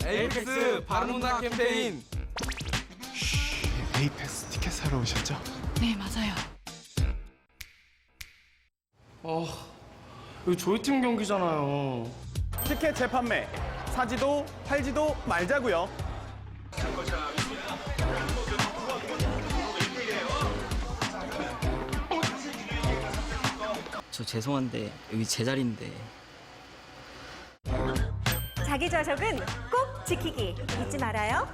에이펙스 바르문화 캠페인. 에이펙스 티켓 사러 오셨죠? 네, 맞아요. 이거 저희 팀 경기잖아요. 티켓 재판매, 사지도 팔지도 말자고요. 저 죄송한데 여기 제 자리인데. 자기 좌석은 꼭 지키기 잊지 말아요.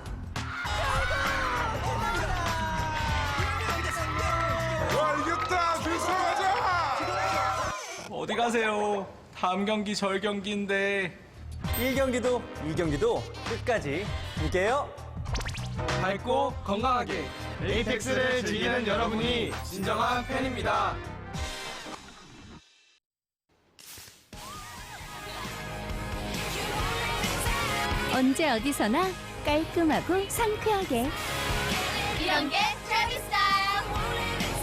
와 이겼다! 들어가자! 어디 가세요? 다음 경기 절 경기인데. 1경기도 2경기도 끝까지 함께해요. 밝고 건강하게 에이펙스를 즐기는 여러분이 진정한 팬입니다. 언제 어디서나 깔끔하고 상쾌하게 이런 게 트래비 스타일.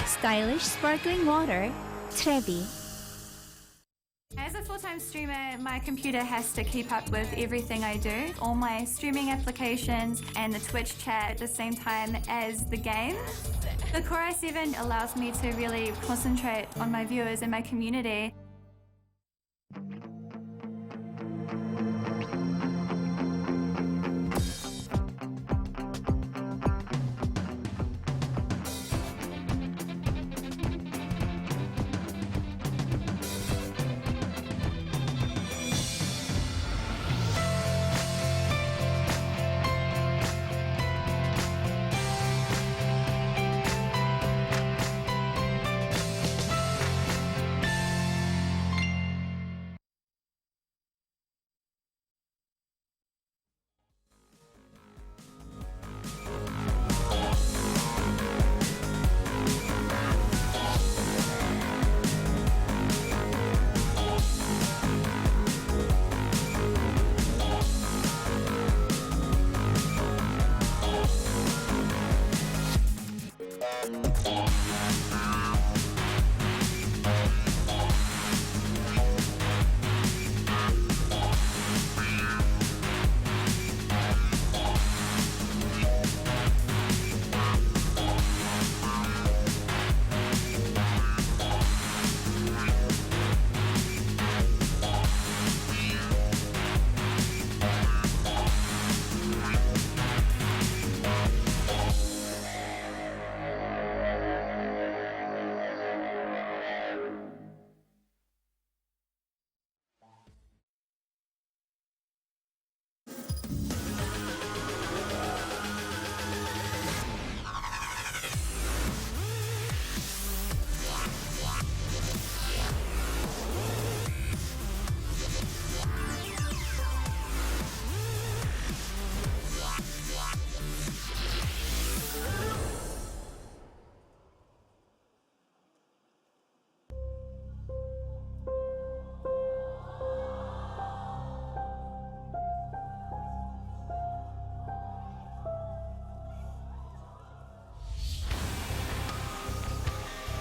Stylish Sparkling Water 트레비. As a full-time streamer, my computer has to keep up with everything I do. All my streaming applications and the Twitch chat at the same time as the game. The Core i7 allows me to really concentrate on my viewers and my community.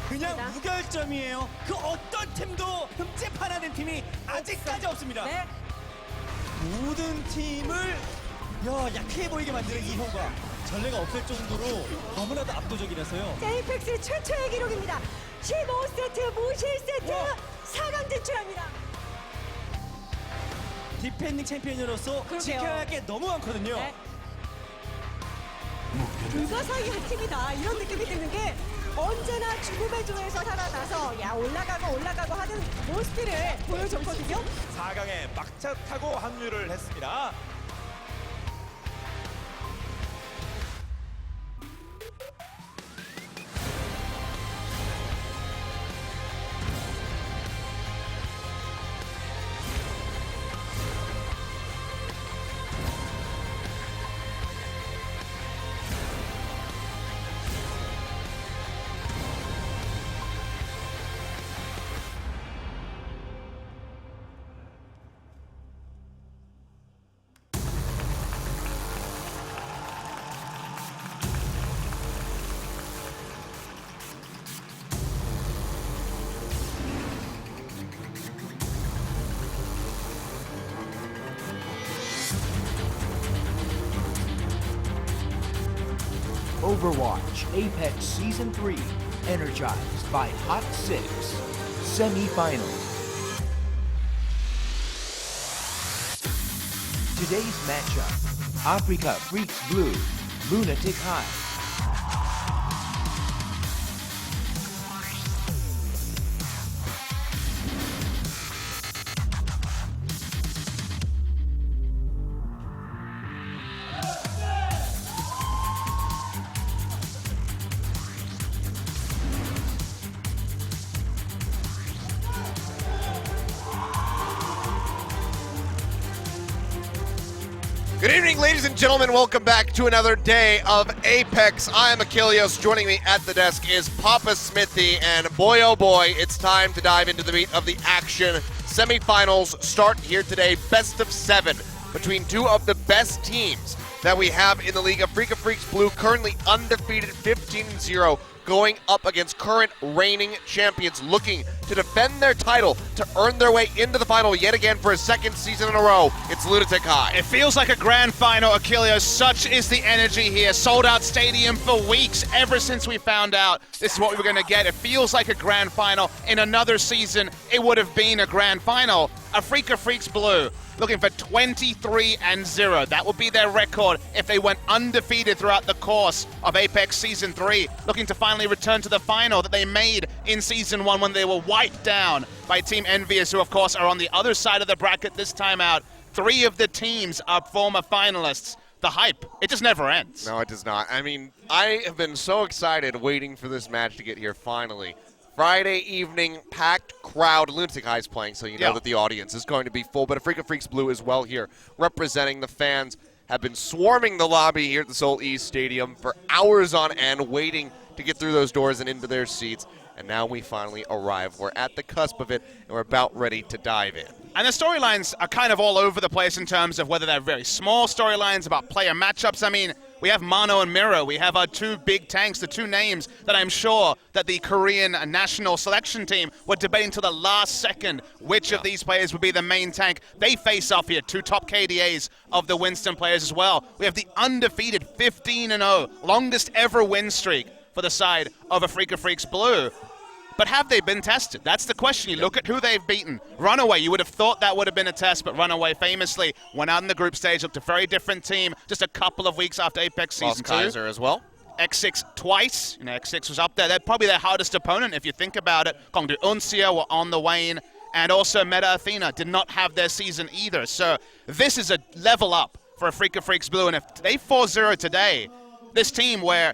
그냥 무결점이에요. 그 어떤 팀도 흠집 하나낸 팀이 아직까지 없습니다. 네. 모든 팀을 약해 보이게 만드는 이 효과. 전례가 없을 정도로 너무나도 압도적이라서요. 에이펙스 최초의 기록입니다. 15세트 모실 세트 4강 진출합니다. 디펜딩 챔피언으로서 지켜야 할 게 너무 많거든요. 네. 불가사의한 팀이다 이런 느낌이 드는 게 언제나 죽음의 조에서 살아나서 올라가고 하는 모습들을 보여줬거든요. 4강에 막차 타고 합류를 했습니다. Overwatch Apex Season 3, energized by Hot 6, semi-finals. Today's matchup, Africa Freaks Blue, Lunatic-Hai. Good evening, ladies and gentlemen. Welcome back to another day of Apex. I am Achilles. Joining me at the desk is Papa Smithy, and boy, oh boy, it's time to dive into the meat of the action. Semifinals start here today, best of 7 between two of the best teams that we have in the league. Africa Freaks Blue, currently undefeated, 15-0, going up against current reigning champions, looking to defend their title, to earn their way into the final yet again for a second season in a row. It's Lunatic-Hai. It feels like a grand final, Achilles. Such is the energy here. Sold out stadium for weeks, ever since we found out this is what we were going to get. It feels like a grand final. In another season, it would have been a grand final. Africa Freaks Blue looking for 23-0. That would be their record if they went undefeated throughout the course of Apex Season 3, looking to finally return to the final that they made in Season 1 when they were wiped down by Team Envious, who of course are on the other side of the bracket this time out. 3 of the teams are former finalists. The hype, it just never ends. No, it does not. I mean, I have been so excited waiting for this match to get here finally. Friday evening, packed crowd. Lunatic-Hai is playing, so you know that the audience is going to be full. But Africa Freaks Blue is well here, representing the fans. Have been swarming the lobby here at the Seoul East Stadium for hours on end, waiting to get through those doors and into their seats. And now we finally arrive. We're at the cusp of it, and we're about ready to dive in. And the storylines are kind of all over the place in terms of whether they're very small storylines about player matchups. I mean, we have Mano and Miro. We have our 2 big tanks, the 2 names that I'm sure that the Korean national selection team were debating to the last second which of these players would be the main tank. They face off here, 2 top KDAs of the Winston players as well. We have the undefeated 15-0, longest ever win streak for the side of Africa Freaks Blue. But have they been tested? That's the question. You look at who they've beaten. Runaway, you would have thought that would have been a test, but Runaway famously went out in the group stage, looked a very different team just a couple of weeks after Apex Season 2. Kaiser as well. X6 twice. You know, X6 was up there. They're probably their hardest opponent if you think about it. Gongdu Uncia were on the wane. And also Meta Athena did not have their season either. So this is a level up for Africa Freaks Blue. And if they 4-0 today, this team where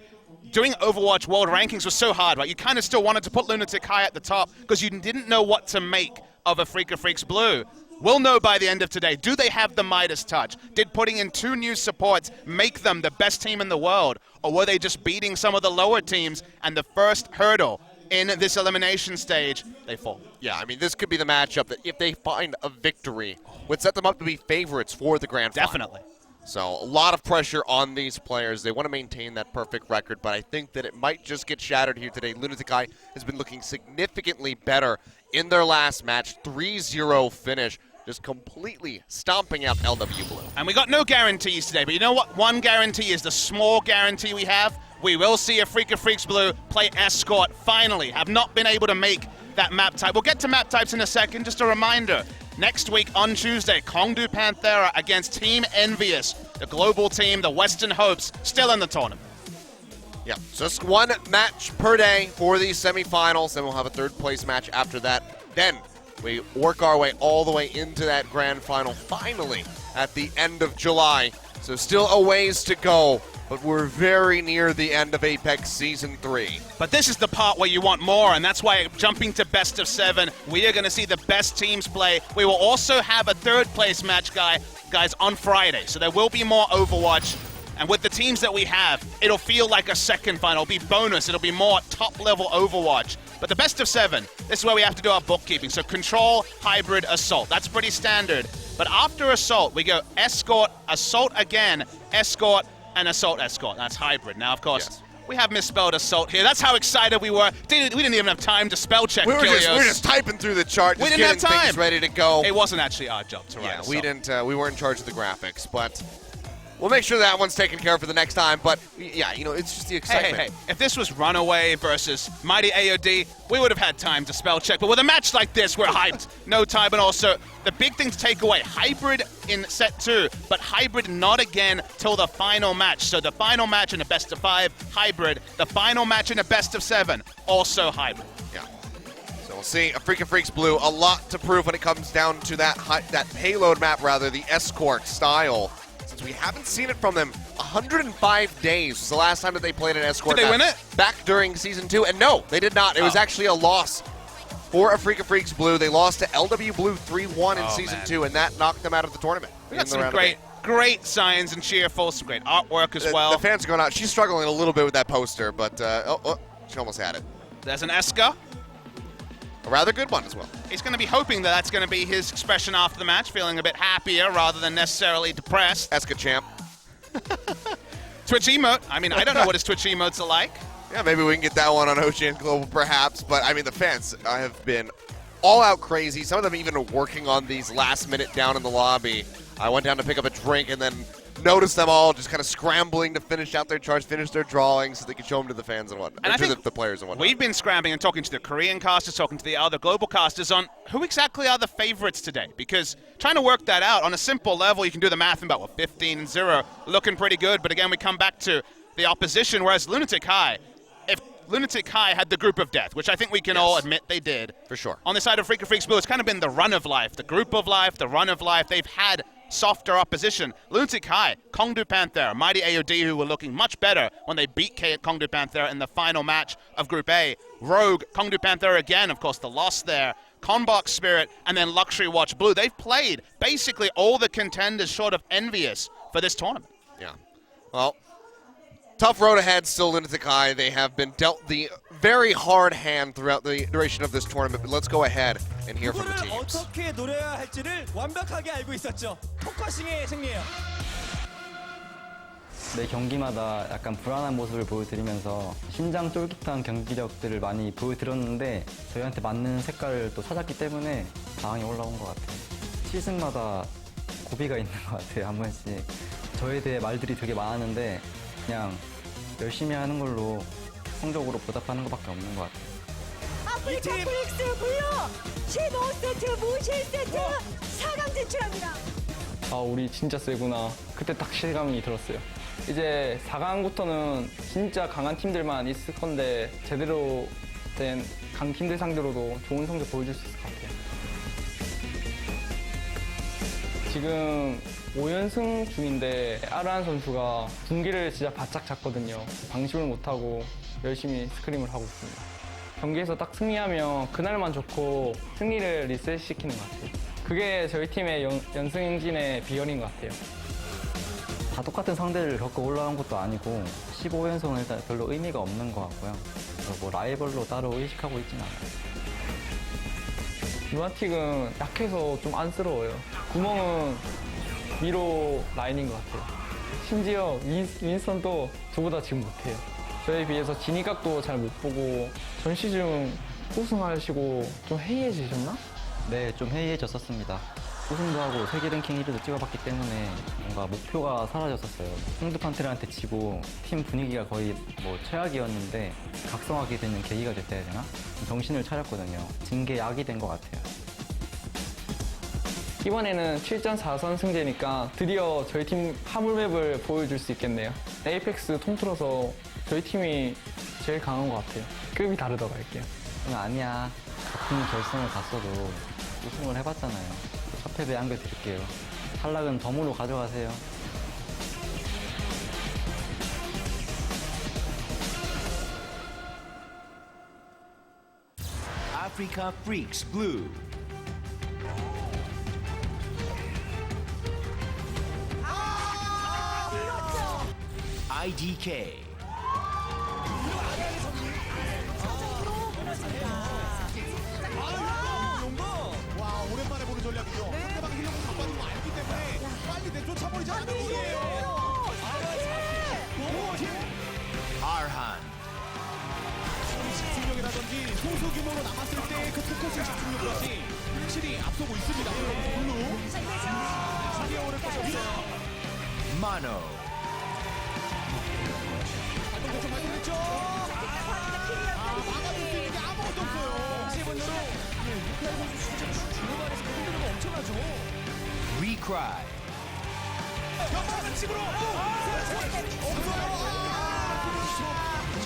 doing Overwatch World Rankings was so hard, right? You kind of still wanted to put Lunatic-Hai at the top because you didn't know what to make of Africa Freaks Blue. We'll know by the end of today. Do they have the Midas touch? Did putting in 2 new supports make them the best team in the world? Or were they just beating some of the lower teams and the first hurdle in this elimination stage, they fall? Yeah, I mean, this could be the matchup that if they find a victory would set them up to be favorites for the grand final. Definitely. So a lot of pressure on these players. They want to maintain that perfect record, but I think that it might just get shattered here today. Lunatic-Hai has been looking significantly better in their last match. 3-0 finish, just completely stomping out LW Blue. And we got no guarantees today, but you know what? One guarantee is the small guarantee we have. We will see Africa Freaks Blue play Escort finally. Have not been able to make that map type. We'll get to map types in a second. Just a reminder. Next week on Tuesday, Gongdu Panthera against Team Envious, the global team, the Western Hopes, still in the tournament. Yeah, just 1 match per day for these semifinals, then we'll have a 3rd place match after that. Then we work our way all the way into that grand final, finally, at the end of July. So still a ways to go, but we're very near the end of Apex Season 3. But this is the part where you want more, and that's why jumping to best of 7, we are going to see the best teams play. We will also have a 3rd place match, guys, on Friday. So there will be more Overwatch. And with the teams that we have, it'll feel like a second final. It'll be bonus. It'll be more top-level Overwatch. But the best of 7, this is where we have to do our bookkeeping. So Control, Hybrid, Assault. That's pretty standard. But after Assault, we go Escort, Assault again, Escort, and Assault Escort. That's Hybrid. Now, of course, we have misspelled Assault here. That's how excited we were. We didn't even have time to spell check. We were just typing through the chart, just getting things ready to go. It wasn't actually our job to write. Yeah, we weren't in charge of the graphics, but we'll make sure that one's taken care of for the next time. But yeah, you know, it's just the excitement. Hey, if this was Runaway versus Mighty AOD, we would have had time to spell check. But with a match like this, we're hyped. No time, and also the big thing to take away: Hybrid in set 2, but Hybrid not again till the final match. So the final match in a best of 5, Hybrid. The final match in a best of 7, also Hybrid. Yeah. So we'll see. A Freakin' Freaks Blue, a lot to prove when it comes down to that payload map, rather, the escort style. Since we haven't seen it from them, 105 days was the last time that they played an escort Did they map. win it? Back during Season 2, and no, they did not. It was actually a loss for a Freakin' Freaks Blue. They lost to LW Blue 3-1 in Season 2, and that knocked them out of the tournament. We got some great signs and cheerful, some great artwork as well. The fans are going out. She's struggling a little bit with that poster, but she almost had it. There's an Eska. A rather good one as well. He's going to be hoping that that's going to be his expression after the match, feeling a bit happier rather than necessarily depressed. Eska champ. Twitch emote. I mean, I don't know what his Twitch emotes are like. Yeah, maybe we can get that one on Ocean Global perhaps, but I mean, the fans have been all out crazy. Some of them even working on these last minute down in the lobby. I went down to pick up a drink and then noticed them all just kind of scrambling to finish out their charts, finish their drawings so they could show them to the fans and whatnot, And I think the players and whatnot. We've been scrambling and talking to the Korean casters, talking to the other global casters on who exactly are the favorites today. Because trying to work that out on a simple level, you can do the math in about, 15-0, looking pretty good. But again, we come back to the opposition, whereas Lunatic-Hai, if Lunatic-Hai had the group of death, which I think we can all admit they did. For sure. On the side of Freakin' Freaks Blue, it's kind of been the run of life, the group of life, the run of life. They've had softer opposition. Lunatic-Hai, Kongdu Panther, Mighty AOD, who were looking much better when they beat Kongdu Panther in the final match of Group A. Rogue, Kongdu Panther again, of course, the loss there. Conbox Spirit, and then Luxury Watch Blue. They've played basically all the contenders short of envious for this tournament. Yeah. Well, tough road ahead still, Lunatic-Hai. They have been dealt the very hard hand throughout the duration of this tournament, but let's go ahead and hear from the teams. 어떻게 노려야 할지를 완벽하게 알고 있었죠. 포커싱의 승리예요. 매 경기마다 약간 불안한 모습을 보여드리면서 심장 쫄깃한 경기력들을 많이 보여드렸는데 저희한테 맞는 색깔을 또 찾았기 때문에 당황이 올라온 것 같아요. 시즌마다 고비가 있는 것 같아요, 한 번씩. 저에 대해 말들이 되게 많았는데 그냥 열심히 하는 걸로 성적으로 보답하는 것밖에 없는 것 같아요. 아프리카 프릭스 블루 15세트 무실 세트 4강 진출합니다. 아, 우리 진짜 세구나. 그때 딱 실감이 들었어요. 이제 4강부터는 진짜 강한 팀들만 있을 건데 제대로 된 강팀들 상대로도 좋은 성적 보여줄 수 있을 것 같아요. 지금 5연승 중인데 아르한 선수가 분기를 진짜 바짝 잡거든요. 방심을 못하고 열심히 스크림을 하고 있습니다. 경기에서 딱 승리하면 그날만 좋고 승리를 리셋시키는 것 같아요. 그게 저희 팀의 연승 행진의 비결인 것 같아요. 다 똑같은 상대를 겪고 올라온 것도 아니고 15연승은 일단 별로 의미가 없는 것 같고요. 뭐 라이벌로 따로 의식하고 있진 않아요. 루나틱은 약해서 좀 안쓰러워요. 구멍은 미로 라인인 것 같아요. 심지어 윈스턴도 저보다 지금 못해요. 저에 비해서 진입각도 잘 못 보고 전 시즌 우승하시고 좀 해이해지셨나? 네, 좀 해이해졌었습니다. 우승도 하고 세계 랭킹 1위도 찍어봤기 때문에 뭔가 목표가 사라졌었어요. 콩두 판테르한테 지고 팀 분위기가 거의 뭐 최악이었는데 각성하게 되는 계기가 됐다 해야 되나? 정신을 차렸거든요. 진 게 약이 된 것 같아요. 이번에는 7전 4선 승제니까 드디어 저희 팀 화물맵을 보여줄 수 있겠네요. 에이펙스 통틀어서 저희 팀이 제일 강한 것 같아요. 급이 다르다고 할게요. 아니야. 같은 결승을 갔어도 우승을 해봤잖아요. 첫 패배 안겨드릴게요. 탈락은 덤으로 가져가세요. Africa Freaks Blue. IDK. 와, 오랜만에 보는 전략이죠. 상대방 힐러공 잡아주고 알기 때문에 빨리 내쫓아버리자 하는 분이에요. Arhan. 집중력이라든지 소수 규모로 남았을 때 그 포커싱 집중력까지 확실히 앞서고 있습니다. 블루. 자기가 오를 것이 없어요. Mono. 발동됐죠. 막아줄 수 있는 게 아무것도 없어요. 세 번째로 루카이 선수 진짜 중후반에서 흔들림이 엄청나죠. Recry. 집으로.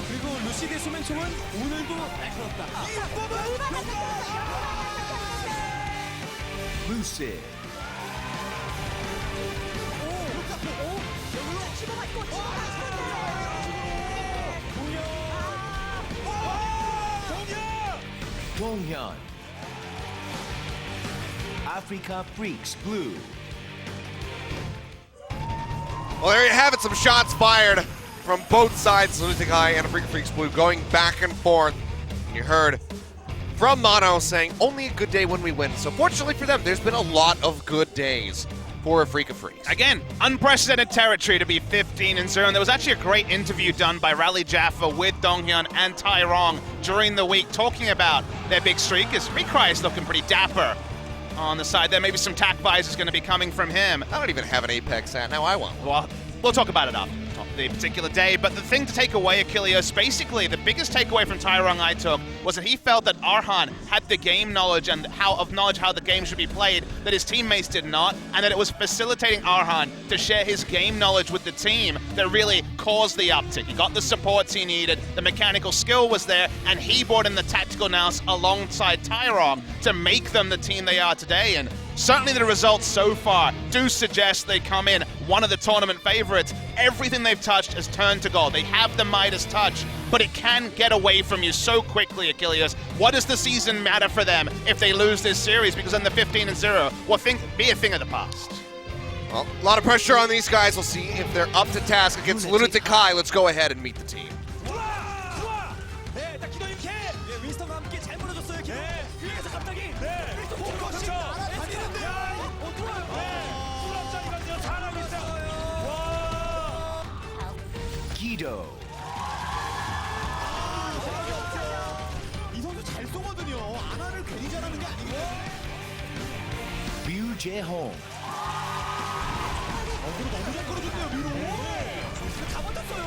그리고 루시드의 소맨총은 오늘도 날카롭다. Lucid. Donghyun. Africa Freaks Blue. Well, there you have it. Some shots fired from both sides, Lunatic-Hai and Africa Freaks Blue, going back and forth. And you heard from Mono saying, only a good day when we win. So fortunately for them, there's been a lot of good days for Africa Freaks. Again, unprecedented territory to be 15-0. And there was actually a great interview done by Rally Jaffa with Donghyun and Tyrong during the week talking about their big streak. As Recry is looking pretty dapper on the side there. Maybe some tack visors going to be coming from him. I don't even have an Apex at now. I want one. Well, we'll talk about it after the particular day, but the thing to take away, Achilles, basically the biggest takeaway from Tyrong I took was that he felt that Arhan had the game knowledge and how the game should be played, that his teammates did not, and that it was facilitating Arhan to share his game knowledge with the team that really caused the uptick. He got the supports he needed, the mechanical skill was there, and he brought in the tactical nous alongside Tyrong to make them the team they are today. And certainly the results so far do suggest they come in one of the tournament favorites. Everything they've touched has turned to gold. They have the Midas touch, but it can get away from you so quickly, Achilles. What does the season matter for them if they lose this series? Because then the 15-0 will be a thing of the past. Well, a lot of pressure on these guys. We'll see if they're up to task against Lunatic-Hai. Let's go ahead and meet the team. 윈스턴과 함께 잘 무너졌어요. 위에서 갑자기 Guido. 이 선수 잘 쏘거든요. 아나를 괜히 잘하는 게 아니에요. Ryu Jae-hong. 너무 잘 끌어줬네요, 미로. 다 버텼어요.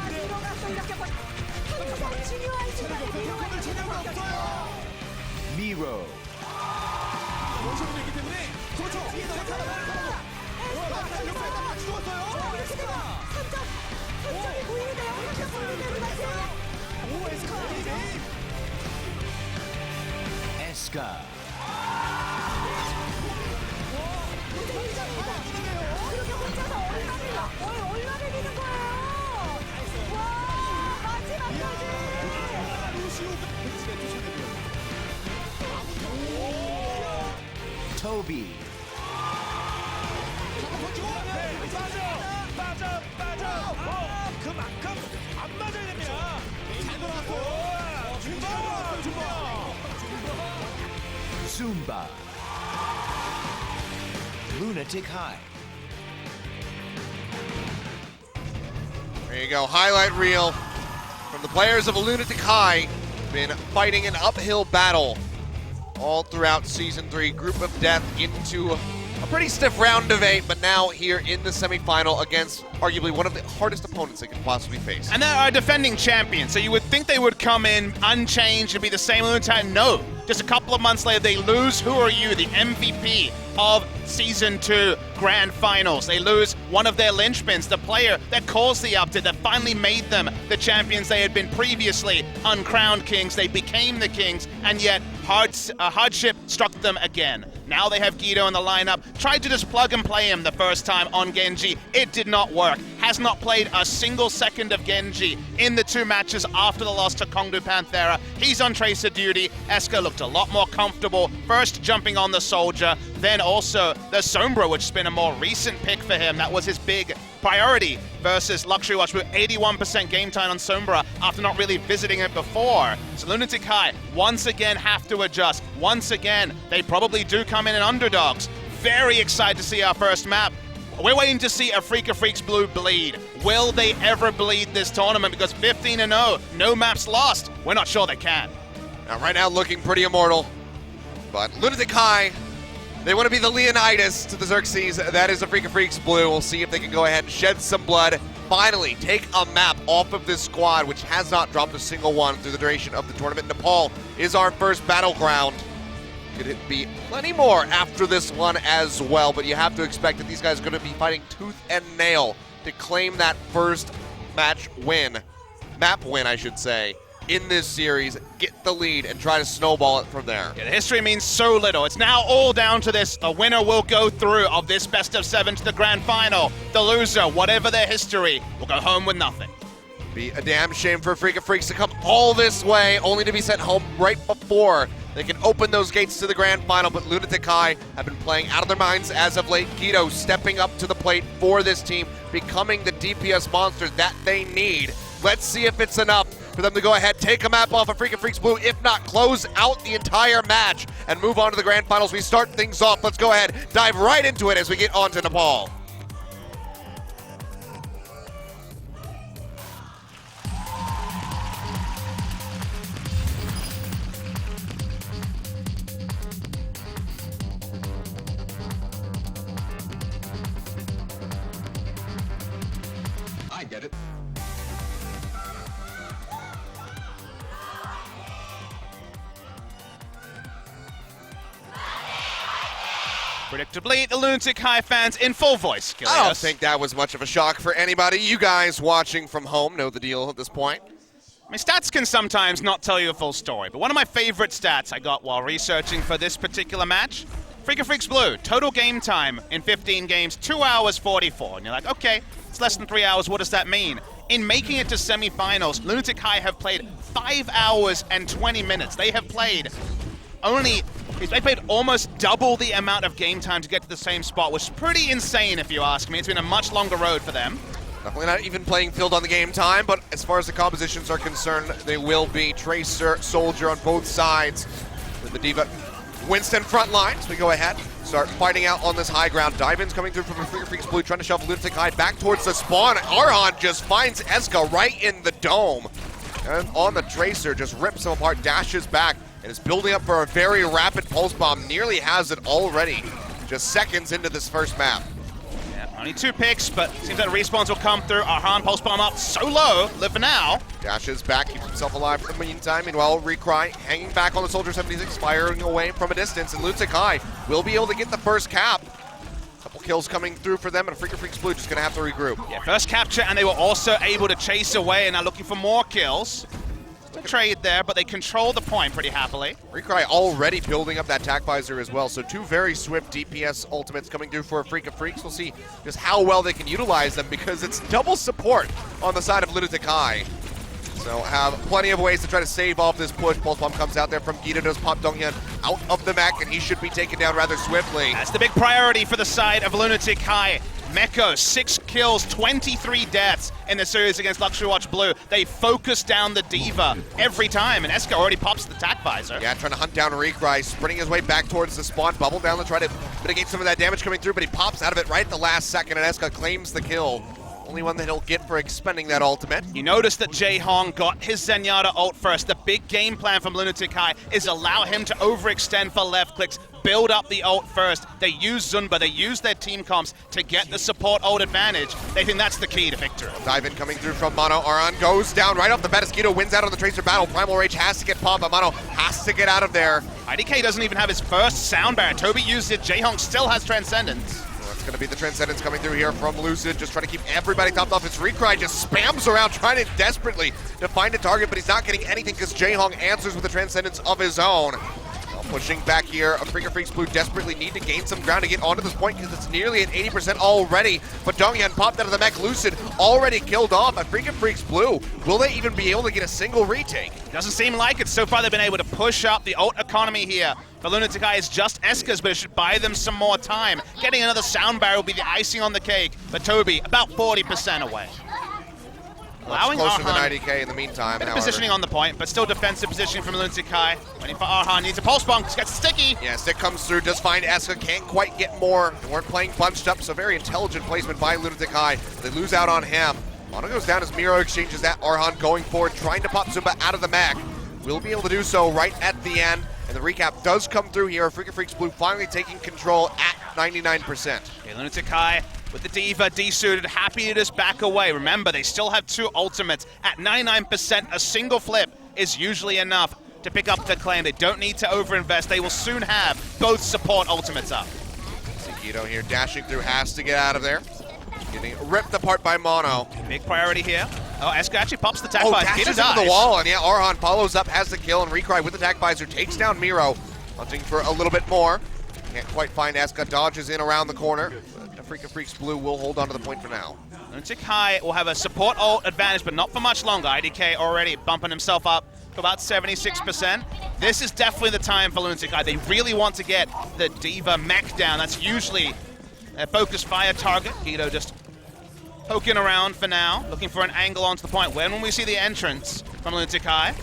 들어가서 이렇게 항상 중요한 순간에 미로가 없어요. Miro. 원샷이 있기 때문에 그렇죠. 뒤에서 죽었어요. 3점이 보이는데요. 오, 에스카. Eska. 이렇게 혼자서 얼마를 미는 거예요. 와, 마지막까지. Toby. 빠져. 그만큼 안 맞아야 됩니다. 잘 돌아왔어요. Zumba. Lunatic-Hai. There you go, highlight reel from the players of Lunatic-Hai. Been fighting an uphill battle all throughout Season 3. Group of Death into a pretty stiff round of 8, but now here in the semifinal against arguably one of the hardest opponents they could possibly face. And they're our defending champion, so you would think they would come in unchanged and be the same Lunatic. No, just a couple of months later they lose. Who are you? The MVP of Season 2 Grand Finals. They lose one of their linchpins, the player that caused the upset, that finally made them the champions they had been previously uncrowned kings. They became the kings, and yet hardship struck them again. Now they have Guido in the lineup. Tried to just plug and play him the first time on Genji. It did not work. Has not played a single second of Genji in the 2 matches after the loss to Kongdu Panthera. He's on Tracer duty. Eska looked a lot more comfortable. First jumping on the Soldier, then also the Sombra, which has been a more recent pick for him. That was his big priority versus Luxury Watch with 81% game time on Sombra after not really visiting it before. So Lunatic-Hai once again have to adjust. Once again, they probably do come in underdogs. Very excited to see our first map. We're waiting to see Africa Freaks Blue bleed. Will they ever bleed this tournament? Because 15-0, no maps lost. We're not sure they can. Now, right now looking pretty immortal, but Lunatic-Hai They want to be the Leonidas to the Xerxes. That is a Freak of Freaks Blue. We'll see if they can go ahead and shed some blood. Finally, take a map off of this squad, which has not dropped a single one through the duration of the tournament. Nepal is our first battleground. Could it be plenty more after this one as well, but you have to expect that these guys are going to be fighting tooth and nail to claim that first map win, I should say, in this series, get the lead, and try to snowball it from there. Yeah, the history means so little. It's now all down to this. The winner will go through of this best of 7 to the grand final. The loser, whatever their history, will go home with nothing. Be a damn shame for Freak of Freaks to come all this way, only to be sent home right before they can open those gates to the grand final. But Lunatic-Hai have been playing out of their minds as of late. Guido stepping up to the plate for this team, becoming the DPS monsters that they need. Let's see if it's enough for them to go ahead, take a map off of Freak of Freaks Blue, if not close out the entire match and move on to the grand finals. We start things off. Let's go ahead, dive right into it as we get on to Nepal. I get it. Predictably, the Lunatic-Hai fans in full voice. Kilios. I don't think that was much of a shock for anybody. You guys watching from home know the deal at this point. I mean, stats can sometimes not tell you a full story, but one of my favorite stats I got while researching for this particular match, Freak of Freaks Blue, total game time in 15 games, 2 hours 44. And you're like, okay, it's less than 3 hours, what does that mean? In making it to semifinals, Lunatic-Hai have played 5 hours and 20 minutes. They have played they played almost double the amount of game time to get to the same spot, which is pretty insane if you ask me. It's been a much longer road for them. Definitely not even playing field on the game time, but as far as the compositions are concerned, they will be Tracer, Soldier on both sides with the D.Va Winston front lines. We go ahead, start fighting out on this high ground. Dive-ins coming through from Freak of Freaks Blue, trying to shove Lunatic-Hai back towards the spawn. Arhan just finds Eska right in the dome. And on the Tracer, just rips him apart, dashes back, and is building up for a very rapid pulse bomb. Nearly has it already, just seconds into this first map. Yeah, only 2 picks, but seems like respawns will come through. Arhan pulse bomb up so low, live for now. Dashes back, keeps himself alive for the meantime. Meanwhile, Recry hanging back on the Soldier 76, firing away from a distance, and Lunatic-Hai will be able to get the first cap. Couple kills coming through for them, and Freak of Freaks Blue just gonna have to regroup. Yeah, first capture, and they were also able to chase away, and now looking for more kills. Still trade there, but they control the point pretty happily. Recry already building up that tac visor as well, so 2 very swift DPS ultimates coming through for Freak of Freaks. We'll see just how well they can utilize them, because it's double support on the side of Lunatic-Hai. So have plenty of ways to try to save off this push. Pulse bomb comes out there from Guido, does pop Donghyun out of the mech, and he should be taken down rather swiftly. That's the big priority for the side of Lunatic-Hai. Meko, 6 kills, 23 deaths in the series against Luxury Watch Blue. They focus down the D.Va every time, and Eska already pops the tac visor. Yeah, trying to hunt down Recry, sprinting his way back towards the spawn, bubble down to try to mitigate some of that damage coming through, but he pops out of it right at the last second, and Eska claims the kill. Only one that he'll get for expending that ultimate. You notice that Jae-Hong got his Zenyatta ult first. The big game plan from Lunatic-Hai is allow him to overextend for left clicks, build up the ult first. They use Zunba, they use their team comps to get the support ult advantage. They think that's the key to victory. Dive in coming through from Mono. Arhan goes down right off the bat. Guido wins out on the Tracer battle. Primal Rage has to get popped, but Mono has to get out of there. IDK doesn't even have his first sound barrier. Toby used it. Jae-Hong still has Transcendence. Going to be the Transcendence coming through here from Lucid, just trying to keep everybody topped off. It's Recry just spams around trying to desperately to find a target, but he's not getting anything because Jae-Hong answers with a Transcendence of his own. Pushing back here, Freak of Freaks Blue desperately need to gain some ground to get onto this point because it's nearly at 80% already. But Donghyun popped out of the mech. Lucid already killed off. Freak of Freaks Blue, will they even be able to get a single retake? Doesn't seem like it. So far they've been able to push up the ult economy here. For Lunatic-Hai is just Eska's, but it should buy them some more time. Getting another sound barrel will be the icing on the cake. But Toby, about 40% away. Allowing closer Arhan, than IDK in the meantime. Better positioning on the point, but still defensive positioning from Lunatic-Hai. Waiting for Arhan, needs a pulse bomb, gets sticky. Yeah, stick comes through, does find Eska, can't quite get more. They weren't playing bunched up, so very intelligent placement by Lunatic-Hai. They lose out on him. Mono goes down as Miro exchanges that. Arhan going forward, trying to pop Zumba out of the mech. Will be able to do so right at the end. And the recap does come through here. Freakin' Freaks Blue finally taking control at 99%. Okay, Lunatic-Hai with the Diva desuited, happy to just back away. Remember, they still have 2 ultimates. At 99%, a single flip is usually enough to pick up the claim. They don't need to overinvest. They will soon have both support ultimates up. Guido here dashing through, has to get out of there. Getting ripped apart by Mono. Big priority here. Oh, Eska actually pops the tag Oh, visor. dashes Guido into dies. the wall, and yeah, Arhan follows up, has the kill, and Recry with the tag visor takes down Miro. Hunting for a little bit more. Can't quite find Eska, dodges in around the corner. Freakin' Freaks Blue will hold on to the point for now. Lunatic-Hai will have a support ult advantage, but not for much longer. IDK already bumping himself up to about 76%. This is definitely the time for Lunatic-Hai. They really want to get the Diva mech down. That's usually a focused fire target. Guido just poking around for now, looking for an angle onto the point. When we see the entrance from Lunatic-Hai?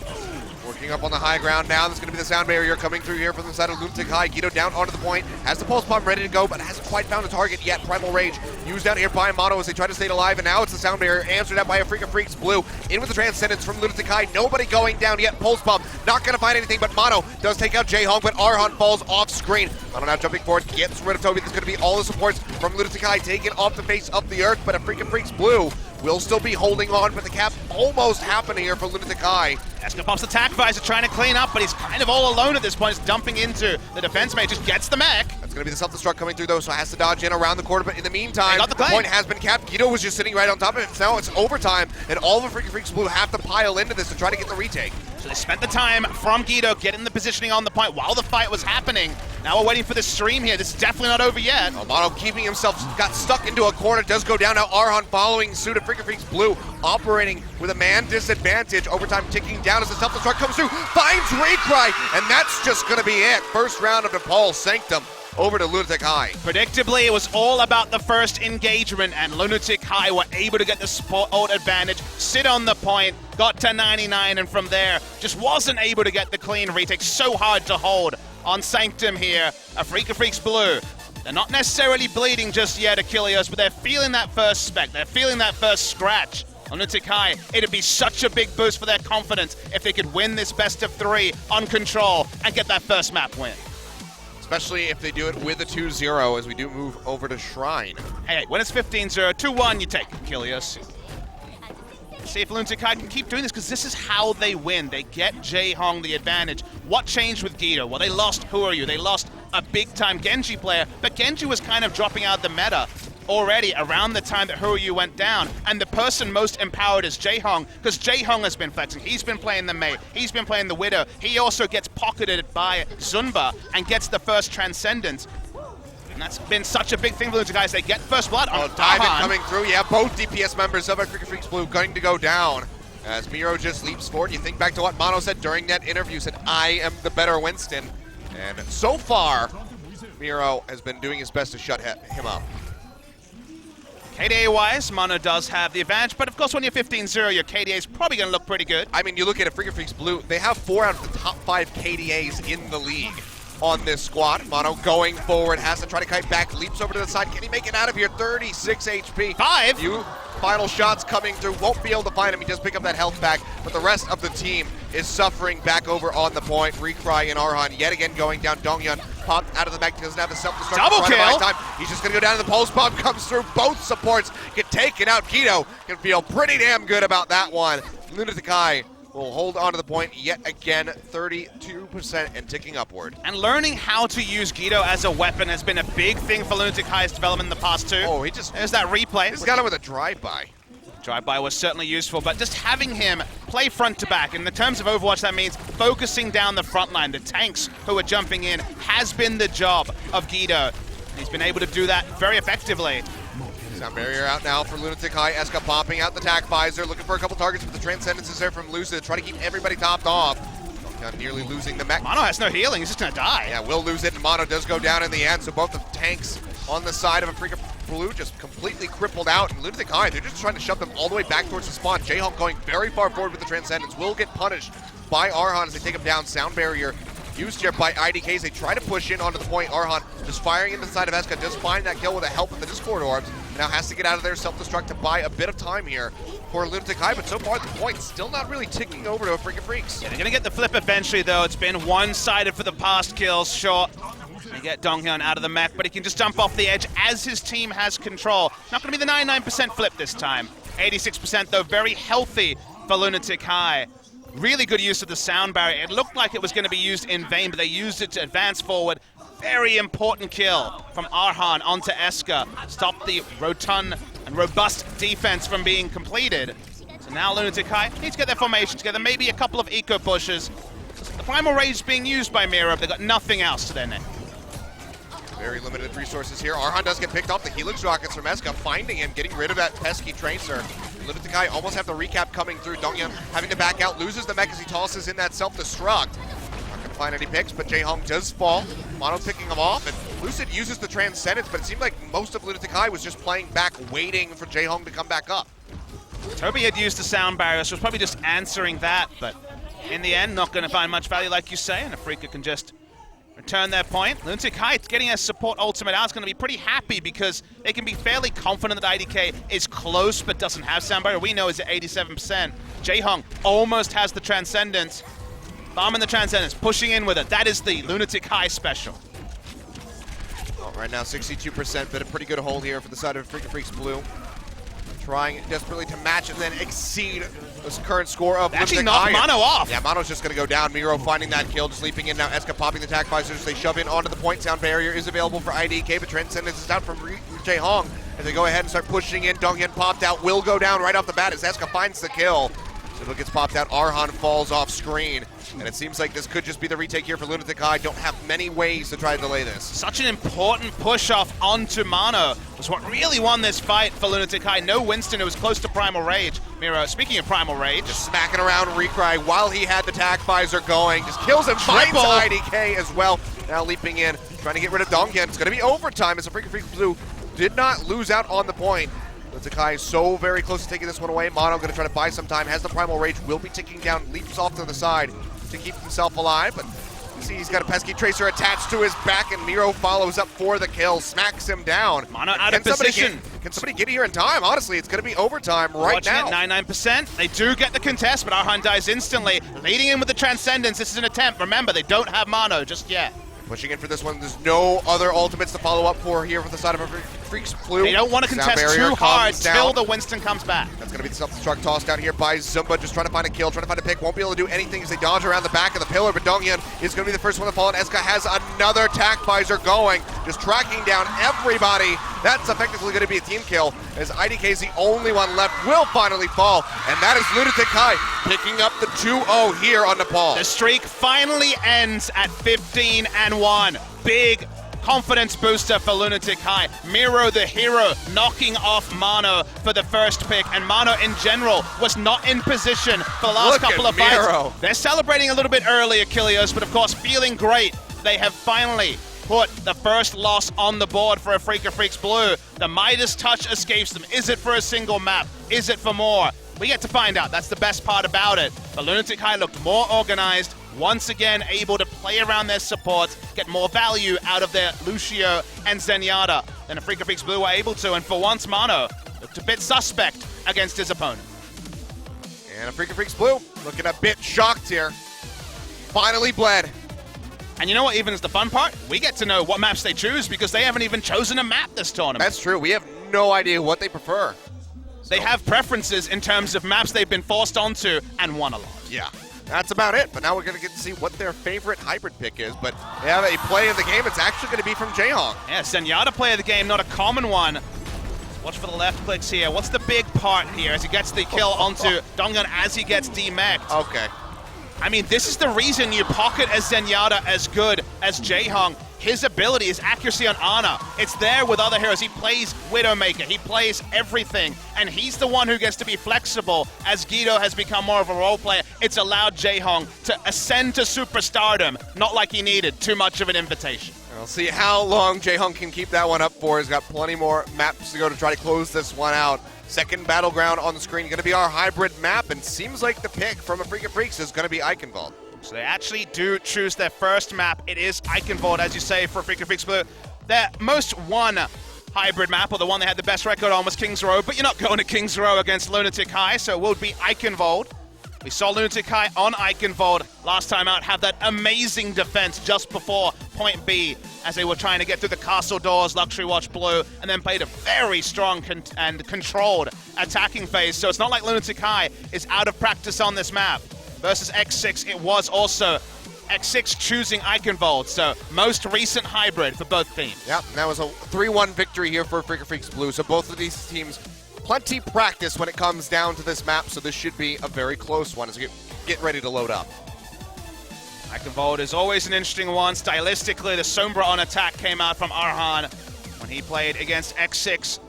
Working up on the high ground now. There's going to be the sound barrier coming through here from the side of Lunatic-Hai. Guido down onto the point. Has the pulse bomb ready to go, but hasn't quite found a target yet. Primal Rage used down here by Mono as they try to stay alive, and now it's the sound barrier answered out by a Freakin' Freaks Blue. In with the Transcendence from Lunatic-Hai. Nobody going down yet. Pulse bomb not going to find anything, but Mono does take out Jae-Hong, but Arhan falls off screen. Mono now jumping forward, gets rid of Toby. There's going to be all the supports from Lunatic-Hai taken off the face of the earth, but a Freakin' Freaks Blue will still be holding on, but the cap almost happening here for Lunatic-Hai. Eska pops the tag visor, trying to clean up, but he's kind of all alone at this point. He's dumping into the defense mate, just gets the mech. That's going to be the self-destruct coming through, though, so has to dodge in around the corner, but in the meantime, got the the point has been capped. Guido was just sitting right on top of it. Now it's overtime, and all of the Freakin' Freaks Blue have to pile into this to try to get the retake. So they spent the time from Guido getting the positioning on the point while the fight was happening. Now we're waiting for the stream here. This is definitely not over yet. Mono keeping himself, got stuck into a corner, does go down. Now Arhan following suit of Freakin' Freaks Blue, operating with a man disadvantage. Overtime ticking down as the self-destruct comes through, finds Recry, and that's just going to be it. First round of Nepal Sanctum over to Lunatic-Hai. Predictably, it was all about the first engagement, and Lunatic-Hai were able to get the support ult advantage, sit on the point, got to 99, and from there, just wasn't able to get the clean retake. So hard to hold on Sanctum here. A Freakin' Freaks Blue. They're not necessarily bleeding just yet, Achilles, but they're feeling that first spec. They're feeling that first scratch. Lunatic-Hai, it'd be such a big boost for their confidence if they could win this best of 3 on Control and get that first map win. Especially if they do it with a 2-0 as we do move over to Shrine. Hey, when it's 15-0, 2-1, you take Achilles. See if Lunatic-Hai can keep doing this, because this is how they win. They get Jae-Hong the advantage. What changed with Guido? Well, they lost Who Are You? They lost a big-time Genji player, but Genji was kind of dropping out the meta already around the time that Who Are You went down, and the person most empowered is Jae-Hong, because Jae-Hong has been flexing. He's been playing the Mei, he's been playing the Widow. He also gets pocketed by Zunba and gets the first Transcendence. And that's been such a big thing for those guys. They get first blood on Diamond Arhan. coming through. Yeah, both DPS members of Freakin' Freaks Blue going to go down as Miro just leaps forward. You think back to what Mono said during that interview, said, I am the better Winston. And so far, Miro has been doing his best to shut him up. KDA-wise, Mono does have the advantage, but of course when you're 15-0, your KDA is probably going to look pretty good. I mean, you look at it, Freakin' Freaks Blue, they have 4 out of the top 5 KDAs in the league on this squad. Mono going forward, has to try to kite back, leaps over to the side. Can he make it out of here? 36 HP. 5? Few final shots coming through. Won't be able to find him. He does pick up that health back, but the rest of the team is suffering back over on the point. Recry and Arhan yet again going down. Donghyun popped out of the mech, doesn't have the self-destruct. Double kill! Time. He's just gonna go down to the pulse bomb, comes through. Both supports get taken out. Guido can feel pretty damn good about that one. Lunatic-Hai will hold on to the point yet again, 32% and ticking upward. And learning how to use Guido as a weapon has been a big thing for Lunatic-Hai's development in the past too. Oh, there's that replay. He's got him with a drive-by. Drive-by was certainly useful, but just having him play front to back, in the terms of Overwatch, that means focusing down the front line. The tanks who are jumping in has been the job of Guido. He's been able to do that very effectively. Sound barrier out now for Lunatic-Hai. Eska popping out the tack visor, looking for a couple targets, but the Transcendence is there from Lucid, try to keep everybody topped off. Nearly losing the mech. Mono has no healing, he's just gonna die. Yeah, will lose it, and Mono does go down in the end, so both the tanks on the side of a Freakin' Blue just completely crippled out, and Lunatic-Hai, they're just trying to shove them all the way back towards the spawn. Jae-Hong going very far forward with the Transcendence, will get punished by Arhan as they take him down. Sound barrier used here by IDKs. They try to push in onto the point. Arhan just firing into the side of Eska, does find that kill with the help of the Discord orbs. Now has to get out of there, self-destruct to buy a bit of time here for Lunatic-Hai, but so far the point's still not really ticking over to a Freak of Freaks. Yeah, they're going to get the flip eventually, though. It's been one-sided for the past kills, sure. They get Donghyun out of the mech, but he can just jump off the edge as his team has control. Not going to be the 99% flip this time. 86%, though, very healthy for Lunatic-Hai. Really good use of the sound barrier. It looked like it was going to be used in vain, but they used it to advance forward. Very important kill from Arhan onto Eska. Stop the rotund and robust defense from being completed. So now Lunatic-Hai needs to get their formation together, maybe a couple of eco pushes. The Primal Rage is being used by Mira, they've got nothing else to their name. Very limited resources here. Arhan does get picked off the Helix rockets from Eska, finding him, getting rid of that pesky Tracer. Lunatic-Hai almost have the recap coming through. Donghyun having to back out, loses the mech as he tosses in that self-destruct. Not gonna find any picks, but Jae-Hong does fall. Mono picking him off, and Lucid uses the Transcendence, but it seemed like most of Lunatic-Hai was just playing back, waiting for Jae-Hong to come back up. Toby had used the sound barrier, so was probably just answering that, but in the end, not gonna find much value like you say, and Afrika can just return their point. Lunatic-Hai getting a support ultimate out is going to be pretty happy because they can be fairly confident that IDK is close but doesn't have sound barrier. We know is at 87%. Jae-Hong almost has the Transcendence. Bombing the Transcendence, pushing in with it. That is the Lunatic-Hai special. Well, right now, 62%, but a pretty good hold here for the side of Freak of Freaks Blue. Trying desperately to match and then exceed this current score of actually knocked Mono off. Yeah, Mono's just going to go down. Miro finding that kill, just leaping in now. Eska popping the attack visors. They shove in onto the point. Sound barrier is available for IDK, but Transcendence is out from Jae-Hong as they go ahead and start pushing in. Donghyun popped out, will go down right off the bat as Eska finds the kill. Sibyl gets popped out. Arhan falls off screen. And it seems like this could just be the retake here for Lunatic-Hai. Don't have many ways to try to delay this. Such an important push-off onto Mono was what really won this fight for Lunatic-Hai. No Winston, who was close to Primal Rage. Miro, speaking of Primal Rage. Just smacking around Recry while he had the tack visor going. Just kills him, finds IDK as well. Now leaping in, trying to get rid of Donghyun. It's going to be overtime as the Freak of Freaks Blue did not lose out on the point. Lunatic-Hai is so very close to taking this one away. Mono going to try to buy some time. Has the Primal Rage, will be ticking down, leaps off to the side to keep himself alive, but you see he's got a pesky Tracer attached to his back, and Miro follows up for the kill, smacks him down. Mono out of position. Can somebody get here in time? Honestly, it's going to be overtime right now. Watching it, 99%. They do get the contest, but Arhan dies instantly, leading in with the Transcendence. This is an attempt. Remember, they don't have Mono just yet. Pushing in for this one. There's no other ultimates to follow up for here for the side of a Freaks Blue. They don't want to contest too hard till the Winston comes back. That's going to be the self-destruct tossed down here by Zumba, just trying to find a kill, trying to find a pick. Won't be able to do anything as they dodge around the back of the pillar, but Donghyun is going to be the first one to fall, and Eska has another tack visor going, just tracking down everybody. That's effectively going to be a team kill, as IDK is the only one left, will finally fall, and that is Lunatic-Hai picking up the 2-0 here on Nepal. The streak finally ends at 15-1. Big confidence booster for Lunatic-Hai. Miro the hero knocking off Mono for the first pick, and Mono in general was not in position for the last couple of fights. They're celebrating a little bit early, Achilles, but of course feeling great. They have finally put the first loss on the board for a Freak of Freaks Blue. The Midas touch escapes them. Is it for a single map? Is it for more? We get to find out. That's the best part about it. But Lunatic-Hai looked more organized, once again able to play around their supports, get more value out of their Lucio and Zenyatta than a Freak of Freaks Blue were able to, and for once Mono looked a bit suspect against his opponent. And a Freak of Freaks Blue looking a bit shocked here. Finally bled. And you know what even is the fun part? We get to know what maps they choose because they haven't even chosen a map this tournament. That's true. We have no idea what they prefer. They have preferences in terms of maps they've been forced onto and won a lot. Yeah. That's about it, but now we're going to get to see what their favorite hybrid pick is, but they have a play of the game. It's actually going to be from Jae-Hong. Yeah, Zenyatta play of the game, not a common one. Watch for the left clicks here. What's the big part here as he gets the kill onto Donghyun as he gets demeched? Okay. I mean, this is the reason you pocket as Zenyatta as good as Jae-Hong. His ability, his accuracy on Ana, it's there with other heroes. He plays Widowmaker, he plays everything, and he's the one who gets to be flexible. As Guido has become more of a role player, it's allowed Jae-Hong to ascend to superstardom, not like he needed too much of an invitation. We'll see how long Jae-Hong can keep that one up for. He's got plenty more maps to go to try to close this one out. Second battleground on the screen, going to be our hybrid map, and seems like the pick from a Freak of Freaks is going to be Eichenwald. So they actually do choose their first map. It is Eichenwald, as you say, for Freak of Freaks Blue. Their most won hybrid map, or the one they had the best record on, was King's Row, but you're not going to King's Row against Lunatic-Hai, so it will be Eichenwald. We saw Lunatic-Hai on Eichenwald last time out have that amazing defense just before point B as they were trying to get through the castle doors, Luxury Watch Blue, and then played a very strong and controlled attacking phase. So it's not like Lunatic-Hai is out of practice on this map. Versus X6, it was also X6 choosing Eichenwald, so most recent hybrid for both teams. Yep, and that was a 3-1 victory here for Freaker Freaks Blue, so both of these teams plenty practice when it comes down to this map, so this should be a very close one as we get ready to load up. Eichenwald is always an interesting one. Stylistically, the Sombra on attack came out from Arhan when he played against X6.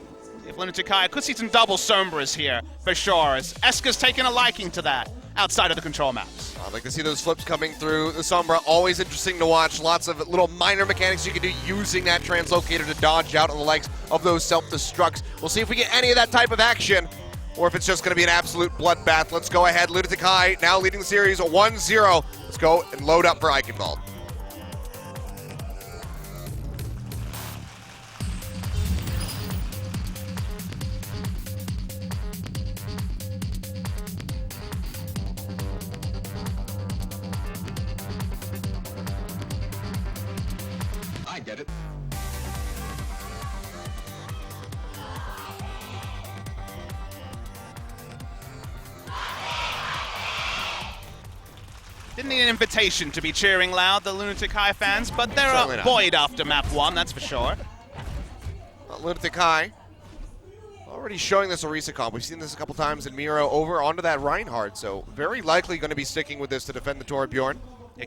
If Lunatic-Hai could see some double Sombras here, for sure, as Eska's taken a liking to that outside of the control maps. I'd like to see those flips coming through the Sombra. Always interesting to watch. Lots of little minor mechanics you can do using that translocator to dodge out on the likes of those self-destructs. We'll see if we get any of that type of action, or if it's just going to be an absolute bloodbath. Let's go ahead. Lunatic-Hai now leading the series 1-0. Let's go and load up for Eichenwald. I get it. Didn't need an invitation to be cheering loud, the Lunatic-Hai fans, but they're Certainly not. buoyed after map 1, that's for sure. Lunatic-Hai already showing this Orisa comp. We've seen this a couple times in Miro over onto that Reinhardt, so very likely going to be sticking with this to defend the Torbjorn.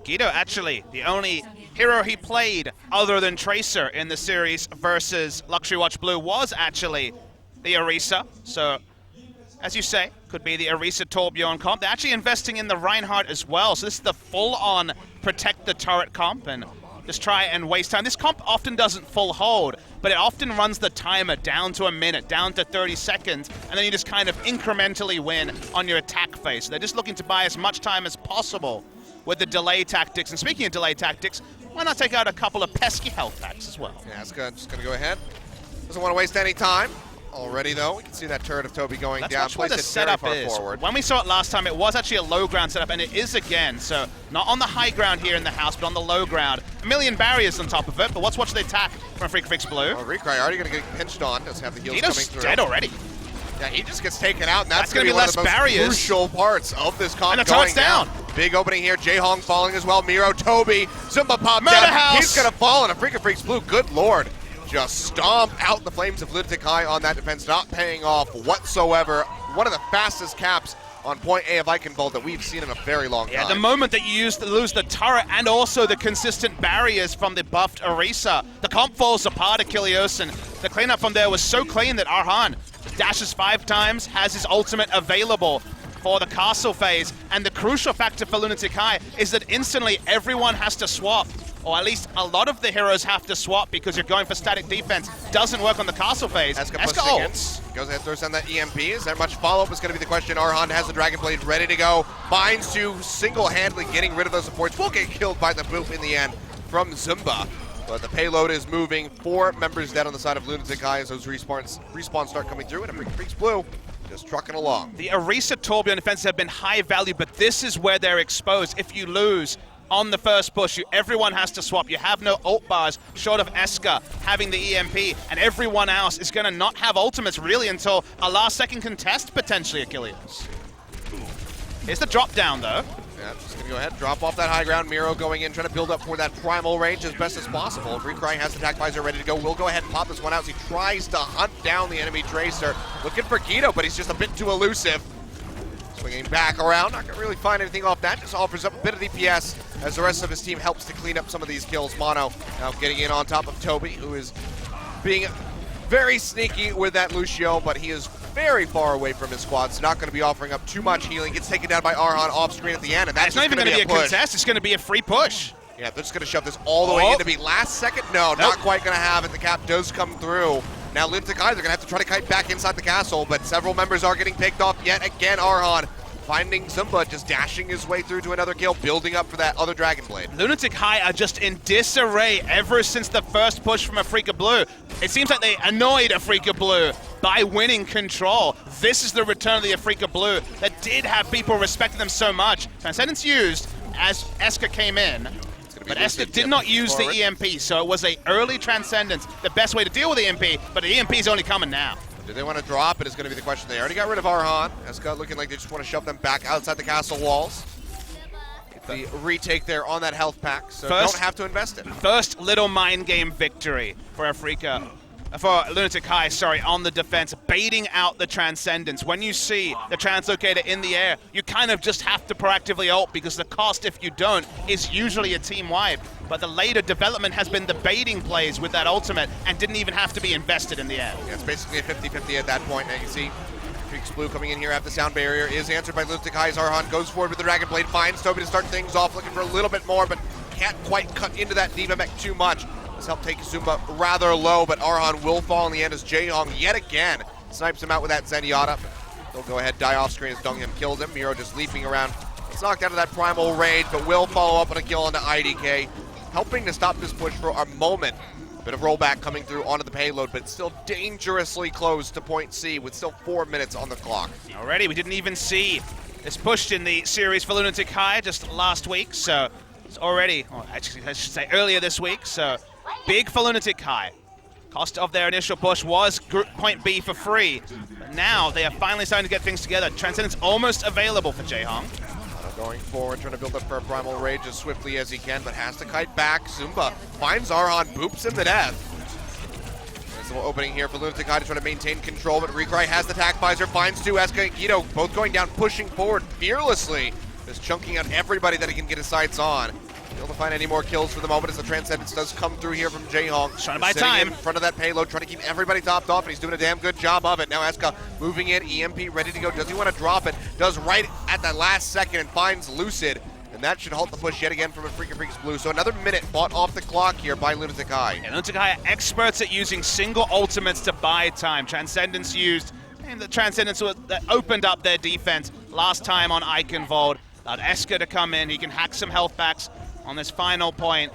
Guido, actually, the only hero he played other than Tracer in the series versus Luxury Watch Blue was actually the Orisa. So, as you say, could be the Orisa Torbjorn comp. They're actually investing in the Reinhardt as well. So this is the full-on protect the turret comp and just try and waste time. This comp often doesn't full hold, but it often runs the timer down to a minute, down to 30 seconds, and then you just kind of incrementally win on your attack phase. So they're just looking to buy as much time as possible with the delay tactics. And speaking of delay tactics, why not take out a couple of pesky health packs as well? Yeah, it's just going to go ahead. Doesn't want to waste any time. Already, though, we can see that turret of Toby going That's down. much where the Placed it setup very far is. forward. When we saw it last time, it was actually a low ground setup, and it is again. So not on the high ground here in the house, but on the low ground. A million barriers on top of it, but let's watch the attack from Freaker Freaks Blue. Oh, Recry already going to get pinched on. Doesn't have the heals Guido's coming through. dead already. Yeah, he just gets taken out, and that's going to be one less of the most barriers. crucial parts of this comp. And the going turret's down. Big opening here. Jae-Hong falling as well. Miro, Toby, Zumba popped Murder down. House. He's going to fall, and a Freaker Freaks Blue, good lord, just stomp out the flames of Lunatic-Hai on that defense, not paying off whatsoever. One of the fastest caps on point A of Eichenwald that we've seen in a very long time. Yeah, the moment that you lose the turret and also the consistent barriers from the buffed Orisa, the comp falls apart, Achilleos, and the cleanup from there was so clean that Arhan dashes 5 times, has his ultimate available for the castle phase, and the crucial factor for Lunatic-Hai is that instantly everyone has to swap, or at least a lot of the heroes have to swap because you're going for static defense. Doesn't work on the castle phase. Eska ults. Goes ahead, throws down that EMP. Is there much follow-up is going to be the question. Arhan has the Dragon Blade ready to go. Binds to single-handedly getting rid of those supports. Will get killed by the boop in the end from Zumba. But the payload is moving. 4 members dead on the side of Lunatic-Hai as those respawns start coming through. And a Freaks Blue just trucking along. The Orisa Torbjorn defenses have been high value, but this is where they're exposed. If you lose on the first push, everyone has to swap. You have no ult bars short of Eska having the EMP, and everyone else is going to not have ultimates really until a last-second contest, potentially, Achilleos. Here's the drop down, though. Yeah, just going to go ahead, drop off that high ground. Miro going in, trying to build up for that primal range as best as possible. Recry has the attack visor ready to go. We'll go ahead and pop this one out as he tries to hunt down the enemy Tracer. Looking for Guido, but he's just a bit too elusive. Swinging back around, not going to really find anything off that. Just offers up a bit of DPS as the rest of his team helps to clean up some of these kills. Mono now getting in on top of Toby, who is being very sneaky with that Lucio, but he is very far away from his squad, so not going to be offering up too much healing. Gets taken down by Arhan off screen at the end, and that's not even going to be a a push. contest. It's going to be a free push. Yeah, they're just going to shove this all the way in to be last second. No, Nope. not quite going to have it. The cap does come through. Now Lunatic-Hai, they're going to have to try to kite back inside the castle, but several members are getting picked off yet again. Arhan finding Zumba, just dashing his way through to another kill, building up for that other Dragon Blade. Lunatic-Hai are just in disarray ever since the first push from a Freaker Blue. It seems like they annoyed Afrika Blue by winning control. This is the return of the Afrika Blue that did have people respecting them so much. Transcendence used as Eska came in, but Eska did not use the EMP, so it was a early Transcendence, the best way to deal with the EMP, but the EMP is only coming now. Do they want to drop it is going to be the question. They already got rid of Arhan. Eska looking like they just want to shove them back outside the castle walls. Get the retake there on that health pack, so don't have to invest it. First little mind game victory for Lunatic-Hai, sorry, on the defense, baiting out the Transcendence. When you see the Translocator in the air, you kind of just have to proactively ult because the cost, if you don't, is usually a team wipe. But the later development has been the baiting plays with that ultimate and didn't even have to be invested in the end. Yeah, it's basically a 50-50 at that point. Now you see Freaks Blue coming in here after the sound barrier is answered by Lunatic-Hai. Arhan goes forward with the Dragon Blade, finds Toby to start things off, looking for a little bit more, but can't quite cut into that Diva mech too much. This helped take Zumba rather low, but Arhan will fall in the end as Jaehong yet again snipes him out with that Zenyatta. He'll go ahead, die off screen as Dongyun kills him. Miro just leaping around. It's knocked out of that Primal Rage, but will follow up on a kill onto IDK, helping to stop this push for a moment. A bit of rollback coming through onto the payload, but still dangerously close to point C with still 4 minutes on the clock. Already, we didn't even see this pushed in the series for Lunatic-Hai just last week, so it's already, or actually I should say earlier this week, so big for Lunatic-Hai. Cost of their initial push was point B for free, but now they are finally starting to get things together. Transcendence almost available for Jaehong. Going forward, trying to build up for a Primal Rage as swiftly as he can, but has to kite back. Zumba finds Arhan, boops him to death. There's a little opening here for Lunatic-Hai to try to maintain control, but Recry has the attack visor, finds two. Eska and Guido both going down, pushing forward fearlessly, just chunking out everybody that he can get his sights on. Able to find any more kills for the moment as the Transcendence does come through here from Jaehong. Trying to buy time in front of that payload, trying to keep everybody topped off, and he's doing a damn good job of it. Now Eska moving in, EMP ready to go. Does he want to drop it? Does right at the last second and finds Lucid. And that should halt the push yet again from a Freaks Blue. So another minute bought off the clock here by Lunatic-Hai. And Lunatic-Hai are experts at using single ultimates to buy time. Transcendence used, and the Transcendence that opened up their defense last time on Eichenwald. Allowed Eska to come in, he can hack some health packs on this final point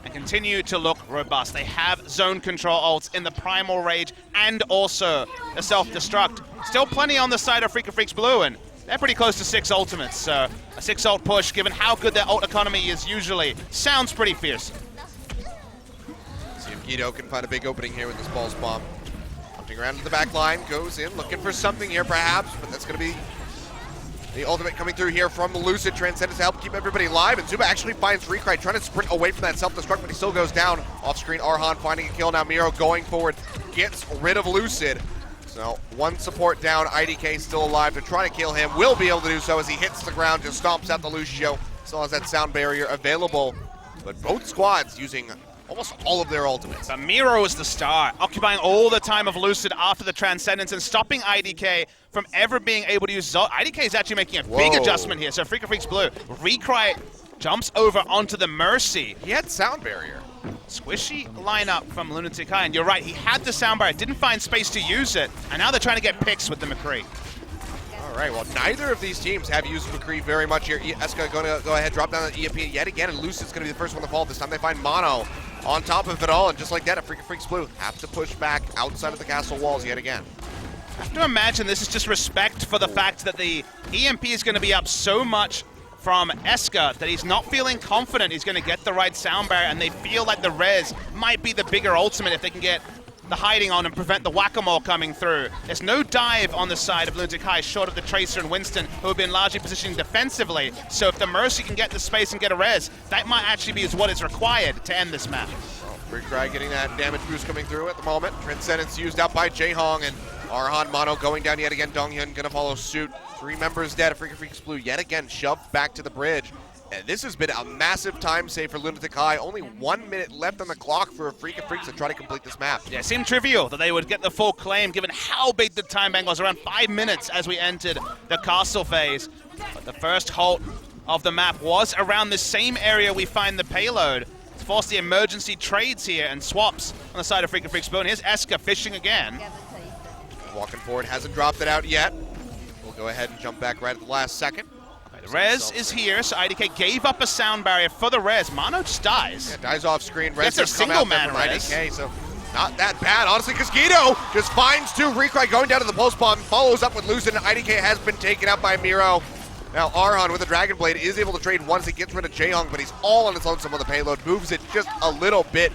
and continue to look robust. They have zone control ults in the Primal Rage and also the self-destruct. Still plenty on the side of Freaks Blue, and they're pretty close to 6 ultimates, so a 6 ult push, given how good their ult economy is usually, sounds pretty fierce. See if Guido can find a big opening here with this Pulse Bomb. Hunting around to the back line, goes in, looking for something here perhaps, but that's going to be the ultimate coming through here from Lucid. Transcendence to help keep everybody alive, and Zuba actually finds Recry trying to sprint away from that self-destruct, but he still goes down. Off-screen, Arhan finding a kill. Now Miro going forward, gets rid of Lucid. So one support down, IDK still alive to try to kill him. Will be able to do so as he hits the ground, just stomps out the Lucio. Still has that sound barrier available, but both squads using almost all of their ultimates. But Miro is the star, occupying all the time of Lucid after the Transcendence and stopping IDK from ever being able to use Zol. IDK is actually making a big adjustment here, so Freaks Blue. Recry jumps over onto the Mercy. He had sound barrier. Squishy lineup from Lunatic-Hai, and you're right, he had the sound barrier, didn't find space to use it, and now they're trying to get picks with the McCree. All right, well, neither of these teams have used McCree very much here. Eska going to go ahead, drop down the EMP yet again, and Lucid's going to be the first one to fall. This time they find Mono on top of it all, and just like that, Freaks Blue have to push back outside of the castle walls yet again. I have to imagine this is just respect for the fact that the EMP is going to be up so much from Eska that he's not feeling confident he's going to get the right sound barrier, and they feel like the res might be the bigger ultimate if they can get the hiding on and prevent the whack-a-mole coming through. There's no dive on the side of Lunatic-Hai short of the Tracer and Winston, who have been largely positioned defensively. So if the Mercy can get the space and get a res, that might actually be what is required to end this match. Recry getting that damage boost coming through at the moment. Transcendence used out by Jaehong, and Arhan Mono going down yet again. Dongyun gonna follow suit. 3 members dead. Freaks Blue yet again shoved back to the bridge. And this has been a massive time save for Lunatic-Hai. Only 1 minute left on the clock for Freaks to try to complete this map. Yeah, it seemed trivial that they would get the full claim given how big the time bank was, around 5 minutes as we entered the castle phase. But the first halt of the map was around the same area we find the payload. It's forced the emergency trades here and swaps on the side of Freaks Blue. And here's Eska fishing again. Walking forward, hasn't dropped it out yet. We'll go ahead and jump back right at the last second. The res is here, so IDK gave up a sound barrier for the res. Mono just dies. Yeah, dies off screen. Res gets a single man res. IDK, so Not that bad, honestly, because Guido just finds two. Recry going down to the pulse bomb, follows up with Lucid, and IDK has been taken out by Miro. Now Arhan with the Dragon Blade is able to trade once he gets rid of Jaehong, but he's all on his own. Some of the payload moves it just a little bit.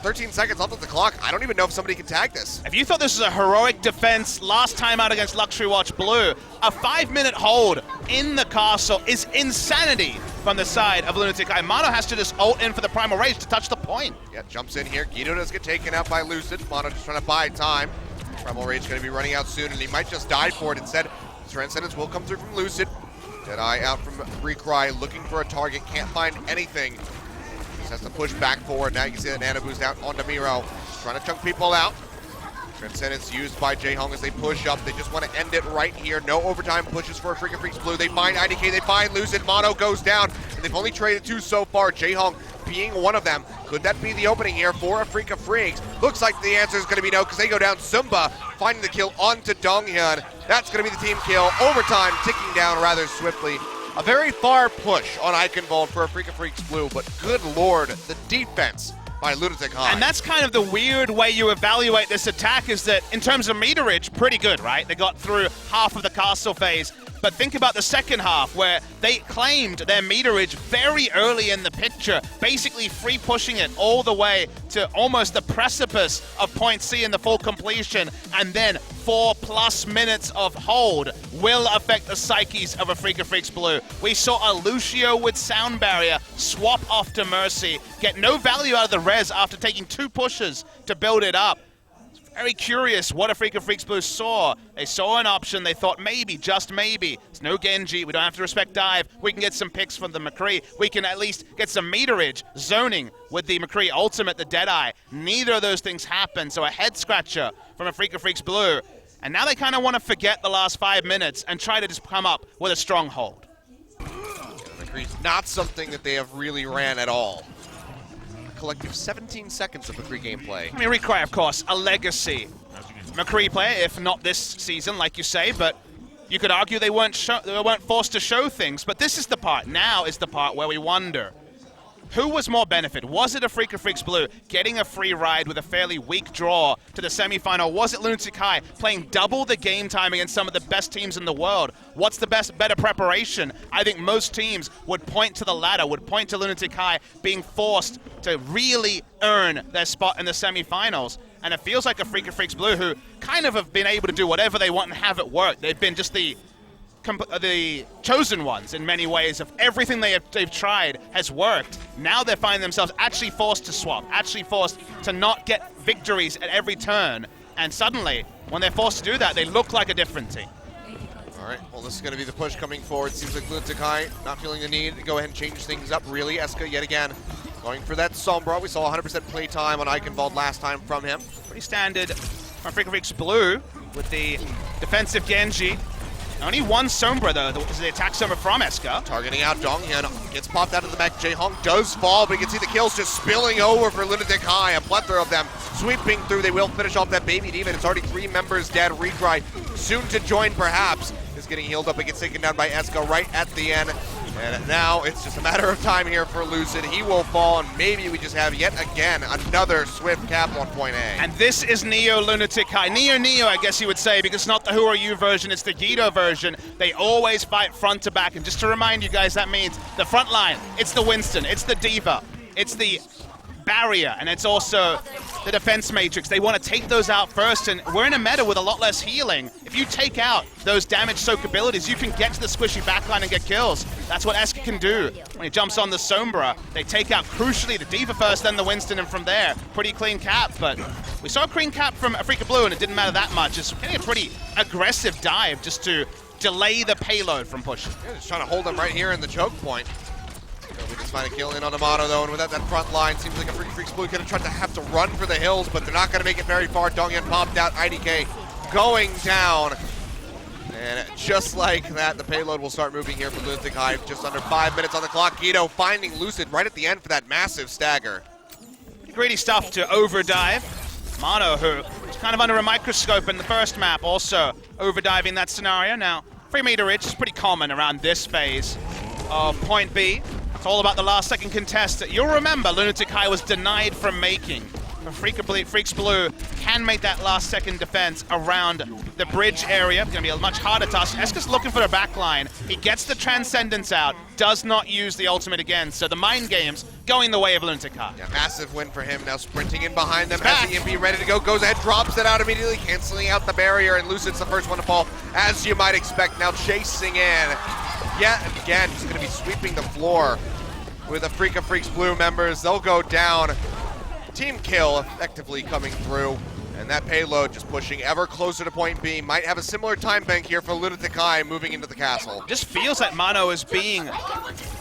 13 seconds left on the clock. I don't even know if somebody can tag this. If you thought this was a heroic defense last time out against Luxury Watch Blue, a 5-minute hold in the castle is insanity from the side of Lunatic-Hai. Mono has to just ult in for the Primal Rage to touch the point. Yeah, jumps in here. Guido does get taken out by Lucid. Mono just trying to buy time. Primal Rage going to be running out soon, and he might just die for it instead. Transcendence will come through from Lucid. Deadeye out from Recry, looking for a target, can't find anything. Just has to push back forward. Now you can see that Nano boost out onto Miro. Trying to chunk people out. Transcendence used by Jaehong as they push up. They just want to end it right here. No overtime pushes for a Freakin' Freaks Blue. They find IDK, they find Lucid. Mono goes down, and they've only traded two so far. Jaehong being one of them. Could that be the opening here for a Freakin' Freaks? Looks like the answer is going to be no, because they go down. Sumba finding the kill onto Donghyun. That's going to be the team kill. Overtime ticking down rather swiftly. A very far push on Eichenwald for a Freakin' Freaks Blue, but good lord, the defense by Lunatic-Hai. And that's kind of the weird way you evaluate this attack, is that in terms of meterage, pretty good, right? They got through half of the castle phase. But think about the second half, where they claimed their meterage very early in the picture, basically free pushing it all the way to almost the precipice of point C in the full completion, and then 4+ minutes of hold will affect the psyches of a Freakin' Freaks Blue. We saw a Lucio with Sound Barrier swap off to Mercy, get no value out of the res after taking 2 pushes to build it up. Very curious what a Freakin' Freaks Blue saw. They saw an option, they thought maybe, just maybe. It's no Genji, we don't have to respect dive. We can get some picks from the McCree. We can at least get some meterage, zoning with the McCree ultimate, the Deadeye. Neither of those things happened, so a head scratcher from a Freakin' Freaks Blue. And now they kind of want to forget the last 5 minutes and try to just come up with a stronghold. McCree's not something that they have really ran at all. Collective 17 seconds of McCree gameplay. I mean, Recry, of course, a legacy McCree player, if not this season, like you say, but you could argue they weren't forced to show things. But this is the part, now is the part where we wonder, who was more benefit? Was it a Freakin' Freaks Blue getting a free ride with a fairly weak draw to the semifinal? Was it Lunatic-Hai playing double the game time against some of the best teams in the world? What's the better preparation? I think most teams would point to the latter, would point to Lunatic-Hai being forced to really earn their spot in the semifinals. And it feels like a Freakin' Freaks Blue who kind of have been able to do whatever they want and have it work. They've been just the chosen ones in many ways. Of everything they've tried has worked. Now they're finding themselves actually forced to swap, actually forced to not get victories at every turn. And suddenly, when they're forced to do that, they look like a different team. All right, well, this is going to be the push coming forward. Seems like Lunatic-Hai not feeling the need to go ahead and change things up, really. Eska yet again going for that Sombra. We saw 100% play time on Eichenwald last time from him. Pretty standard from Freakin' Freaks Blue with the defensive Genji. Only one Sombra, though, is the attack Sombra from Eska. Targeting out Donghyun, gets popped out of the back. Jaehong does fall, but you can see the kills just spilling over for Lunatic-Hai. A plethora of them sweeping through. They will finish off that baby demon. It's already 3 members dead. Recry soon to join, perhaps. Is getting healed up and gets taken down by Eska right at the end. And now it's just a matter of time here for Lucid. He will fall, and maybe we just have yet again another swift cap on point A. And this is Neo Lunatic-Hai. Neo, I guess you would say, because it's not the Who Are You version, it's the Guido version. They always fight front to back. And just to remind you guys, that means the front line, it's the Winston, it's the Diva, it's the Barrier, and it's also the defense matrix. They want to take those out first, and we're in a meta with a lot less healing. If you take out those damage soak abilities, you can get to the squishy backline and get kills. That's what Eska can do. When he jumps on the Sombra, they take out, crucially, the Diva first, then the Winston, and from there, pretty clean cap. But we saw a clean cap from Freakin' Blue, and it didn't matter that much. It's getting a pretty aggressive dive just to delay the payload from pushing. Yeah, just trying to hold them right here in the choke point. We just find a kill in on Amato, though, and without that front line, seems like a Freakin' Freaks Blue could have tried to have to run for the hills, but they're not going to make it very far. Donghyun popped out, IDK going down. And just like that, the payload will start moving here for Lunatic-Hai. Just under 5 minutes on the clock. Guido finding Lucid right at the end for that massive stagger. Pretty greedy stuff to overdive. Mono, who was kind of under a microscope in the first map, also overdiving that scenario. Now, free meterage is pretty common around this phase of point B. It's all about the last second contest. You'll remember Lunatic-Hai was denied from making Freaks Blue can make that last-second defense around the bridge area. It's going to be a much harder task. Eska's looking for a backline. He gets the Transcendence out, does not use the ultimate again, so the mind games going the way of Lunatic-Hai. Yeah, massive win for him. Now sprinting in behind them as the EMP ready to go. Goes ahead, drops it out immediately, canceling out the barrier, and Lucid's the first one to fall, as you might expect. Now chasing in. Yet again, he's going to be sweeping the floor with the Freaks Blue members. They'll go down. Team kill effectively coming through, and that payload just pushing ever closer to point B. Might have a similar time bank here for Lunatic-Hai moving into the castle. Just feels like Mano is being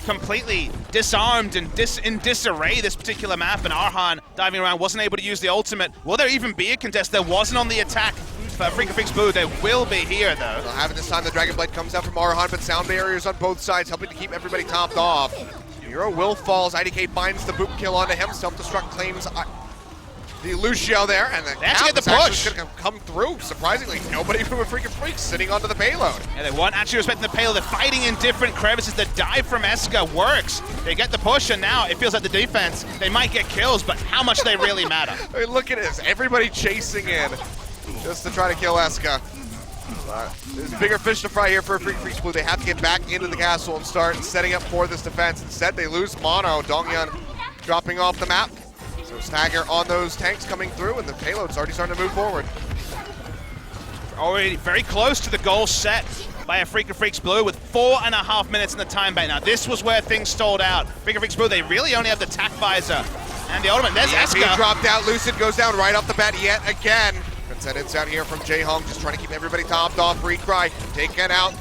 completely disarmed and in disarray this particular map, and Arhan diving around wasn't able to use the ultimate. Will there even be a contest? There wasn't on the attack for Freaks Blue. There will be here though. They'll have it this time. The Dragon Blade comes out from Arhan, but sound barriers on both sides helping to keep everybody topped off. Hero will falls. IDK finds the boot kill onto him. Self-destruct claims the Lucio there, and the actually get the push. Going to come through. Surprisingly, nobody from a Freaks sitting onto the payload. Yeah, they weren't actually respecting the payload. They're fighting in different crevices. The dive from Eska works. They get the push, and now it feels like the defense, they might get kills, but how much they really matter. I mean, look at this. Everybody chasing in just to try to kill Eska. There's bigger fish to fry here for Freaks Blue. They have to get back into the castle and start setting up for this defense. Instead, they lose Mono. Donghyun dropping off the map. So stagger on those tanks coming through, and the payload's already starting to move forward. Already very close to the goal set by a Freaks Blue with 4.5 minutes in the time bank. Now, this was where things stalled out. Freaks Blue, they really only have the tack visor and the ultimate. There's Eska. Dropped out. Lucid goes down right off the bat yet again. Transcendence out here from Jaehong, just trying to keep everybody topped off. Recry taken out.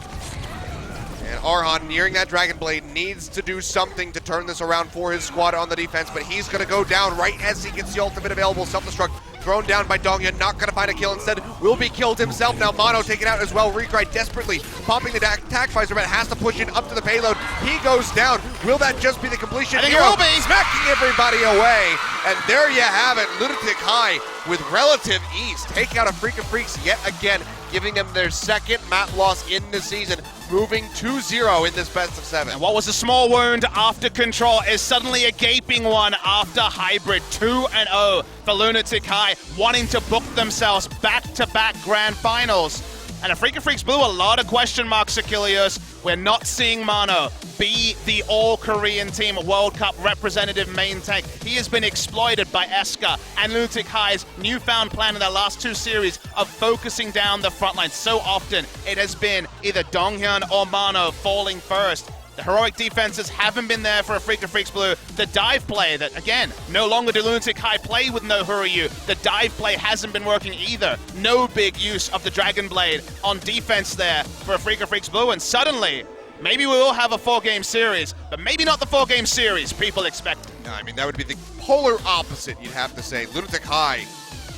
And Arhan, nearing that Dragon Blade, needs to do something to turn this around for his squad on the defense, but he's going to go down right as he gets the ultimate available. Self-destruct thrown down by Donghyun, not going to find a kill. Instead, will be killed himself. Now Mono taken out as well. Recry desperately popping the attack visor, but has to push in up to the payload. He goes down. Will that just be the completion? I think it will be. Smacking everybody away. And there you have it. Lunatic-Hai with relative ease take out a Freaks yet again, giving them their second map loss in the season, moving 2-0 in this best of 7. And what was a small wound after Control is suddenly a gaping one after Hybrid. 2-0 for Lunatic-Hai, wanting to book themselves back-to-back grand finals. And a Freaks Blue, a lot of question marks, Achilles. We're not seeing Mano be the all-Korean team World Cup representative main tank. He has been exploited by Eska and Lunatic-Hai's newfound plan in their last 2 series of focusing down the front line. So often, it has been either Donghyun or Mano falling first. The heroic defenses haven't been there for a Freaks Blue. The dive play that, again, no longer do Lunatic-Hai play with no Huryu. The dive play hasn't been working either. No big use of the Dragon Blade on defense there for a Freaks Blue. And suddenly, maybe we will have a 4-game series, but maybe not the 4-game series people expect. No, I mean, that would be the polar opposite, you'd have to say. Lunatic-Hai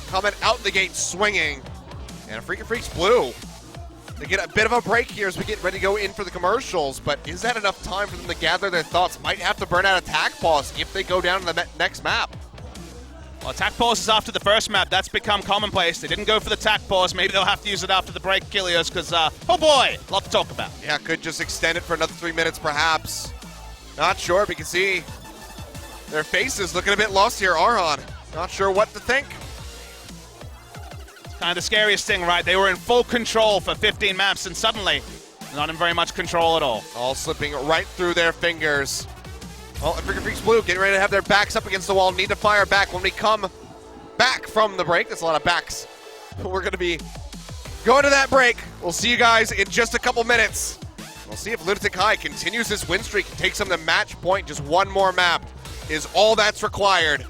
coming out the gate swinging, and a Freaks Blue. They get a bit of a break here as we get ready to go in for the commercials, but is that enough time for them to gather their thoughts? Might have to burn out attack pause if they go down to the next map. Well, attack pause is after the first map. That's become commonplace. They didn't go for the attack pause. Maybe they'll have to use it after the break, Kilios, because, oh boy, a lot to talk about. Yeah, could just extend it for another 3 minutes, perhaps. Not sure, but you can see their faces looking a bit lost here. Arhan, not sure what to think. Kind of the scariest thing, right? They were in full control for 15 maps, and suddenly, not in very much control at all. All slipping right through their fingers. Well, Freaks Blue getting ready to have their backs up against the wall. Need to fire back when we come back from the break. That's a lot of backs. We're going to be going to that break. We'll see you guys in just a couple minutes. We'll see if Lunatic-Hai continues this win streak and takes them to match point. Just one more map is all that's required.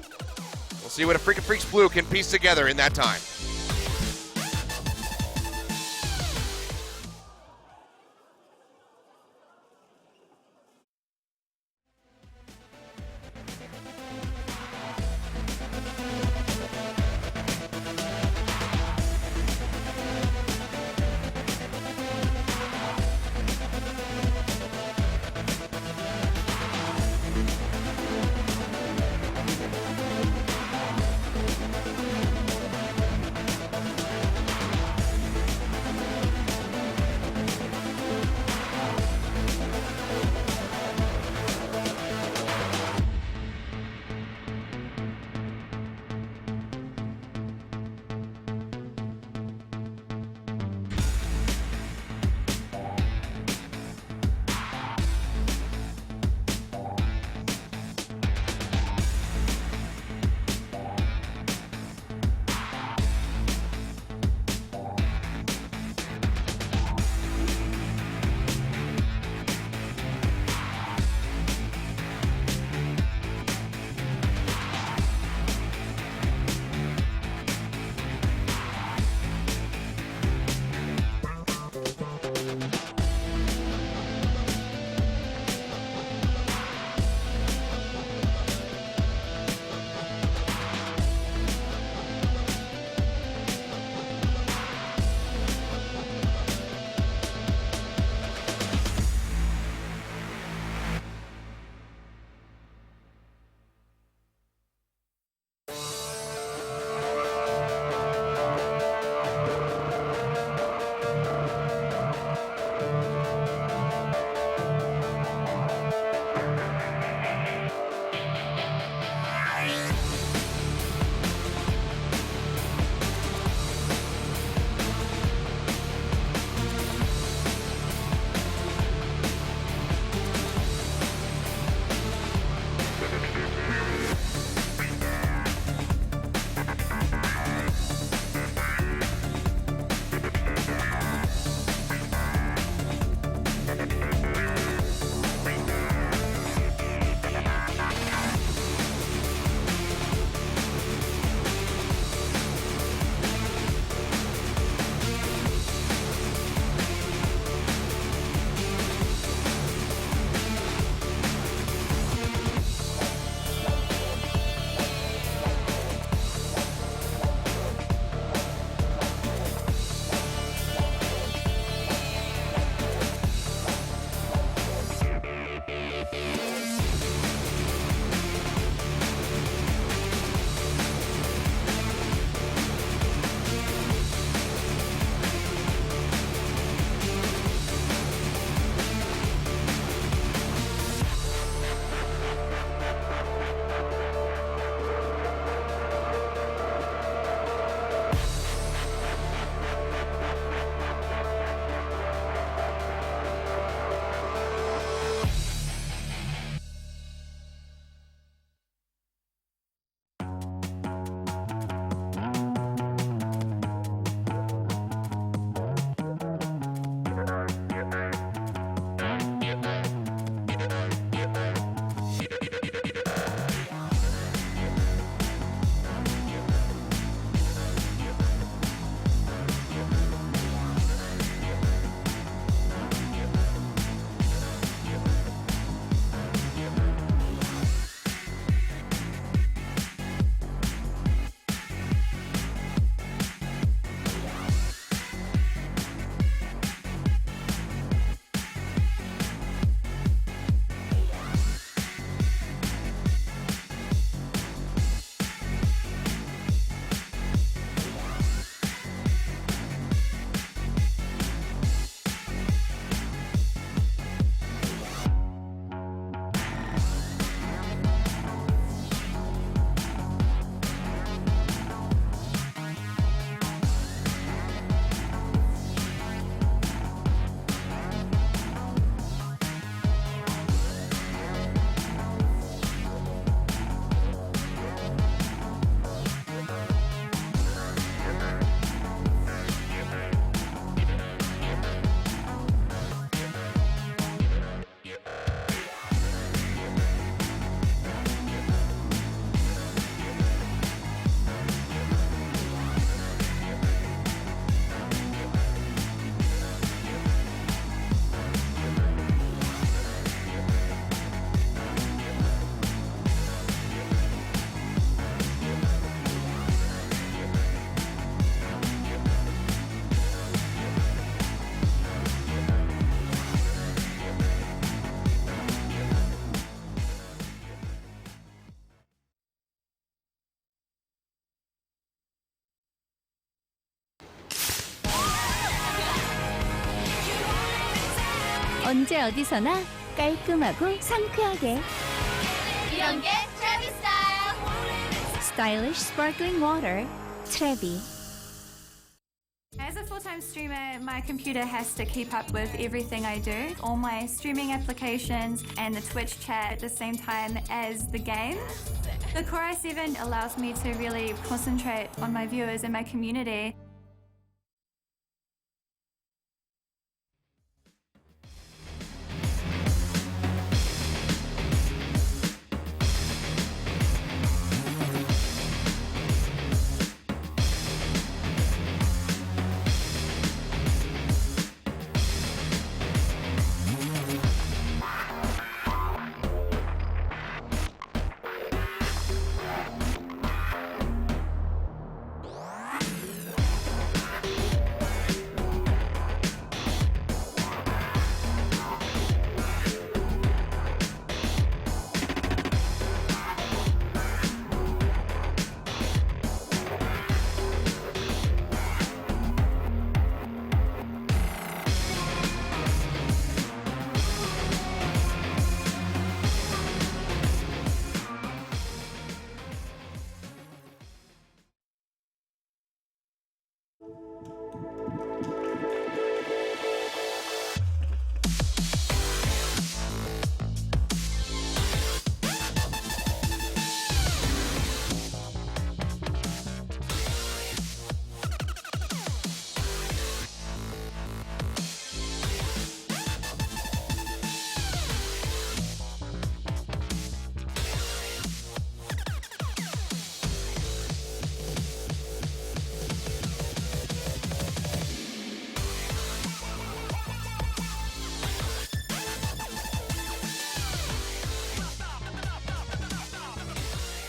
We'll see what a Freaks Blue can piece together in that time. 언제 어디서나 깔끔하고 상쾌하게. 이런 게 트래비 스타일. Stylish sparkling water, 트레비. As a full-time streamer, my computer has to keep up with everything I do. All my streaming applications and the Twitch chat at the same time as the game. The Core i7 allows me to really concentrate on my viewers and my community.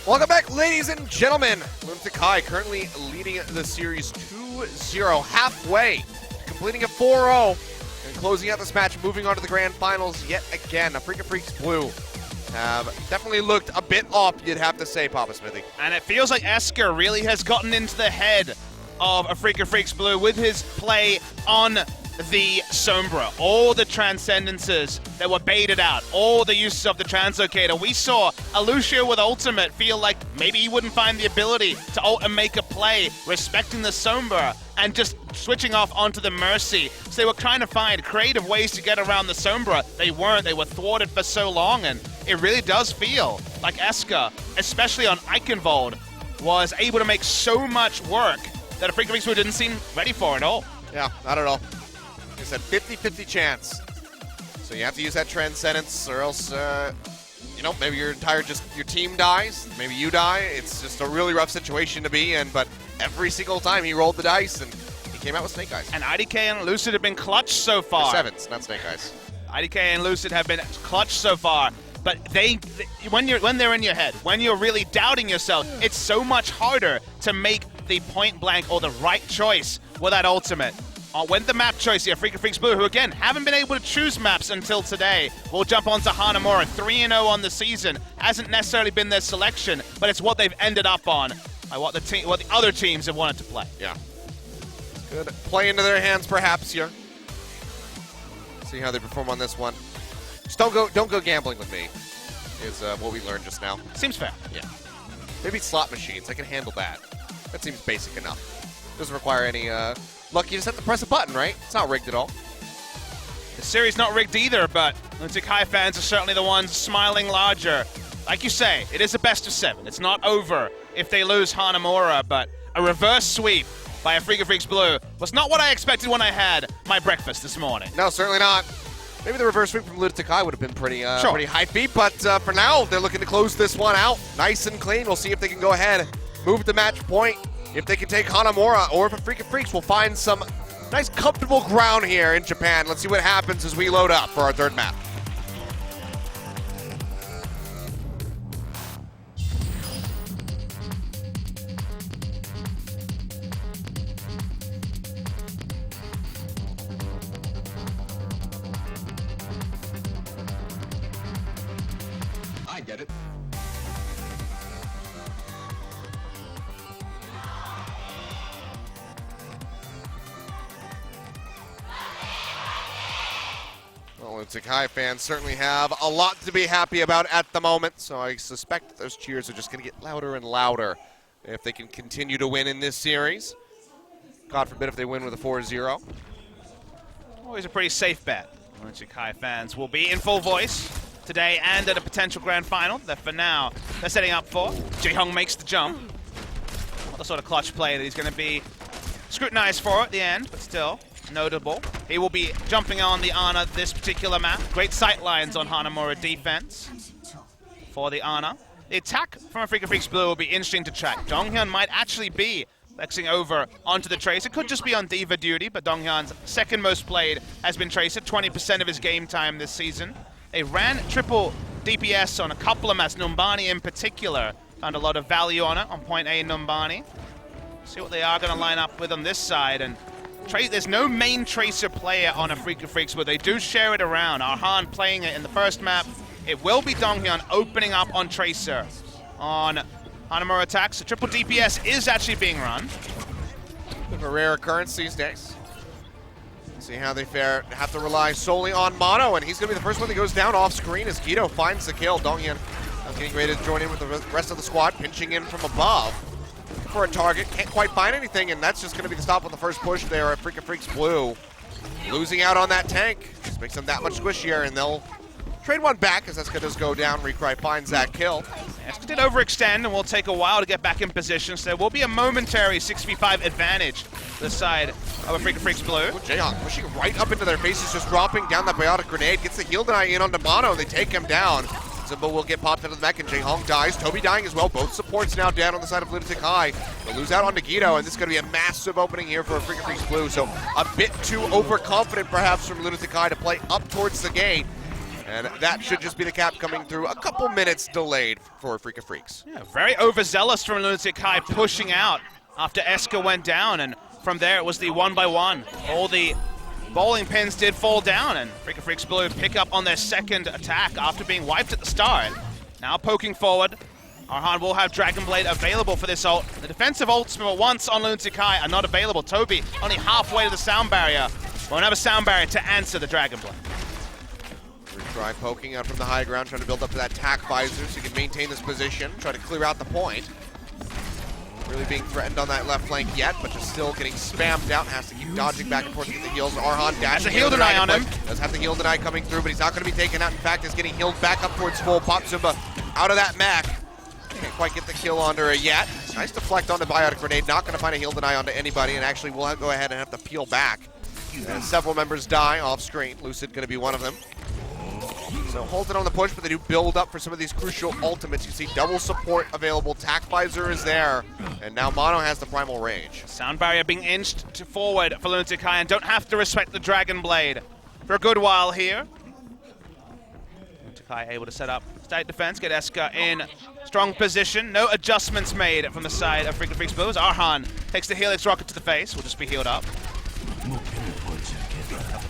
Welcome back, ladies and gentlemen. Lunatic-Hai currently leading the series 2-0, halfway, completing a 4-0, and closing out this match, moving on to the grand finals yet again. Freakin' Freaks Blue have definitely looked a bit off, you'd have to say, Papa Smithy. And it feels like Esker really has gotten into the head of Freakin' Freaks Blue with his play on the Sombra. All the transcendences that were baited out, all the uses of the translocator. We saw a Lucio with ultimate feel like maybe he wouldn't find the ability to ult and make a play, respecting the Sombra and just switching off onto the Mercy. So they were trying to find creative ways to get around the Sombra. They weren't. They were thwarted for so long, and it really does feel like Esker, especially on Eichenwald, was able to make so much work that a Freakin' Freaks Blue didn't seem ready for at all. Yeah, not at all. Like I said, 50-50 chance. So you have to use that Transcendence, or else, you know, maybe your team dies, maybe you die. It's just a really rough situation to be in, but every single time he rolled the dice, and he came out with Snake Eyes. And IDK and Lucid have been clutch so far. They're sevens, not Snake Eyes. IDK and Lucid have been clutch so far, but when they're in your head, when you're really doubting yourself, it's so much harder to make the point blank or the right choice with that ultimate. When the map choice here, Freakin' Freaks Blue, who again haven't been able to choose maps until today, will jump onto Hanamura, 3-0 on the season. Hasn't necessarily been their selection, but it's what they've ended up on by what the other teams have wanted to play. Yeah. Good play into their hands, perhaps here. See how they perform on this one. Just don't go gambling with me, is what we learned just now. Seems fair. Yeah. Maybe slot machines. I can handle that. That seems basic enough. Doesn't require any luck. You just have to press a button, right? It's not rigged at all. The series not rigged either, but Lunatic-Hai fans are certainly the ones smiling larger. Like you say, it is a best of 7. It's not over if they lose Hanamura, but a reverse sweep by a Freakin' Freaks Blue was not what I expected when I had my breakfast this morning. No, certainly not. Maybe the reverse sweep from Lunatic-Hai would have been pretty high feet, but for now, they're looking to close this one out nice and clean. We'll see if they can go ahead, move the match point, if they can take Hanamura, or if a Freakin' Freaks will find some nice comfortable ground here in Japan. Let's see what happens as we load up for our third map. I get it. Well, Lunatic-Hai fans certainly have a lot to be happy about at the moment, so I suspect that those cheers are just going to get louder and louder if they can continue to win in this series. God forbid if they win with a 4-0. Always a pretty safe bet. Lunatic-Hai fans will be in full voice today and at a potential grand final that for now they're setting up for. Jae-Hong makes the jump. Not the sort of clutch play that he's going to be scrutinized for at the end, but still notable. He will be jumping on the Ana this particular map. Great sight lines on Hanamura defense for the Ana. The attack from Afrika Freaks Blue will be interesting to track. Donghyun might actually be flexing over onto the Tracer. Could just be on Diva duty, but Donghyun's second most played has been Tracer, 20% of his game time this season. They ran triple DPS on a couple of maps, Numbani in particular. Found a lot of value on it on point A Numbani. See what they are going to line up with on this side. And there's no main Tracer player on Afrika Freaks, but they do share it around. Arhan playing it in the first map. It will be Donghyun opening up on Tracer on Hanamura attacks. So triple DPS is actually being run. Bit of a rare occurrence these days. See how they fare. Have to rely solely on Mono, and he's going to be the first one that goes down off screen as Guido finds the kill. Donghyun getting ready to join in with the rest of the squad, pinching in from above for a target. Can't quite find anything, and that's just going to be the stop of the first push there at Afrika Freaks Blue. Losing out on that tank just makes them that much squishier, and they'll trade one back as Eska does go down. Recry finds that kill. Eska did overextend and will take a while to get back in position, so there will be a momentary 6v5 advantage to the side of Afrika Freaks Blue. Jae-Hong pushing right up into their faces, just dropping down that biotic grenade, gets the heal deny in onto Mono, and they take him down. Zimba will get popped into the mech, and Jae-Hong dies. Toby dying as well. Both supports now down on the side of Lunatic-Hai. They'll lose out onto Guido, and this is going to be a massive opening here for Afrika Freaks Blue. So a bit too overconfident, perhaps, from Lunatic-Hai to play up towards the gate. And that should just be the cap coming through. A couple minutes delayed for Afrika Freaks. Yeah, very overzealous from Lunatic-Hai, pushing out after Eska went down, and from there it was the 1-by-1. All the bowling pins did fall down, and Afrika Freaks Blue pick up on their second attack after being wiped at the start. Now poking forward, Arhan will have Dragon Blade available for this ult. The defensive ults once on Lunatic-Hai are not available. Toby only halfway to the sound barrier. Won't have a sound barrier to answer the Dragon Blade. Try poking out from the high ground, trying to build up to that tack visor so he can maintain this position, try to clear out the point. Really being threatened on that left flank yet, but just still getting spammed out. Has to keep dodging back and forth to get the heals. Arhan dashing. Has a heal deny on him. Does have the heal deny coming through, but he's not going to be taken out. In fact, is getting healed back up towards full. Pop Zumba out of that mech. Can't quite get the kill onto her yet. Nice deflect on the biotic grenade. Not going to find a heal deny onto anybody, and actually will go ahead and have to peel back. And several members die off screen. Lucid going to be one of them. So hold it on the push, but they do build up for some of these crucial ultimates. You see double support available. Tack visor is there, and now Mono has the primal rage. Sound barrier being inched to forward for Lunatic-Hai, and don't have to respect the Dragon Blade for a good while here. Lunatic-Hai able to set up state defense, get Eska in strong position. No adjustments made from the side of Afrika Freaks Blue. Arhan takes the Helix Rocket to the face. Will just be healed up.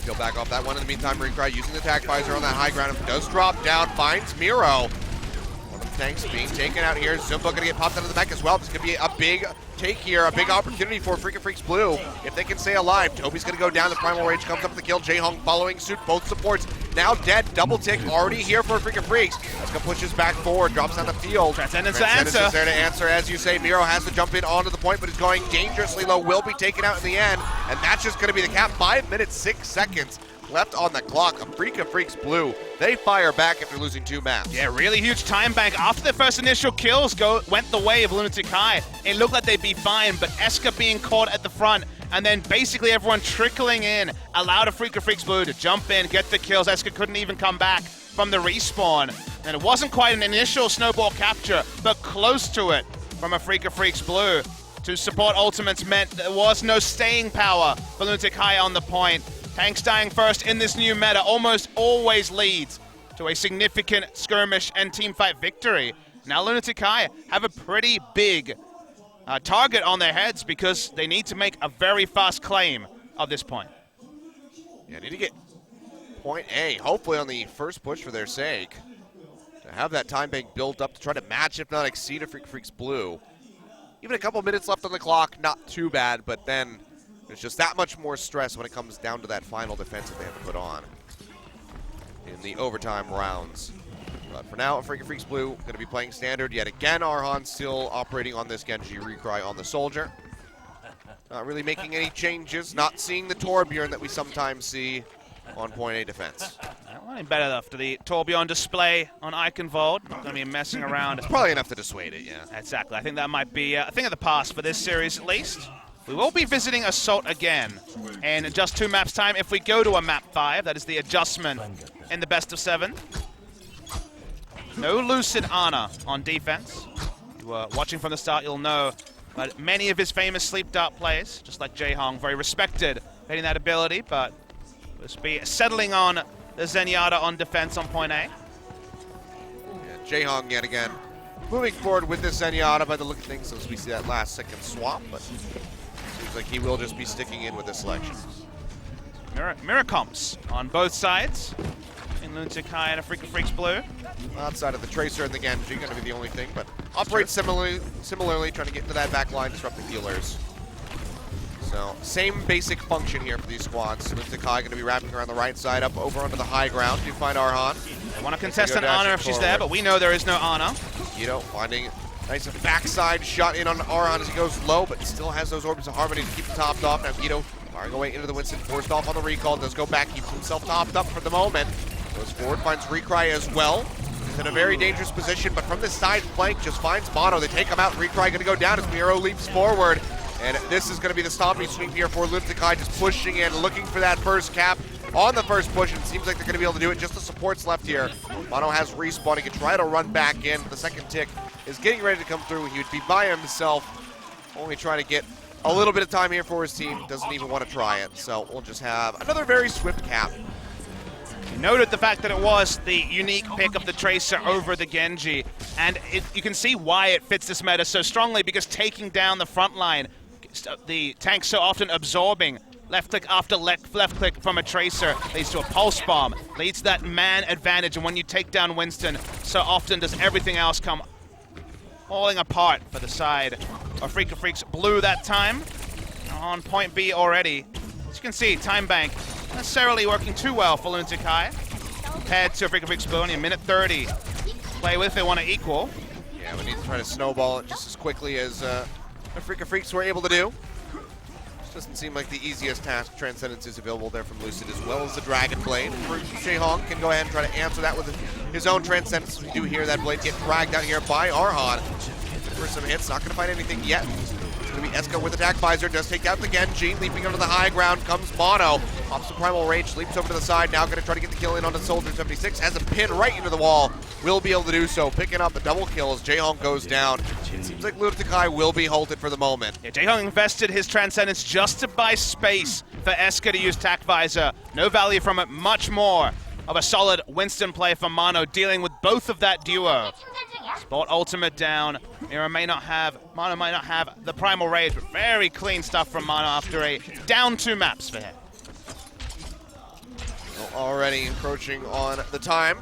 Peel back off that one. In the meantime, Recry using the attack visor on that high ground. Does drop down, finds Miro. One of the tanks being taken out here. Zumba going to get popped out of the mech as well. This could be a big take here, a big opportunity for Afrika Freaks Blue if they can stay alive. Toby's going to go down. The primal rage comes up with the kill. Jae-Hong following suit. Both supports now dead. Double tick already here for Afrika Freaks. Eska pushes back forward, drops on the field. Transcendence is there to answer. As you say, Miro has to jump in onto the point, but is going dangerously low. Will be taken out in the end, and that's just going to be the cap. 5 minutes, 6 seconds left on the clock. Afrika Freaks Blue, they fire back after losing 2 maps. Yeah, really huge time bank. After their first initial kills went the way of Lunatic-Hai, it looked like they'd be fine, but Eska being caught at the front, and then basically everyone trickling in allowed Afrika Freaks Blue to jump in, get the kills. Eska couldn't even come back from the respawn. And it wasn't quite an initial snowball capture, but close to it from Afrika Freaks Blue. To support ultimates meant there was no staying power for Lunatic-Hai on the point. Tanks dying first in this new meta almost always leads to a significant skirmish and teamfight victory. Now Lunatic-Hai have a pretty big target on their heads because they need to make a very fast claim of this point. Yeah, need to get point A, hopefully on the first push for their sake. To have that time bank built up to try to match, if not exceed, Afrika Freaks Blue. Even a couple minutes left on the clock, not too bad, but then there's just that much more stress when it comes down to that final defense that they have to put on. in the overtime rounds. But for now, Freaky Freaks Blue going to be playing standard yet again. Arhan still operating on this Genji Recry on the Soldier. Not really making any changes. Not seeing the Torbjorn that we sometimes see on point A defense. Well, better after the Torbjorn display on Eichenwald. Not going to be messing around. It's probably enough to dissuade it, yeah. Exactly. I think that might be a thing of the past for this series at least. We will be visiting Assault again in just 2 maps time. If we go to a map 5, that is the adjustment in the best of 7. No Lucid Ana on defense. If you were watching from the start, you'll know that many of his famous sleep dart plays, just like Jae-Hong, very respected hitting that ability, but we'll be settling on the Zenyatta on defense on point A. Yeah, Jae-Hong yet again moving forward with this Zenyatta by the look of things as we see that last second swap, but seems like he will just be sticking in with this selection. Mirror comps on both sides. In Lunatic-Hai and a Freaky Freaks Blue. Outside of the Tracer and the Genji, going to be the only thing, but operate similarly, trying to get into that back line, disrupt the healers. So, same basic function here for these squads. Lunatic-Hai going to be wrapping around the right side, up over onto the high ground to find Arhan. They want to contest an Ana if she's there, but we know there is no Ana. Guido finding nice backside shot in on Arhan as he goes low, but still has those orbs of harmony to keep him topped off. Now Guido firing away into the Winston, forced off on the recall, does go back, keeps himself topped up for the moment. Goes forward, finds Recry as well. He's in a very dangerous position, but from this side flank, just finds Mono. They take him out. Recry going to go down as Miro leaps forward. And this is going to be the stomping sweep here for Lunatic-Hai, just pushing in, looking for that first cap on the first push, and it seems like they're going to be able to do it. Just the supports left here. Mono has respawn. He can try to run back in. The second tick is getting ready to come through. He would be by himself, only trying to get a little bit of time here for his team. Doesn't even want to try it. So we'll just have another very swift cap. You noted the fact that it was the unique pick of the Tracer over the Genji, and you can see why it fits this meta so strongly, because taking down the front line, the tank's so often absorbing. Left click after left click from a Tracer leads to a pulse bomb, leads to that man advantage, and when you take down Winston, so often does everything else come falling apart for the side of Freaky Freaks Blue that time. On point B already. As you can see, time bank not necessarily working too well for Lunatic-Hai compared to Freaky Freaks Blue. Only a minute 30 play with if they want to equal. Yeah, we need to try to snowball it just as quickly as the Freaky Freaks were able to do. This doesn't seem like the easiest task. Transcendence is available there from Lucid, as well as the Dragon Blade. Jae-Hong can go ahead and try to answer that with his own Transcendence. We do hear that blade get dragged out here by Arhan. For some hits, not going to find anything yet. It's going to be Eska with Attack Visor, does take out the Genji, leaping onto the high ground comes Mono. Pops the Primal Rage, leaps over to the side, now going to try to get the kill in on the Soldier 76, has a pin right into the wall, will be able to do so, picking up a double kill as Jae-Hong goes down. It seems like Lunatic-Hai will be halted for the moment. Yeah, Jae-Hong invested his Transcendence just to buy space for Eska to use Attack Visor. No value from it, much more of a solid Winston play for Mono, dealing with both of that duo. Spot ultimate down. Mono might not have the Primal Rage, but very clean stuff from Mono after a down 2 maps for him. Already encroaching on the time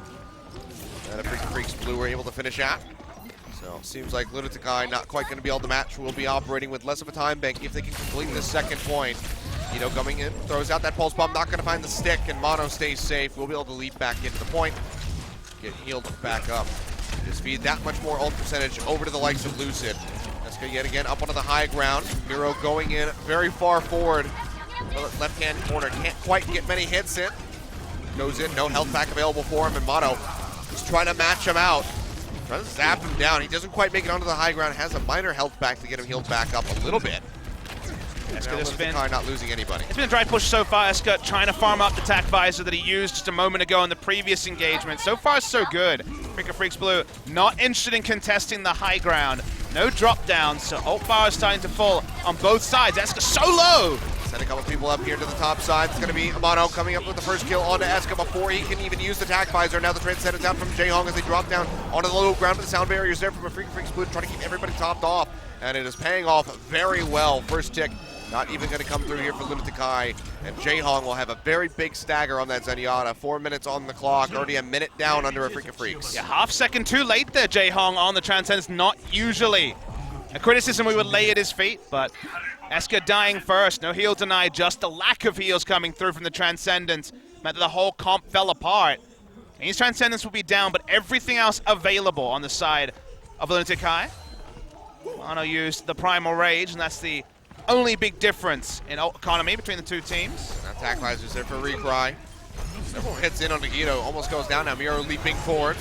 that a Freaky Freaks Blue were able to finish at. So seems like Lunatic-Hai not quite going to be able to match. Will be operating with less of a time bank if they can complete this second point. Guido coming in, throws out that pulse bomb, not going to find the stick, and Mono stays safe. We'll be able to leap back into the point, get healed back up. Just feed that much more ult percentage over to the likes of Lucid. Eska yet again up onto the high ground. Miro going in very far forward. Left-hand corner, can't quite get many hits in. Goes in, no health pack available for him, and Mono is trying to match him out. Trying to zap him down. He doesn't quite make it onto the high ground, has a minor health pack to get him healed back up a little bit. Lunatic-Hai not losing anybody. It's been a dry push so far. Eska trying to farm up the Attack Visor that he used just a moment ago in the previous engagement. So far, so good. Freaky Freaks Blue not interested in contesting the high ground. No drop down, so ult bar is starting to fall on both sides. Eska so low. Send a couple people up here to the top side. It's going to be Mono coming up with the first kill onto Eska before he can even use the Attack Visor. Now the Transcendence out from Jae-Hong as they drop down onto the low ground, but the sound barriers there from a Freaky Freaks Blue, trying to keep everybody topped off. And it is paying off very well. First tick not even going to come through here for Lunatic-Hai, and Jae-Hong will have a very big stagger on that Zenyatta. 4 minutes on the clock, already a minute down under a Freaky Freaks. Yeah, half second too late there, Jae-Hong on the Transcendence. Not usually a criticism we would lay at his feet, but Eska dying first. No heal denied, just the lack of heals coming through from the Transcendence meant that the whole comp fell apart. His Transcendence will be down, but everything else available on the side of Lunatic-Hai. Mono used the Primal Rage, and that's the only big difference in economy between the two teams. Attack Visor's there for Recry. Several hits in on Nagito, almost goes down now. Miro leaping forward.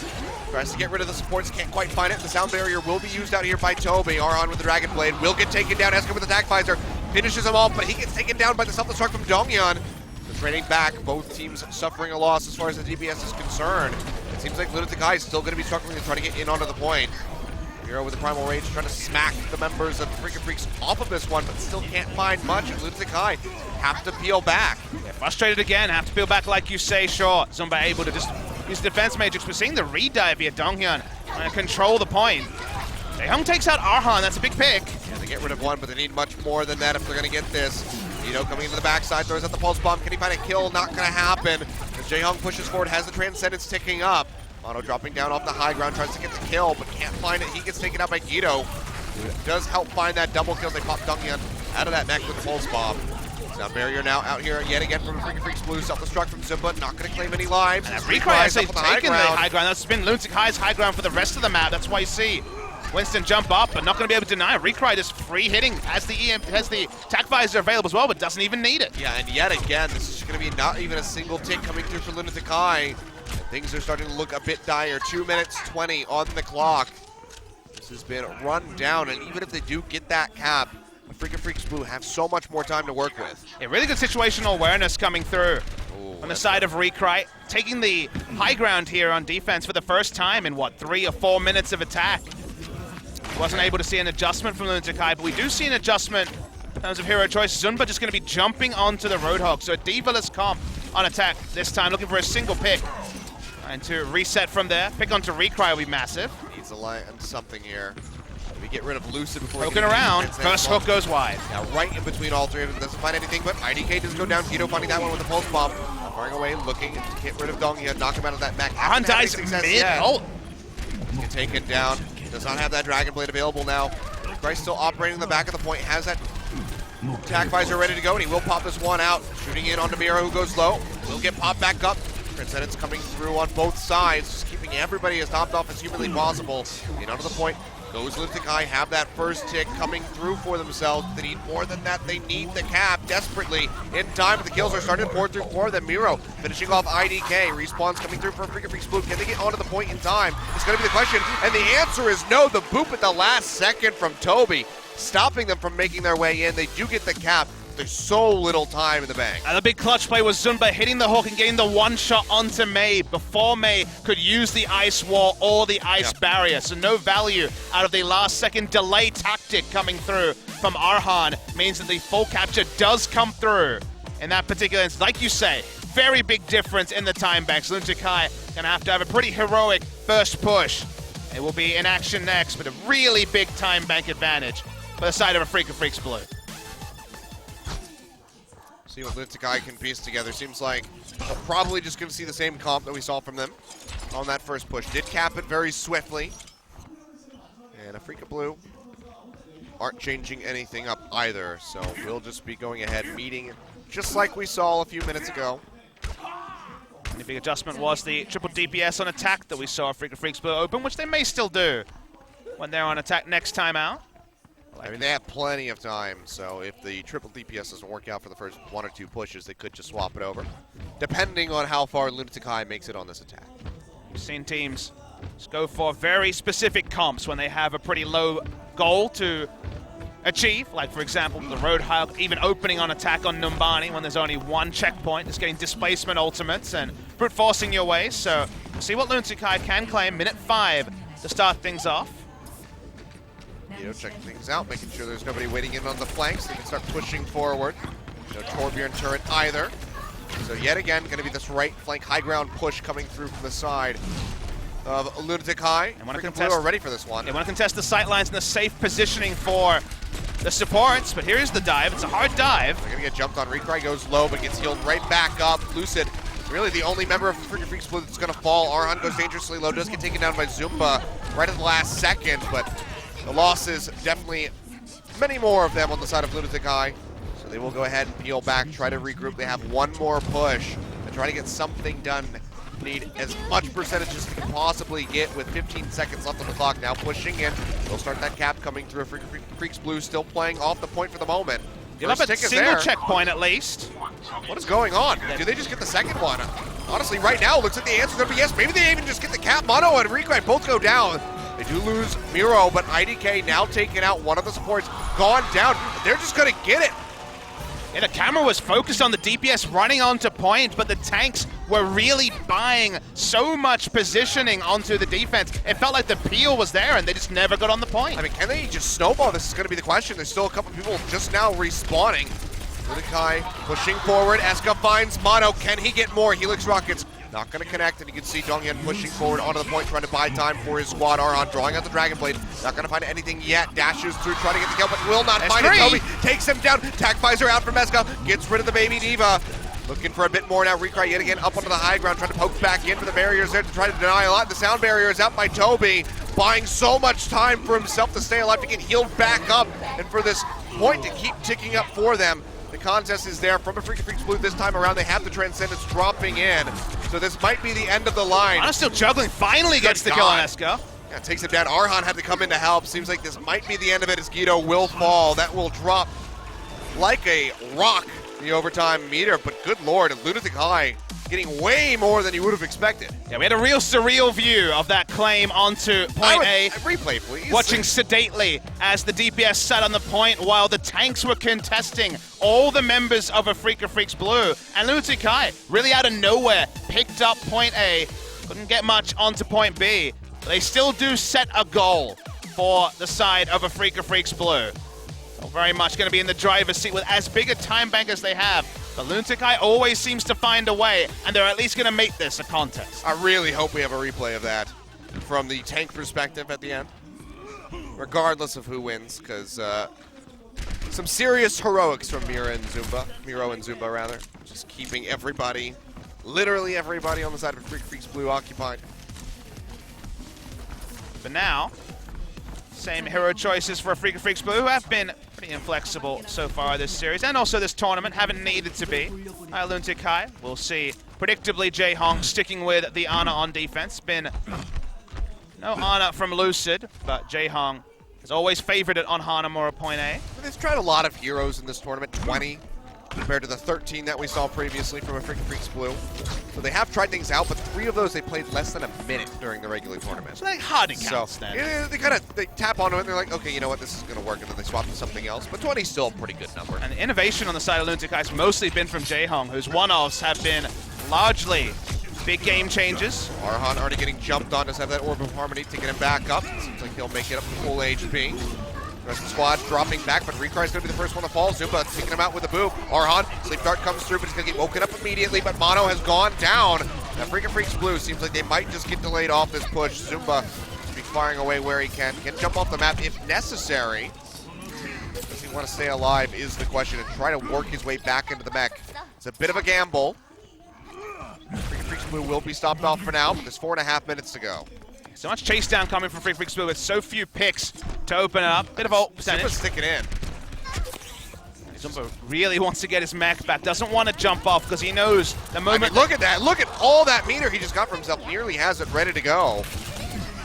Tries to get rid of the supports, can't quite find it. The sound barrier will be used out here by Toby. Arhan with the Dragon Blade will get taken down. Esker with the Attack Visor finishes him off, but he gets taken down by the self-destruct from Donghyun. So trading back, both teams suffering a loss as far as the DPS is concerned. It seems like Lunatic-Hai is still going to be struggling to try to get in onto the point. Miro with the Primal Rage trying to smack the members of Freakin' Freaks off of this one, but still can't find much. And Lunatic-Hai have to peel back. Yeah, frustrated again, have to peel back like you say, sure. Zumba able to just use the Defense Matrix. We're seeing the redive here, Donghyun trying to control the point. Jaehyung takes out Arhan, that's a big pick. Yeah, they get rid of one, but they need much more than that if they're going to get this. Nito coming into the backside, throws out the Pulse Bomb. Can he find a kill? Not going to happen. As Jaehyung pushes forward, has the Transcendence ticking up. Mono dropping down off the high ground, tries to get the kill, but can't find it. He gets taken out by Guido. Does help find that double kill. They pop Donghyun out of that mech with the Pulse Bomb. Sound barrier now out here yet again from Freakin' Freaks Blue. Self-destruct from Zumba, not going to claim any lives. And Recry has taken the high ground. That's been Lunatic-Hai's high ground for the rest of the map. That's why you see Winston jump up, but not going to be able to deny. Recry just free hitting, has the Attack Visor available as well, but doesn't even need it. Yeah, and yet again, this is going to be not even a single tick coming through for Lunatic-Hai. Things are starting to look a bit dire. 2 minutes 20 on the clock. This has been run down, and even if they do get that cap, Freakin' Freaks Blue have so much more time to work with. Yeah, really good situational awareness coming through on the side of Recry, taking the high ground here on defense for the first time in, what, 3 or 4 minutes of attack. Wasn't able to see an adjustment from Lunatic-Hai, but we do see an adjustment in terms of hero choice. Zumba just going to be jumping onto the Roadhog, so a D.Va-less comp on attack this time, looking for a single pick. Trying to reset from there. Pick onto Recry will be massive. Needs a line and something here. We get rid of Lucid before poking around. First hook goes wide. Now right in between all three of them. Doesn't find anything, but IDK does go down. Guido finding that one with the Pulse Bomb. Firing away, looking to get rid of Donghyun. Knock him out of that mech. Arhan dies mid. Oh. Get taken down. Does not have that Dragon Blade available now. Christ still operating in the back of the point. Has that Attack Visor ready to go, and he will pop this one out. Shooting in onto Miro, who goes low. Will get popped back up. Transcendence coming through on both sides, just keeping everybody as topped off as humanly possible. In onto the point goes Lunatic-Hai, have that first tick coming through for themselves. They need more than that. They need the cap desperately in time, but the kills are starting to pour through for them. Miro finishing off IDK. Respawns coming through for Freakin' Freaks Blue. Can they get onto the point in time? It's going to be the question, and the answer is no. The boop at the last second from Toby, stopping them from making their way in. They do get the cap. There's so little time in the bank. And the big clutch play was Zumba hitting the hook and getting the one shot onto Mei before Mei could use the ice wall or the ice barrier. So no value out of the last second delay tactic coming through from Arhan means that the full capture does come through in that particular instance. Like you say, very big difference in the time banks. Lunatic-Hai gonna have to have a pretty heroic first push. It will be in action next, but a really big time bank advantage for the side of a Freakin' Freaks Blue. See what Lunatic-Hai can piece together. Seems like we're probably just going to see the same comp that we saw from them on that first push. Did cap it very swiftly. And a Freakin' Blue aren't changing anything up either. So we'll just be going ahead, meeting just like we saw a few minutes ago. And the big adjustment was the triple DPS on attack that we saw Freakin' Freaks Blue open, which they may still do when they're on attack next time out. I mean, they have plenty of time, so if the triple DPS doesn't work out for the first 1 or 2 pushes, they could just swap it over, depending on how far Lunatic-Hai makes it on this attack. We've seen teams just go for very specific comps when they have a pretty low goal to achieve, like, for example, the Roadhog even opening on attack on Numbani when there's only 1 checkpoint, just getting displacement ultimates and brute forcing your way. So we'll see what Lunatic-Hai can claim. Minute 5 to start things off. Checking things out, making sure there's nobody waiting in on the flanks. They can start pushing forward. No Torbjorn turret either. So yet again, going to be this right flank high ground push coming through from the side of Lunatic-Hai. Freakin' Blue are ready for this one. They want to contest the sight lines and the safe positioning for the supports, but here's the dive. It's a hard dive. They're going to get jumped on. Recry goes low, but gets healed right back up. Lucid, really the only member of Freakin' Freaks Blue that's going to fall. Arhan goes dangerously low, does get taken down by Zumba right at the last second, but the losses, definitely many more of them on the side of Lunatic-Hai. So they will go ahead and peel back, try to regroup. They have one more push and try to get something done Need as much percentage as you can possibly get with 15 seconds left on the clock. Now pushing in. They'll start that cap coming through. Freaks Blue still playing off the point for the moment. Give up a single checkpoint at least. What is going on? Do they just get the second one? Honestly, right now, looks like the answer's going to be yes. Maybe they even just get the cap. Mono and Rekai both go down. They do lose Miro, but IDK now taking out one of the supports. Gone down. They're just going to get it. Yeah, the camera was focused on the DPS running onto point, but the tanks were really buying so much positioning onto the defense. It felt like the peel was there, and they just never got on the point. I mean, can they just snowball? This is going to be the question. There's still a couple people just now respawning. Lunatic-Hai pushing forward. Eska finds Mono. Can he get more? Helix Rockets not going to connect, and you can see Donghyun pushing forward onto the point, trying to buy time for his squad. Arhan drawing out the Dragon Blade. Not going to find anything yet. Dashes through, trying to get the kill, but will not find it. Toby takes him down. Tac visor out from Eska. Gets rid of the baby Diva. Looking for a bit more now. Rekai yet again up onto the high ground, trying to poke back into the barriers there to try to deny a lot. The sound barrier is out by Toby, buying so much time for himself to stay alive, to get healed back up, and for this point to keep ticking up for them. The contest is there from a Freaks Blue this time around. They have the Transcendence dropping in, so this might be the end of the line. Mono's still juggling, finally gets the kill on Eska. Yeah, takes him down. Arhan had to come in to help. Seems like this might be the end of it as Guido will fall. That will drop like a rock, the overtime meter, but good lord, Lunatic-Hai getting way more than you would have expected. Yeah, we had a real surreal view of that claim onto point A. Replay, please. Watching sedately as the DPS sat on the point while the tanks were contesting all the members of a Freaks Blue. And Lunatic-Hai, really out of nowhere, picked up point A. Couldn't get much onto point B. But they still do set a goal for the side of a Freaks Blue. So very much going to be in the driver's seat with as big a time bank as they have. But Lunatic-Hai always seems to find a way, and they're at least going to make this a contest. I really hope we have a replay of that from the tank perspective at the end, regardless of who wins, because some serious heroics from Miro and Zumba, just keeping everybody, literally everybody on the side of Freaks Blue occupied. But now, same hero choices for Freaks Blue, who have been pretty inflexible so far this series, and also this tournament, haven't needed to be. Lunatic-Hai, we'll see. Predictably, Jae-Hong sticking with the Ana on defense. Been no Ana from Lucid, but Jae-Hong is always favored on Hanamura point A. They've tried a lot of heroes in this tournament, 20 compared to the 13 that we saw previously from a Freaks Blue. So they have tried things out, but 3 of those they played less than a minute during the regular tournament. So like hard to count then. Yeah, they tap onto it and they're like, okay, you know what, this is going to work, and then they swap to something else. But 20 is still a pretty good number. And the innovation on the side of Lunatic-Hai has mostly been from Jae-Hong, whose one-offs have been largely big game changes. Arhan already getting jumped on, does have that Orb of Harmony to get him back up. Seems like he'll make it up to full HP. The rest of the squad dropping back, but Rekai is going to be the first one to fall. Zumba taking him out with a boop. Arhan, Sleep Dart comes through, but he's going to get woken up immediately, but Mono has gone down. Now Freaks Blue seems like they might just get delayed off this push. Zumba be firing away where he can jump off the map if necessary. Does he want to stay alive is the question, and try to work his way back into the mech. It's a bit of a gamble. Freaks Blue will be stopped off for now, but there's 4.5 minutes to go. So much chase down coming from Freaks Blue with so few picks to open it up. Bit of ult percentage. Zumba's sticking in. Zumba really wants to get his mech back. Doesn't want to jump off because he knows the moment. I mean, look at that. Look at all that meter he just got for himself. Nearly has it ready to go.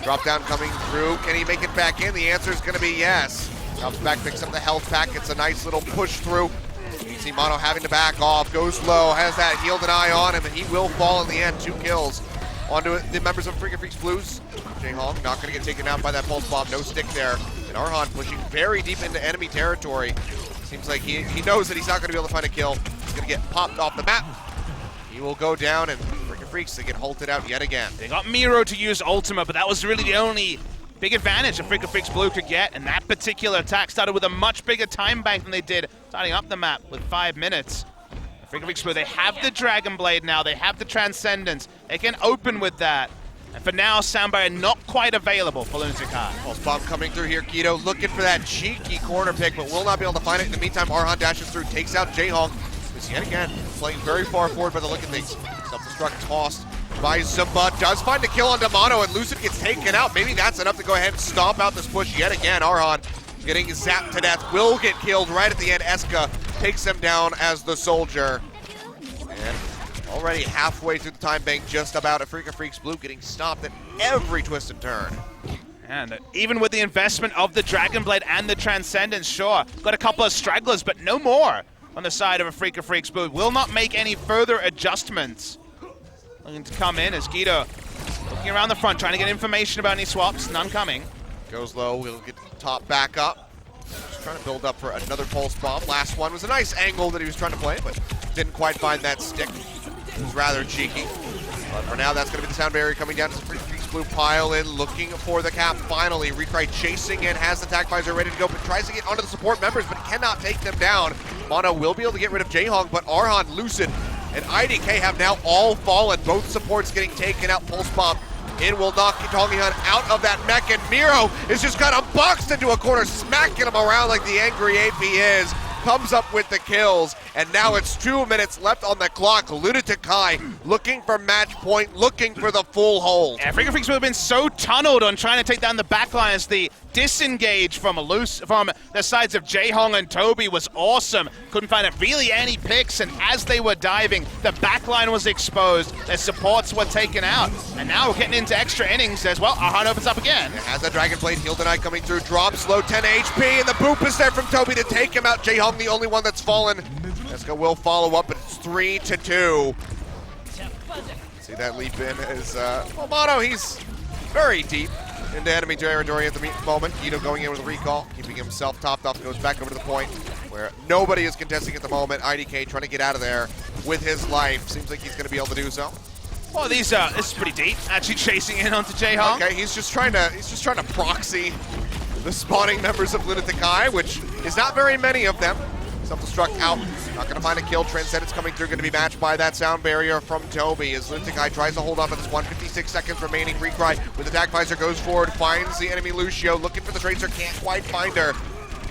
Drop down coming through. Can he make it back in? The answer is going to be yes. Drops back, picks up the health pack. It's a nice little push through. You see Mono having to back off. Goes low. Has that healed an eye on him, and he will fall in the end. 2 kills onto the members of Freaks Blues. Jae-Hong not going to get taken out by that pulse bomb. No stick there. And Arhan pushing very deep into enemy territory. Seems like he knows that he's not going to be able to find a kill. He's going to get popped off the map. He will go down, and Freaks they get halted out yet again. They got Miro to use Ultima, but that was really the only big advantage that Freaks Blue could get, and that particular attack started with a much bigger time bank than they did starting up the map with 5 minutes. Freaks Blue, they have the Dragon Blade now, they have the Transcendence, they can open with that. And for now, Soundbarrier not quite available for Lunatic-Hai. Pulse bomb coming through here. Guido looking for that cheeky corner pick, but will not be able to find it. In the meantime, Arhan dashes through, takes out Jae-Hong, who's yet again playing very far forward by the look of things. Self-destruct tossed by Zumba. Does find a kill on Mono, and Lucid gets taken out. Maybe that's enough to go ahead and stomp out this push yet again. Arhan getting zapped to death. Will get killed right at the end. Eska takes him down as the soldier. And Already halfway through the time bank, just about. Afrika Freaks Blue getting stopped at every twist and turn. And even with the investment of the Dragon Blade and the Transcendence, sure, got a couple of stragglers, but no more on the side of Afrika Freaks Blue. Will not make any further adjustments. Looking to come in as Guido looking around the front, trying to get information about any swaps. None coming. Goes low, we'll get top back up. Just trying to build up for another pulse bomb. Last one was a nice angle that he was trying to play, but didn't quite find that stick. It was rather cheeky. But for now, that's going to be the sound barrier coming down to the Freaks Blue pile in, looking for the cap finally. Recry chasing in, has the attack visor ready to go, but tries to get onto the support members, but cannot take them down. Mono will be able to get rid of Jaehong, but Arhan, Lucid, and IDK have now all fallen. Both supports getting taken out. Pulse bomb in will knock Donghyun out of that mech, and Miro is just kind of boxed into a corner, smacking him around like the angry ape he is. Comes up with the kills, and now it's 2 minutes left on the clock. Lunatic-Hai looking for match point, looking for the full hold. Yeah, Afrika Freaks have been so tunneled on trying to take down the backline as the disengage from the sides of Jaehong and Toby was awesome. Couldn't find really any picks, and as they were diving, the backline was exposed. Their supports were taken out, and now we're getting into extra innings as well. Arhan opens up again. Has the Dragon Blade Heal Deny coming through, drops low, 10 HP, and the boop is there from Toby to take him out. Jaehong the only one that's fallen. Eska will follow up, but it's 3-2. See that leap in is, well, Mono, he's very deep into enemy territory at the moment. Guido going in with a recall, keeping himself topped up, goes back over to the point where nobody is contesting at the moment. IDK trying to get out of there with his life. Seems like he's going to be able to do so. Well, this is pretty deep. Actually chasing in onto Jaehong. Okay, he's just trying to proxy the spawning members of Lunatic-Hai, which is not very many of them. Self-destruct out. Not going to find a kill. Transcendence coming through, going to be matched by that sound barrier from Toby as Lunatic-Hai tries to hold on to this one. 56 seconds remaining. Recry with attack visor goes forward, finds the enemy Lucio, looking for the Tracer, can't quite find her.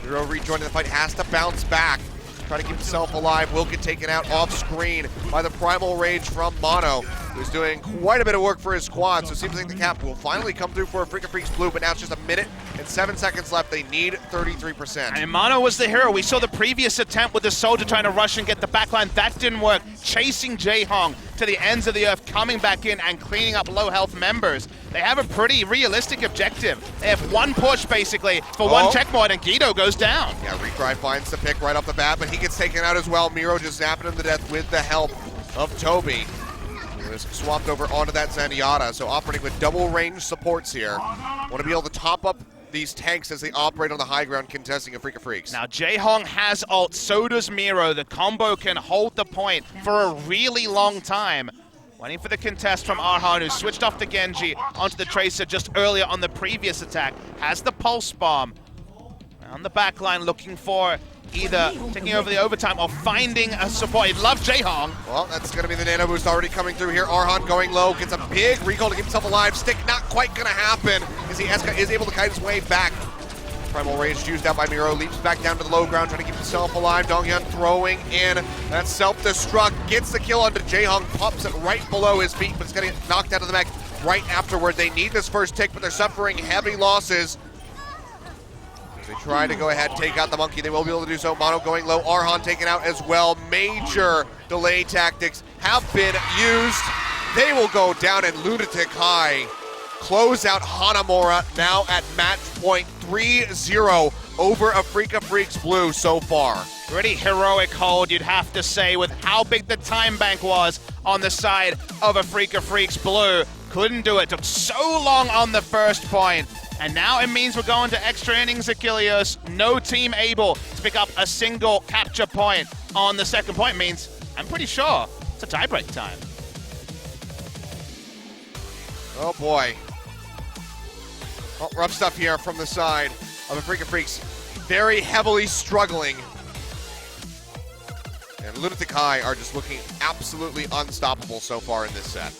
Hero rejoining the fight, has to bounce back. Try to keep himself alive, will get taken out off screen by the Primal Rage from Mono, who's doing quite a bit of work for his squad, so it seems like the cap will finally come through for Afrika Freaks Blue, but now it's just 1 minute and 7 seconds left. They need 33%. And Mono was the hero. We saw the previous attempt with the Soldier trying to rush and get the backline. That didn't work. Chasing Jaehong to the ends of the earth, coming back in and cleaning up low health members. They have a pretty realistic objective. They have one push, basically, for one checkpoint, and Guido goes down. Yeah, Recry finds the pick right off the bat, but he gets taken out as well. Miro just zapping him to death with the help of Toby. He was swapped over onto that Zenyatta, so operating with double range supports here. Want to be able to top up these tanks as they operate on the high ground contesting Afrika Freaks. Now Jaehong has ult, so does Miro. The combo can hold the point for a really long time. Waiting for the contest from Arhan, who switched off the Genji onto the Tracer just earlier on the previous attack. Has the Pulse Bomb. On the back line looking for either taking over the overtime or finding a support. He'd love Jaehong. Well, that's going to be the nano boost already coming through here. Arhan going low, gets a big recall to keep himself alive. Stick not quite going to happen as Eska is able to kite his way back. Primal Rage used out by Miro, leaps back down to the low ground, trying to keep himself alive. Donghyun throwing in that self-destruct, gets the kill onto Jaehong, pops it right below his feet, but it's going to get knocked out of the mech right afterward. They need this first tick, but they're suffering heavy losses. They try to go ahead, take out the monkey. They will be able to do so. Mono going low. Arhan taken out as well. Major delay tactics have been used. They will go down, and Lunatic-Hai close out Hanamura now at match point 3-0 over Afrika Freaks Blue so far. Pretty heroic hold, you'd have to say, with how big the time bank was on the side of Afrika Freaks Blue. Couldn't do it. Took so long on the first point. And now it means we're going to extra innings, Achilles. No team able to pick up a single capture point on the second point. Means, I'm pretty sure, it's a tiebreak time. Oh boy. Well, rough stuff here from the side of Afrika Freaks. Very heavily struggling. And Lunatic-Hai are just looking absolutely unstoppable so far in this set.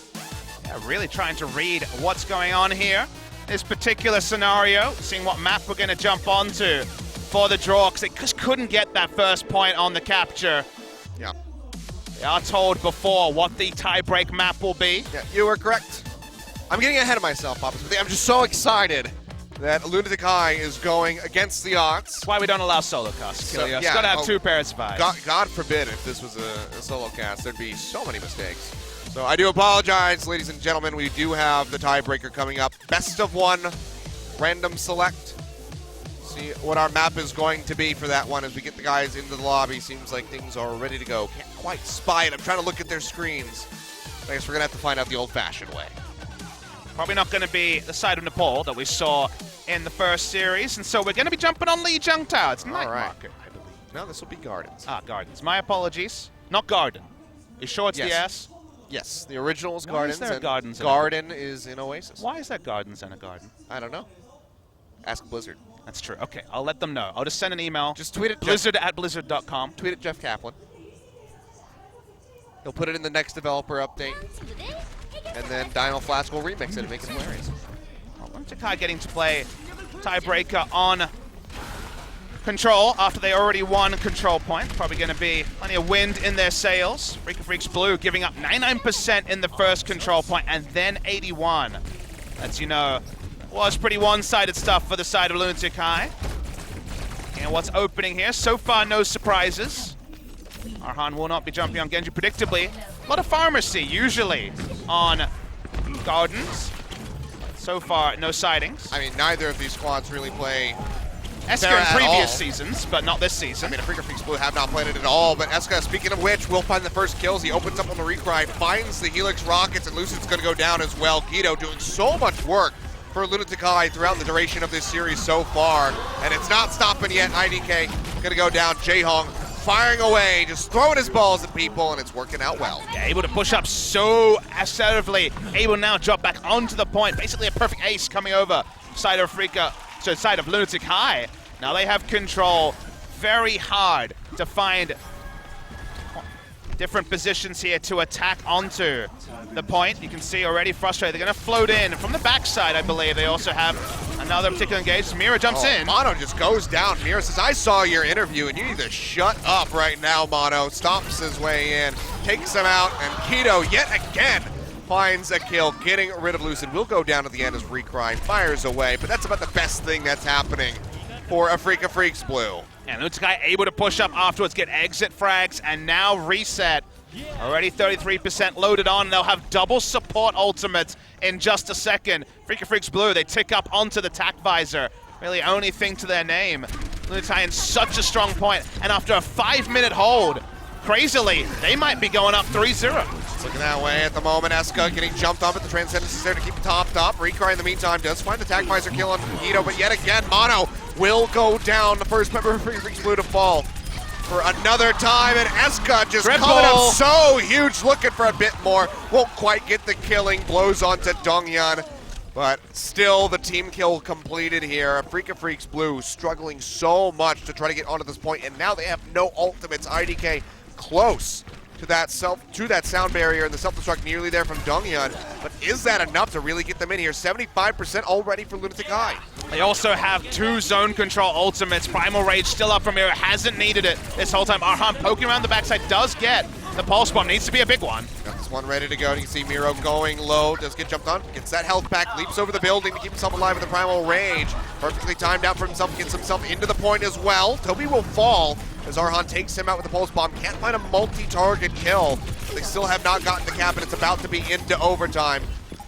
Yeah, really trying to read what's going on here. This particular scenario, seeing what map we're going to jump onto for the draw, because they just couldn't get that first point on the capture. Yeah. They are told before what the tiebreak map will be. Yeah, you were correct. I'm getting ahead of myself, Papa. I'm just so excited that Lunatic-Hai is going against the odds. Why we don't allow solo casts, So, Kilios. yeah, Gotta have 2 pairs of eyes. God forbid if this was a solo cast, there'd be so many mistakes. So I do apologize, ladies and gentlemen. We do have the tiebreaker coming up. Best of 1, random select. See what our map is going to be for that one as we get the guys into the lobby. Seems like things are ready to go. Can't quite spy it. I'm trying to look at their screens. I guess we're going to have to find out the old-fashioned way. Probably not going to be the side of Nepal that we saw in the first series, and so we're going to be jumping on Lee Jungtao. It's night market, I believe. No, this will be Gardens. Ah, Gardens. My apologies. Not Garden. You sure it's the S? Yes, the original is Why Gardens. is there a and Gardens in Garden is in Oasis. Why is that Gardens and a garden? I don't know. Ask Blizzard. That's true. Okay, I'll let them know. I'll just send an email. Just tweet it. Blizzard@blizzard.com. Tweet at Jeff Kaplan. He'll put it in the next developer update. And then Dino Flask will remix it and make it hilarious. Lunatic-Hai getting to play tiebreaker on control after they already won control point. Probably going to be plenty of wind in their sails. Freak of Freaks Blue giving up 99% in the first control point and then 81. As you know, was pretty one-sided stuff for the side of Lunatic-Hai. And what's opening here? So far, no surprises. Arhan will not be jumping on Genji. Predictably, a lot of pharmacy usually on Gardens. So far, no sightings. I mean, neither of these squads really play Eska in previous seasons, but not this season. I mean, Freak of Freaks Blue have not played it at all, but Eska, speaking of which, will find the first kills. He opens up on the recry, finds the Helix Rockets, and Lucid's going to go down as well. Guido doing so much work for Lunatic-Hai throughout the duration of this series so far, and it's not stopping yet. IDK going to go down. Jaehong firing away, just throwing his balls at people, and it's working out well. Yeah, able to push up so assertively, able now drop back onto the point. Basically a perfect ace coming over side of side of Lunatic-Hai. Now they have control. Very hard to find different positions here to attack onto the point. You can see already frustrated. They're going to float in from the backside, I believe. They also have another particular engage. Mira jumps in. Mono just goes down. Mira says, I saw your interview, and you need to shut up right now, Mono. Stomps his way in, takes him out, and Keto yet again finds a kill, getting rid of Lucid. Will go down at the end as Recry fires away, but that's about the best thing that's happening for a Freak of Freaks Blue. And Lunatic-Hai able to push up afterwards, get exit frags, and now reset. Already 33% loaded on. They'll have double support ultimates in just a second. Freak of Freaks Blue, they tick up onto the tac visor. Really only thing to their name. Lunatic-Hai in such a strong point, and after a 5-minute hold, crazily, they might be going up 3-0. It's looking that way at the moment. Eska getting jumped on, but the Transcendence is there to keep it topped up. Recry in the meantime does find the tag visor kill on Guido, but yet again, Mono will go down. The first member of Freak of Freaks Blue to fall for another time, and Eska just coming up so huge, looking for a bit more. Won't quite get the killing. Blows onto Donghyun, but still the team kill completed here. Freak of Freaks Blue struggling so much to try to get onto this point, and now they have no ultimates. IDK close to that sound barrier, and the self-destruct nearly there from Donghyun. But is that enough to really get them in here? 75% already for Lunatic-Hai. They also have 2 zone control ultimates. Primal Rage still up from here. Hasn't needed it this whole time. Arhan poking around the backside does get the pulse bomb. Needs to be a big one. Got this one ready to go. You can see Miro going low. Does get jumped on. Gets that health back. Leaps over the building to keep himself alive with the Primal Rage. Perfectly timed out for himself. Gets himself into the point as well. Toby will fall as Arhan takes him out with the pulse bomb. Can't find a multi-target kill. They still have not gotten the cap, and it's about to be into overtime.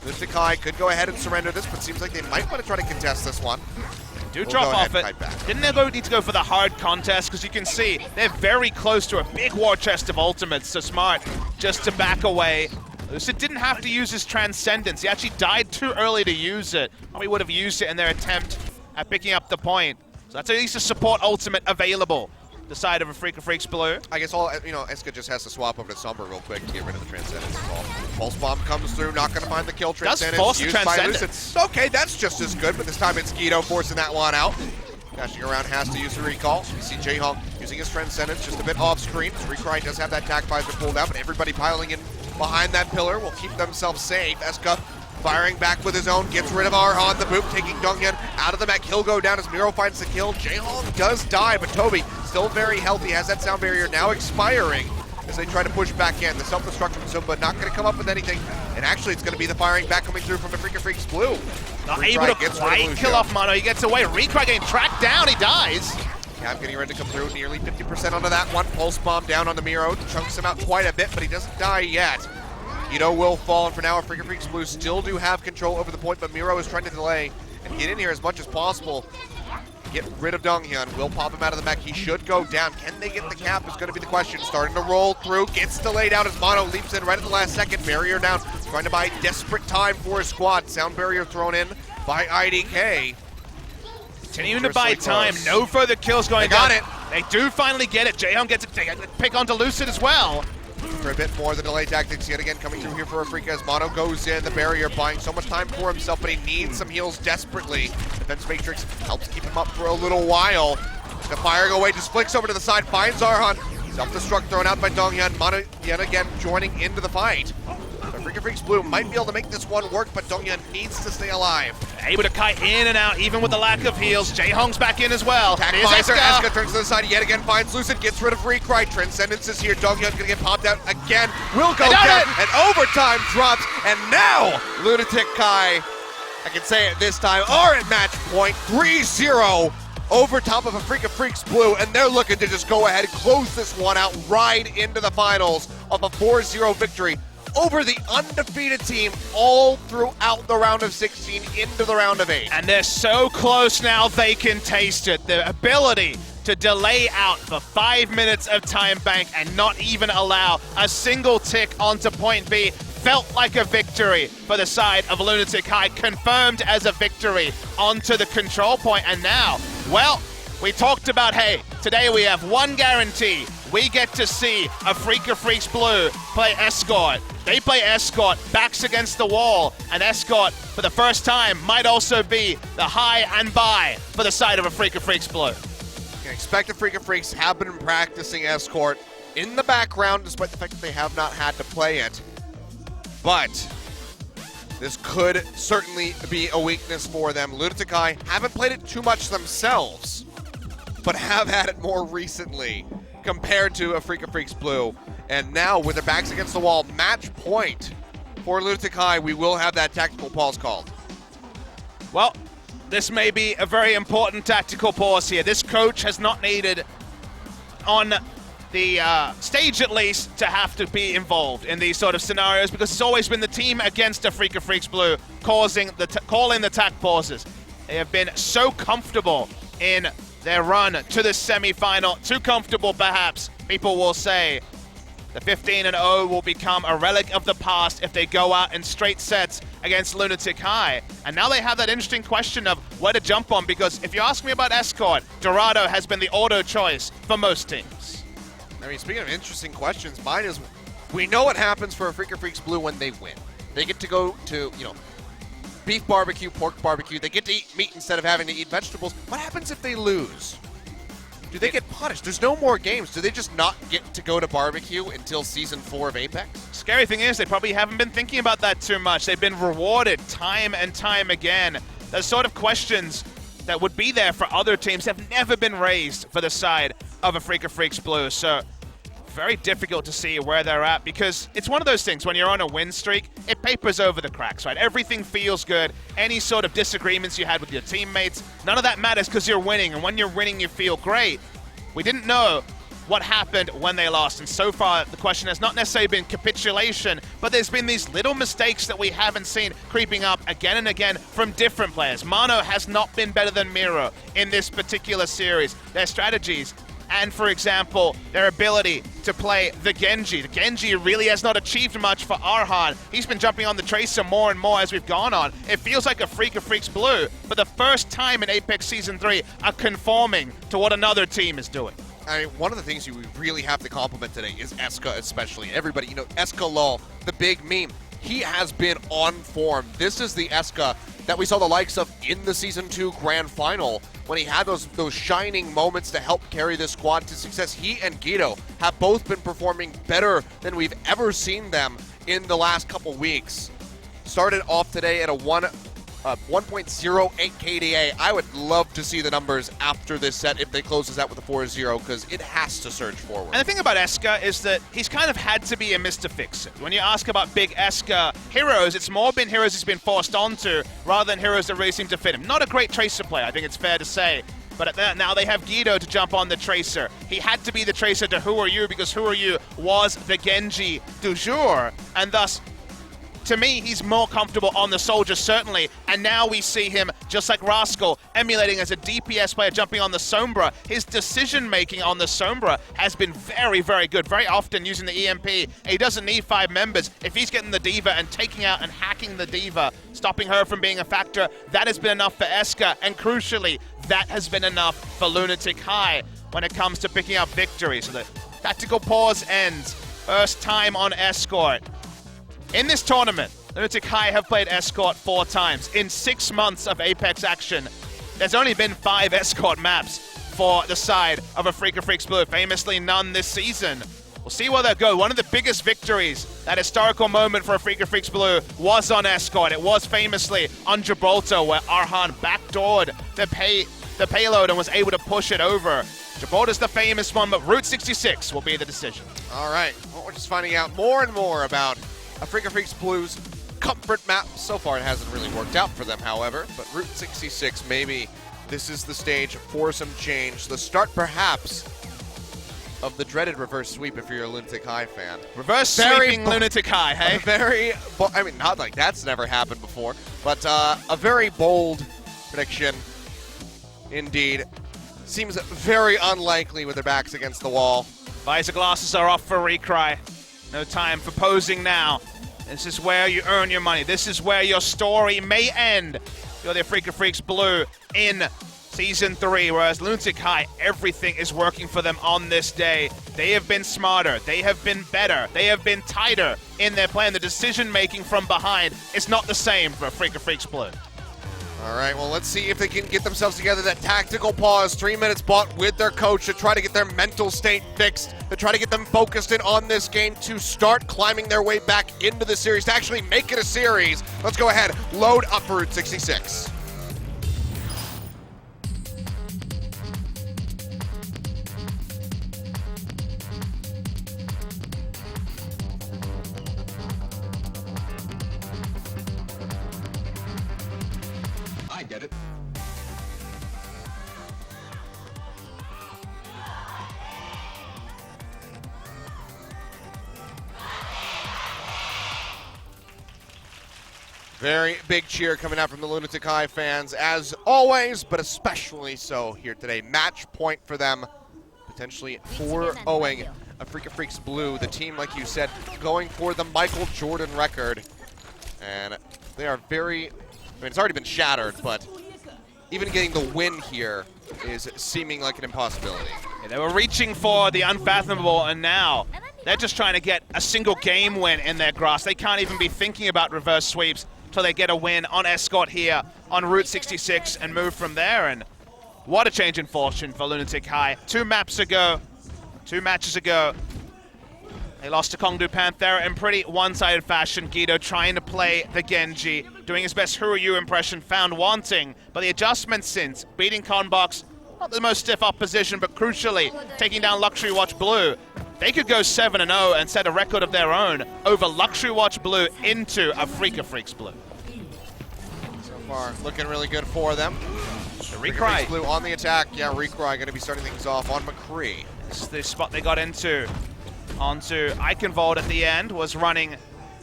Lunatic-Hai could go ahead and surrender this, but seems like they might want to try to contest this one. Do drop off it. Didn't they need to go for the hard contest? Because you can see they're very close to a big war chest of ultimates. So smart just to back away. Lucid didn't have to use his Transcendence. He actually died too early to use it. Probably would have used it in their attempt at picking up the point. So that's at least a support ultimate available. The side of a Freak of Freaks Blue. I guess Eska just has to swap over to Somber real quick to get rid of the Transcendence. Pulse Bomb comes through, not going to find the kill. Transcendence used by Lucid. Okay, that's just as good, but this time it's Guido forcing that one out. Dashing around, has to use the recall. We see Jaehong using his Transcendence just a bit off screen. Recry does have that tac visor pulled out, but everybody piling in behind that pillar will keep themselves safe. Eska firing back with his own, gets rid of Arhan. The boop taking Donghyun out of the mech. He'll go down as Miro finds the kill. Jaehong does die, but Toby still very healthy, has that sound barrier now expiring. as they try to push back in. The self-destruct from Zumba not going to come up with anything. And actually, it's going to be the firing back coming through from the Freak of Freaks Blue. Not able to quite kill off Mono. He gets away. Recry getting tracked down. He dies. Cav getting ready to come through, nearly 50% onto that one. Pulse bomb down on the Miro. Chunks him out quite a bit, but he doesn't die yet. Ito will fall, and for now, Freak of Freaks Blue still do have control over the point, but Miro is trying to delay and get in here as much as possible. Get rid of Donghyun. Will pop him out of the mech. He should go down. Can they get the cap is going to be the question. Starting to roll through. Gets delayed out as Mono leaps in right at the last second. Barrier down. Trying to buy desperate time for his squad. Sound barrier thrown in by IDK. Continuing to buy time. No further kills going down. They got it. They do finally get it. Jaehyung gets a pick onto Lucid as well. For a bit more, the delay tactics yet again coming through here for Afrika as Mono goes in, the barrier buying so much time for himself, but he needs some heals desperately. Defense Matrix helps keep him up for a little while. The firing away, just flicks over to the side, finds Arhan. Self-destruct thrown out by Donghyun. Mono yet again joining into the fight. The Freak of Freaks Blue might be able to make this one work, but Donghyun needs to stay alive. Able to kite in and out, even with the lack of heals. Jaehong's back in as well. Eska turns to the side, yet again finds Lucid, gets rid of Recry. Transcendence is here. Donghyun's gonna get popped out again. Will go down, and overtime drops, and now Lunatic-Hai, I can say it this time, are at match point, 3-0 over top of a Freak of Freaks Blue, and they're looking to just go ahead and close this one out right into the finals of a 4-0 victory over the undefeated team all throughout the round of 16 into the round of 8. And they're so close now they can taste it. The ability to delay out for 5 minutes of time bank and not even allow a single tick onto point B felt like a victory for the side of Lunatic-Hai, confirmed as a victory onto the control point. And now, well, we talked about, hey, today we have one guarantee. We get to see a Freak of Freaks Blue play Escort. They play Escort, backs against the wall, and Escort, for the first time, might also be the high and buy for the side of a Freak of Freaks Blue. You can expect the Freak of Freaks have been practicing Escort in the background, despite the fact that they have not had to play it. But this could certainly be a weakness for them. Lunatic-Hai haven't played it too much themselves, but have had it more recently compared to a Freak of Freaks Blue. And now, with their backs against the wall, match point for Lunatic-Hai, we will have that tactical pause called. Well, this may be a very important tactical pause here. This coach has not needed, on the stage at least, to have to be involved in these sort of scenarios, because it's always been the team against a Freak of Freaks Blue calling the tac pauses. They have been so comfortable in their run to the semi-final, too comfortable perhaps, people will say. The 15-0 will become a relic of the past if they go out in straight sets against Lunatic-Hai. And now they have that interesting question of where to jump on, because if you ask me about Escort, Dorado has been the auto choice for most teams. I mean, speaking of interesting questions, mine is, we know what happens for a Freak of Freaks Blue when they win. They get to go to, beef barbecue, pork barbecue. They get to eat meat instead of having to eat vegetables. What happens if they lose? Do they get punished? There's no more games. Do they just not get to go to barbecue until Season 4 of Apex? Scary thing is, they probably haven't been thinking about that too much. They've been rewarded time and time again. The sort of questions that would be there for other teams have never been raised for the side of a Freak of Freaks Blue. So, very difficult to see where they're at, because it's one of those things, when you're on a win streak, it papers over the cracks, right? Everything feels good. Any sort of disagreements you had with your teammates, none of that matters because you're winning, and when you're winning, you feel great. We didn't know what happened when they lost, and so far the question has not necessarily been capitulation, but there's been these little mistakes that we haven't seen creeping up again and again from different players. Mono has not been better than Miro in this particular series. Their strategies, and for example, their ability to play the Genji. The Genji really has not achieved much for Arhan. He's been jumping on the Tracer more and more as we've gone on. It feels like a Freak of Freaks Blue, for the first time in Apex Season 3, are conforming to what another team is doing. I mean, one of the things you really have to compliment today is Eska especially. Everybody, Eska Lol, the big meme. He has been on form. This is the Eska that we saw the likes of in the Season 2 Grand Final, when he had those shining moments to help carry this squad to success. He and Guido have both been performing better than we've ever seen them in the last couple weeks. Started off today at a 1 1.08 KDA. I would love to see the numbers after this set if they close this out with a 4-0, because it has to surge forward. And the thing about Eska is that he's kind of had to be a Mr. Fix-It. When you ask about big Eska heroes, it's more been heroes he's been forced onto rather than heroes that really seem to fit him. Not a great Tracer player, I think it's fair to say. But at that, now they have Guido to jump on the Tracer. He had to be the Tracer to Who Are You, because Who Are You was the Genji du jour, and thus, to me, he's more comfortable on the Soldier, certainly. And now we see him, just like Rascal, emulating as a DPS player, jumping on the Sombra. His decision-making on the Sombra has been very, very good. Very often using the EMP. And he doesn't need 5 members. If he's getting the D.Va and taking out and hacking the D.Va, stopping her from being a factor, that has been enough for Eska. And crucially, that has been enough for Lunatic-Hai when it comes to picking up victory. So the tactical pause ends. First time on Escort. In this tournament, Lunatic-Hai have played Escort 4 times. In 6 months of Apex action, there's only been 5 Escort maps for the side of a Freak of Freaks Blue. Famously none this season. We'll see where they go. One of the biggest victories, that historical moment for a Freak of Freaks Blue, was on Escort. It was famously on Gibraltar, where Arhan backdoored the payload and was able to push it over. Gibraltar's the famous one, but Route 66 will be the decision. All right, well, we're just finding out more and more about a Freak of Freaks Blue's comfort map. So far it hasn't really worked out for them, however, but Route 66, maybe this is the stage for some change. The start, perhaps, of the dreaded reverse sweep if you're a Lunatic-Hai fan. Reverse sweeping Lunatic-Hai, hey? I mean, not like that's never happened before, but a very bold prediction indeed. Seems very unlikely with their backs against the wall. Visor glasses are off for Recry. No time for posing now. This is where you earn your money. This is where your story may end. You're the Freak of Freaks Blue in Season 3, whereas Lunatic-Hai, everything is working for them on this day. They have been smarter. They have been better. They have been tighter in their plan. The decision-making from behind is not the same for Freak of Freaks Blue. All right, well, let's see if they can get themselves together. That tactical pause, 3 minutes bought with their coach to try to get their mental state fixed, to try to get them focused in on this game, to start climbing their way back into the series, to actually make it a series. Let's go ahead, load up Route 66. I get it. Very big cheer coming out from the Lunatic-Hai fans, as always, but especially so here today. Match point for them, potentially 4-0ing a Freak of Freaks Blue. The team, like you said, going for the Michael Jordan record. And they are very, I mean, it's already been shattered, but even getting the win here is seeming like an impossibility. Yeah, they were reaching for the unfathomable, and now they're just trying to get a single game win in their grasp. They can't even be thinking about reverse sweeps until they get a win on Escort here on Route 66 and move from there. And what a change in fortune for Lunatic-Hai. 2 matches ago, they lost to Kongdu Panthera in pretty one-sided fashion. Guido trying to play the Genji, doing his best Who Are You impression, found wanting. But the adjustments since, beating Conbox, not the most stiff opposition, but crucially, taking down Luxury Watch Blue. They could go 7-0 and set a record of their own over Luxury Watch Blue into a Freak of Freaks Blue. So far, looking really good for them. Recry Blue on the attack. Yeah, Recry going to be starting things off on McCree. This is the spot they got into. Onto Eichenwald at the end, was running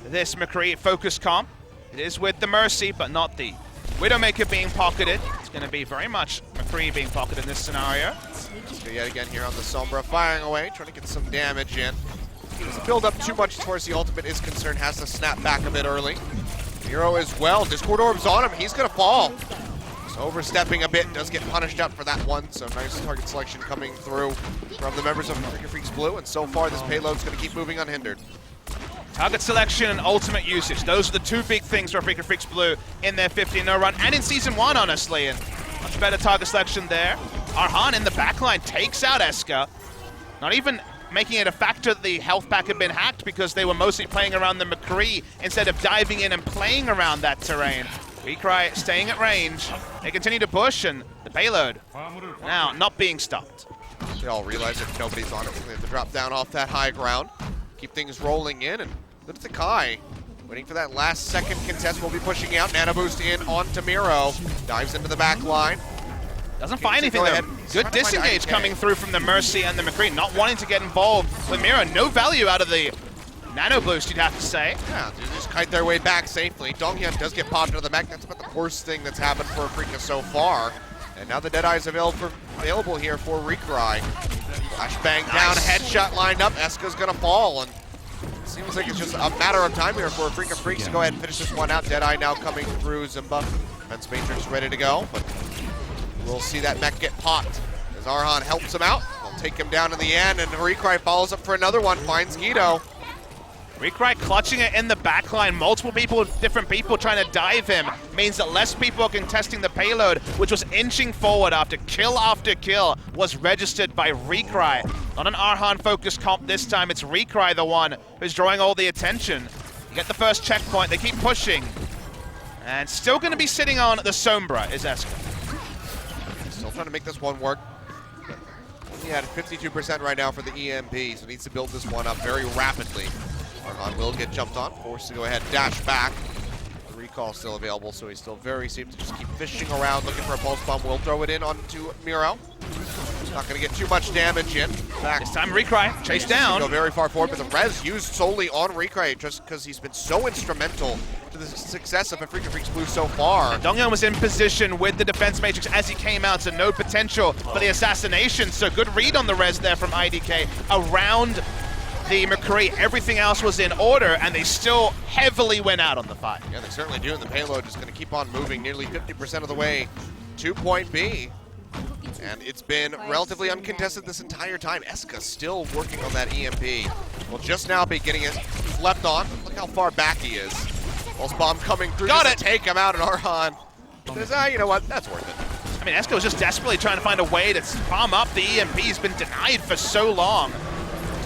this McCree focus comp. It is with the Mercy, but not the Widowmaker being pocketed. It's going to be very much McCree being pocketed in this scenario. So yet again here on the Sombra, firing away, trying to get some damage in. He doesn't build up too much as far as the ultimate is concerned, has to snap back a bit early. Hero as well, Discord Orb's on him, he's going to fall. Just overstepping a bit, does get punished out for that one, so nice target selection coming through from the members of Freak of Freaks Blue, and so far this payload's going to keep moving unhindered. Target selection and ultimate usage, those are the 2 big things for Freak of Freaks Blue in their 15-0 run, and in Season 1, honestly, and much better target selection there. Arhan in the backline takes out Eska, not even making it a factor that the health pack had been hacked because they were mostly playing around the McCree instead of diving in and playing around that terrain. Recry staying at range. They continue to push, and the payload now not being stopped. They all realize if nobody's on it, they have to drop down off that high ground, keep things rolling in, and Lunatic-Hai waiting for that last second contest. Will be pushing out. Nano boost in onto Miro. Dives into the back line. Doesn't find anything though. Good disengage coming through from the Mercy and the McCree. Not wanting to get involved with Miro. No value out of the Nano boost, you'd have to say. Yeah, they just kite their way back safely. Donghyun does get popped into the mech. That's about the worst thing that's happened for Afrika so far. And now the Deadeye is available here for Recry. Flashbang down, headshot lined up. Eska's gonna fall, and it seems like it's just a matter of time here for Afrika Freaks to go ahead and finish this one out. Deadeye now coming through Zimba. Defense Matrix ready to go, but we'll see that mech get popped as Arhan helps him out. They'll take him down in the end, and Recry follows up for another one, finds Guido. Recry clutching it in the backline. Multiple people, different people trying to dive him means that less people are contesting the payload, which was inching forward after kill was registered by Recry. Not an Arhan-focused comp this time. It's Recry the one who's drawing all the attention. Get the first checkpoint. They keep pushing. And still going to be sitting on the Sombra is Eska. Still trying to make this one work. He had 52% right now for the EMP, so needs to build this one up very rapidly. Arhan will get jumped on, forced to go ahead and dash back. The recall still available, so he's still very safe to just keep fishing around, looking for a pulse bomb. Will throw it in onto Miro. Not going to get too much damage in. Back. This time Recry, chase down. Go very far forward, but the res used solely on Recry just because he's been so instrumental to the success of Afrika Freaks Blue so far. Donghyun was in position with the defense matrix as he came out, so no potential for the assassination. So good read on the res there from IDK around the McCree. Everything else was in order, and they still heavily went out on the fight. Yeah, they certainly do, and the payload is going to keep on moving nearly 50% of the way to point B. And it's been relatively uncontested this entire time. Eska still working on that EMP. Will just now be getting it left on. Look how far back he is. Pulse bomb coming through. Got it! Take him out, and Arhan says, you know what, that's worth it. I mean, Eska was just desperately trying to find a way to palm up the EMP. He's been denied for so long.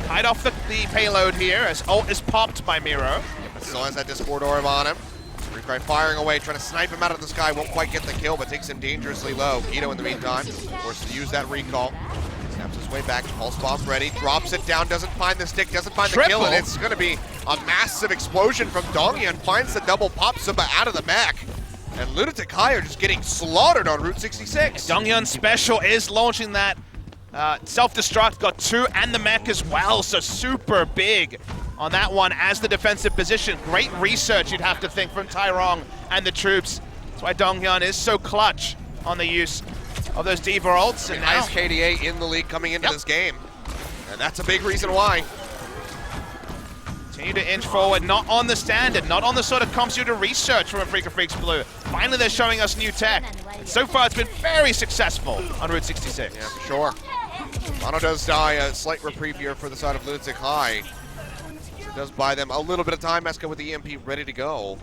Tied off the payload here as ult is popped by Miro. Yep, but still has that Discord orb on him. Recry firing away, trying to snipe him out of the sky. Won't quite get the kill, but takes him dangerously low. Guido in the meantime, forced to use that recall. Snaps his way back, pulse bomb ready, drops it down, doesn't find the stick, doesn't find the kill, and it's going to be a massive explosion from Donghyun. Finds the double pop Zimba out of the mech. And Lunatic-Hai are just getting slaughtered on Route 66. Donghyun special is launching that self-destruct, got 2 and the mech as well, so super big on that one as the defensive position. Great research, you'd have to think, from Tyrong and the troops. That's why Donghyun is so clutch on the use of those D.Va ults. And highest KDA in the league coming into this game. And that's a big reason why. Continue to inch forward, not on the standard, not on the sort of computer research from Afrika Freaks Blue. Finally, they're showing us new tech. And so far, it's been very successful on Route 66. Yeah, for sure. Mono does die, a slight reprieve here for the side of Lunatic-Hai. It does buy them a little bit of time. Eska with the EMP ready to go.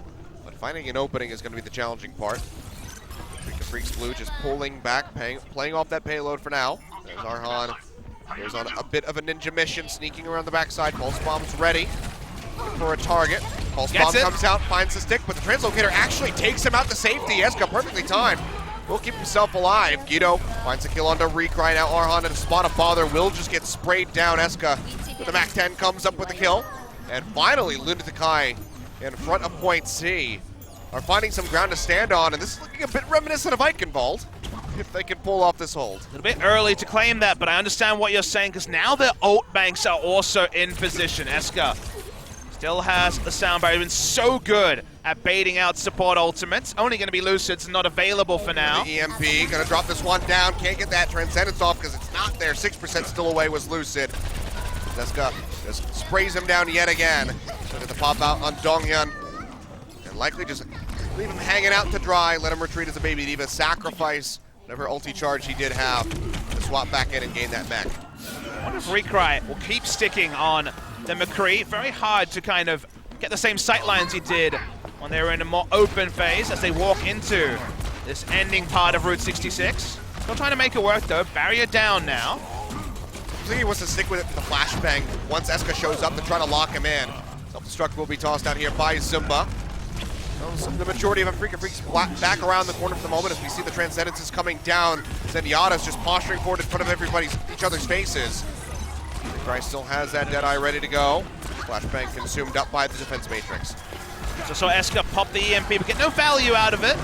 But finding an opening is going to be the challenging part. Afrika Freaks Blue just pulling back, playing off that payload for now. There's Arhan. Goes on a bit of a ninja mission, sneaking around the backside. Pulse bomb's ready for a target. Pulse bomb comes out, finds the stick, but the translocator actually takes him out to safety. Eska perfectly timed. Will keep himself alive. Guido finds a kill onto Recry. Now Arhan in a spot of bother will just get sprayed down. Eska with the Mac 10 comes up with the kill. And finally, Lunatic-Hai in front of point C are finding some ground to stand on, and this is looking a bit reminiscent of Eichenwald, if they can pull off this hold. A little bit early to claim that, but I understand what you're saying, because now their ult banks are also in position. Eska still has the sound barrier. He's been so good at baiting out support ultimates. Only going to be Lucid's not available for now. The EMP, going to drop this one down. Can't get that Transcendence off because it's not there. 6% still away was Lucid. Eska just sprays him down yet again. So get the pop out on Donghyun. And likely just leave him hanging out to dry. Let him retreat as a baby D.Va. Sacrifice whatever ulti charge he did have to swap back in and gain that mech. I wonder if Recry will keep sticking on the McCree. Very hard to kind of get the same sight lines he did when they were in a more open phase as they walk into this ending part of Route 66. Still trying to make it work though. Barrier down now. I think he wants to stick with it for the flashbang once Eska shows up to try to lock him in. Self-destruct will be tossed out here by Zimba. So the majority of Freak Freaks back around the corner for the moment as we see the Transcendences coming down. Zenyatta's just posturing forward in front of each other's faces. Reekrai still has that Deadeye ready to go. Flashbang consumed up by the defense matrix. So Eska pop the EMP, but get no value out of it.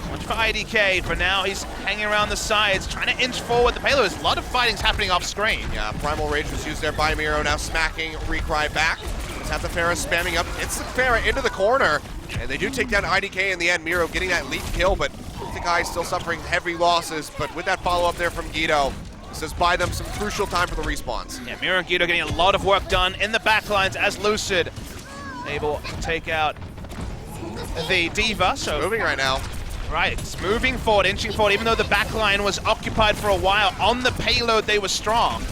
Much for IDK. For now, he's hanging around the sides, trying to inch forward the payload. There's a lot of fighting's happening off screen. Yeah, Primal Rage was used there by Miro, now smacking Reekrai back. Just have the Pharah spamming up. It's the Pharah into the corner. And they do take down IDK in the end. Miro getting that lead kill, but Lunatic-Hai still suffering heavy losses. But with that follow-up there from Guido, this does buy them some crucial time for the respawns. Yeah, Miro and Guido getting a lot of work done in the backlines as Lucid able to take out the D.Va. So moving right now. Right, it's moving forward, inching forward, even though the backline was occupied for a while. On the payload, they were strong.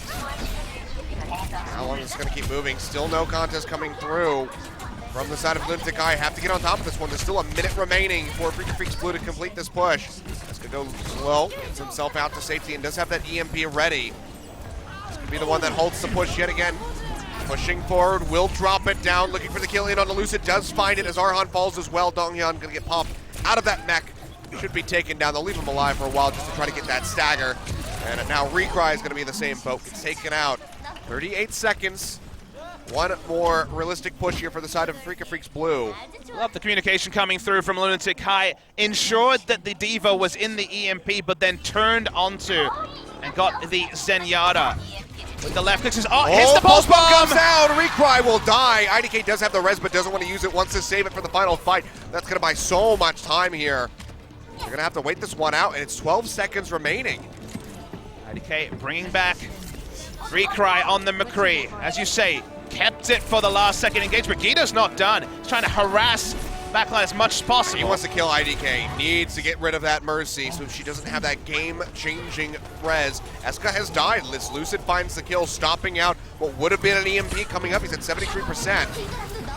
How long is this going to keep moving? Still no contest coming through from the side of Lunatic-Hai. Have to get on top of this one. There's still a minute remaining for Freak Freaks Blue to complete this push. That's going to go slow, gets himself out to safety, and does have that EMP ready. This could be the one that holds the push yet again. Pushing forward, will drop it down, looking for the kill in on Elucid, does find it as Arhan falls as well. Donghyun going to get popped out of that mech. Should be taken down. They'll leave him alive for a while just to try to get that stagger. And now Reekrai is going to be in the same boat. Gets taken out. 38 seconds. One more realistic push here for the side of Freak Freaks Blue. Love the communication coming through from Lunatic-Hai. Ensured that the D.Va was in the EMP, but then turned onto and got the Zenyatta. With the left click, hits the pulse bomb! Comes down, Reekrai will die. IDK does have the res, but doesn't want to use it, wants to save it for the final fight. That's going to buy so much time here. They're going to have to wait this one out, and it's 12 seconds remaining. IDK bringing back Reekrai on the McCree. As you say, kept it for the last second engagement. Guido's not done. He's trying to harass backline as much as possible. He wants to kill IDK, needs to get rid of that Mercy, so she doesn't have that game-changing res. Eska has died. Lucid finds the kill, stopping out what would have been an EMP coming up. He's at 73%.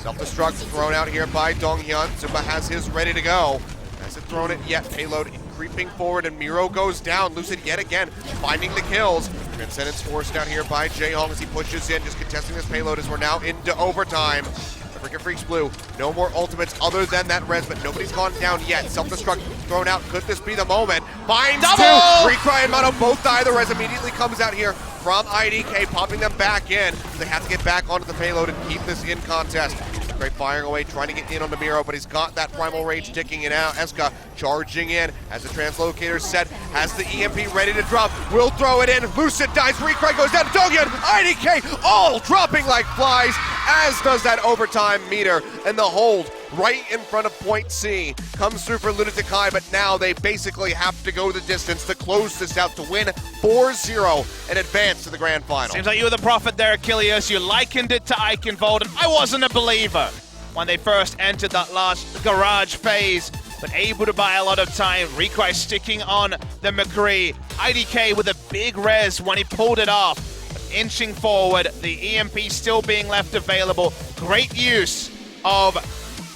Self-destruct thrown out here by Donghyun. Zumba has his ready to go. Hasn't thrown it yet. Payload creeping forward, and Miro goes down. Lucid yet again finding the kills. Transcendence forced down here by Jae-Hong as he pushes in, just contesting this payload as we're now into overtime. Freak Freaks Blue, no more ultimates other than that res, but nobody's gone down yet. Self-destruct thrown out. Could this be the moment? Finds two! Reekrai and Mono both die. The res immediately comes out here from IDK, popping them back in. They have to get back onto the payload and keep this in contest. Great firing away, trying to get in on the Miro, but he's got that Primal Rage ticking it out. Eska charging in, as the translocator set, has the EMP ready to drop, will throw it in. Lucid dies, Reekrai goes down, Donghyun, IDK, all dropping like flies, as does that overtime meter. And the hold right in front of point C comes through for Lunatic-Hai, but now they basically have to go the distance to close this out to win 4-0 and advance to the grand final. Seems like you were the prophet there, Achilles. You likened it to Eichenwald, and I wasn't a believer when they first entered that last garage phase, but able to buy a lot of time. Reekrai sticking on the McCree. IDK with a big res when he pulled it off. Inching forward, the EMP still being left available. Great use of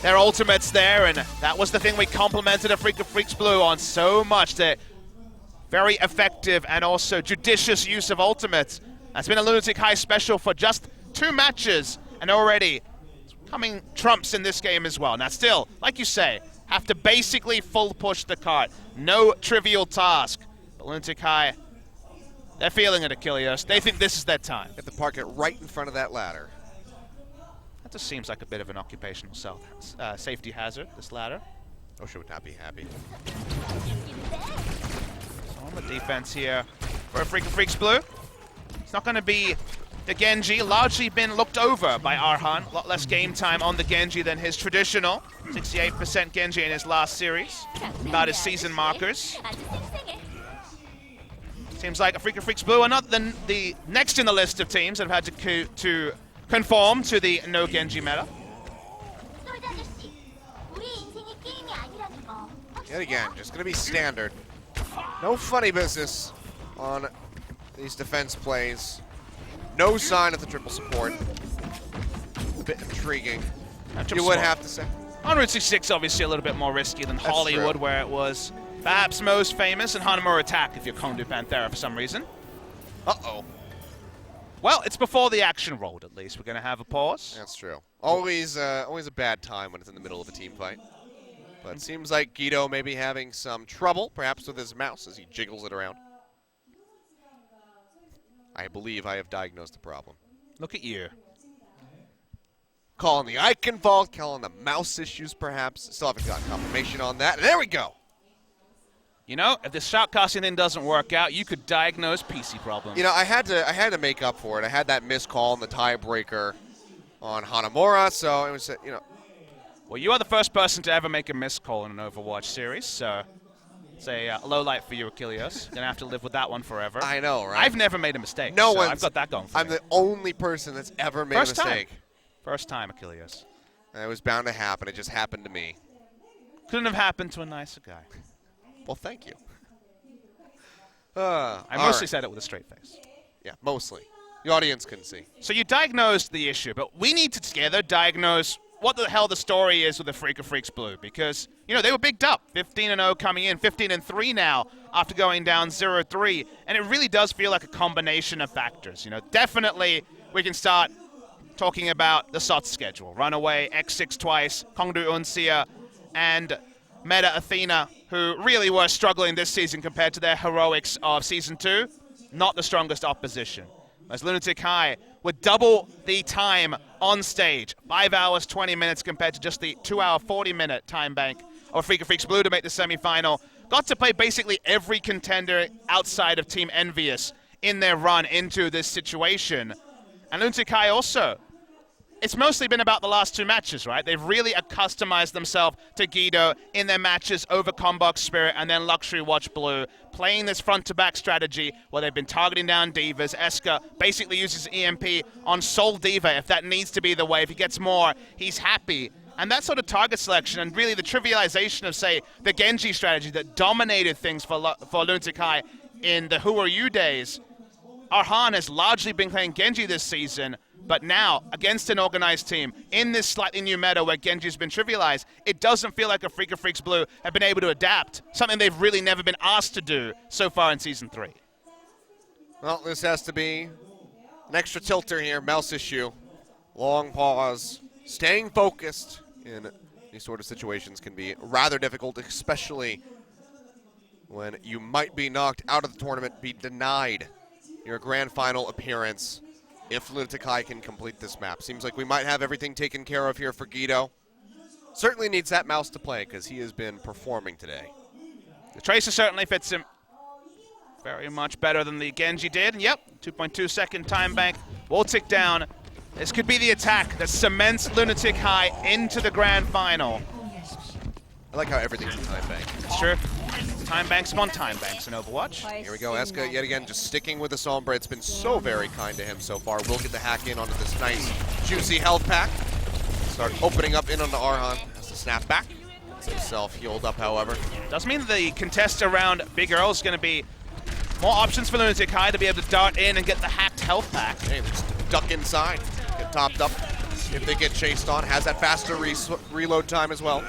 their ultimates there, and that was the thing we complimented a Freak Freaks Blue on so much. They're very effective and also judicious use of ultimates. That's been a Lunatic-Hai special for just 2 matches, and already coming trumps in this game as well. Now still, like you say, have to basically full push the cart. No trivial task. But Lunatic-Hai, they're feeling it, Achilles. They think this is their time. Get the park it right in front of that ladder. That just seems like a bit of an occupational safety hazard, this ladder. Osha would not be happy. So on the defense here for Freak Freaks Blue. It's not going to be the Genji, largely been looked over by Arhan. A lot less game time on the Genji than his traditional. 68% Genji in his last series. About his season markers. Seems like Freak Freaks Blue are not the next in the list of teams that have had to conform to the no Genji meta. Yet again, just going to be standard. No funny business on these defense plays. No sign of the triple support. A bit intriguing, you would have to say. On Route 66, obviously a little bit more risky than Hollywood, where it was perhaps most famous, and Hanamura attack if you're Kondu Panthera for some reason. Uh-oh. Well, it's before the action rolled, at least. We're going to have a pause. That's true. Always a bad time when it's in the middle of a team fight. But it seems like Guido may be having some trouble, perhaps with his mouse as he jiggles it around. I believe I have diagnosed the problem. Look at you. Calling the icon fault, calling the mouse issues perhaps. Still haven't gotten confirmation on that. There we go. You know, if this shoutcasting thing doesn't work out, you could diagnose PC problems. You know, I had to make up for it. I had that missed call in the tiebreaker on Hanamura, so it was, you know. Well, you are the first person to ever make a missed call in an Overwatch series, so it's a low light for you, Achilles. You're going to have to live with that one forever. I know, right? I've never made a mistake, No so one's, I've got that going for I'm me. the only person that's ever made a mistake. First time, Achilles. And it was bound to happen. It just happened to me. Couldn't have happened to a nicer guy. Well, thank you. I mostly said it with a straight face. Yeah, mostly. The audience couldn't see. So you diagnosed the issue, but we need to together diagnose what the hell the story is with the Freak of Freaks Blue, because, you know, they were bigged up. 15-0 coming in, 15-3 now after going down 0-3, and it really does feel like a combination of factors. You know, definitely we can start talking about the SOT schedule. Runaway, X6 twice, Kongdu Uncia, and Meta Athena, who really were struggling this season compared to their heroics of Season 2. Not the strongest opposition. As Lunatic-Hai with double the time on stage, 5 hours, 20 minutes compared to just the 2-hour, 40-minute time bank of Freak of Freaks Blue to make the semifinal. Got to play basically every contender outside of Team Envious in their run into this situation. And Lunatic-Hai also, it's mostly been about the last 2 matches, right? They've really customized themselves to Guido in their matches over Combox Spirit and then Luxury Watch Blue, playing this front-to-back strategy where they've been targeting down Divas. Eska basically uses EMP on Soul Diva if that needs to be the way. If he gets more, he's happy. And that sort of target selection and really the trivialization of, say, the Genji strategy that dominated things for Lunatic-Hai in the Who Are You days. Arhan has largely been playing Genji this season, but now, against an organized team, in this slightly new meta where Genji's been trivialized, it doesn't feel like a Freak of Freaks Blue have been able to adapt, something they've really never been asked to do so far in Season 3. Well, this has to be an extra tilter here, mouse issue. Long pause. Staying focused in these sort of situations can be rather difficult, especially when you might be knocked out of the tournament, be denied your grand final appearance if Lunatic-Hai can complete this map. Seems like we might have everything taken care of here for Guido. Certainly needs that mouse to play because he has been performing today. The Tracer certainly fits him very much better than the Genji did. And yep, 2.2 second time bank will tick down. This could be the attack that cements Lunatic-Hai into the grand final. I like how everything's a time bank. It's true. Time banks upon time banks in Overwatch. Here we go, Eska yet again just sticking with the Sombra. It's been so very kind to him so far. We'll get the hack in onto this nice, juicy health pack. Start opening up in onto Arhan. Has to snap back. Gets himself healed up, however. Does mean the contest around Big Earl is going to be more options for Lunatic-Hai to be able to dart in and get the hacked health pack. Hey, just duck inside. Get topped up if they get chased on. Has that faster reload time as well.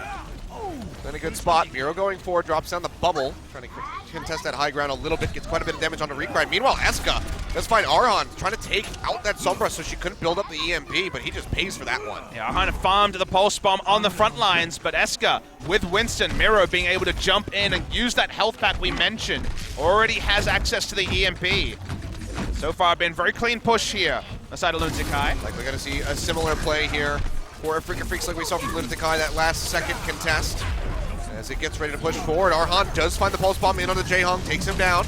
Then a good spot. Miro going forward, drops down the bubble. Trying to contest that high ground a little bit. Gets quite a bit of damage onto Recry. Meanwhile, Eska does find Arhan trying to take out that Sombra so she couldn't build up the EMP, but he just pays for that one. Yeah, Arhan farmed the pulse bomb on the front lines, but Eska with Winston, Miro being able to jump in and use that health pack we mentioned, already has access to the EMP. So far, been very clean push here on the side of Lunatic-Hai. Like we're going to see a similar play here for a Freak of Freaks like we saw from Lunatic-Hai, that last second contest. As it gets ready to push forward, Arhan does find the pulse bomb in on the Jaehong, takes him down.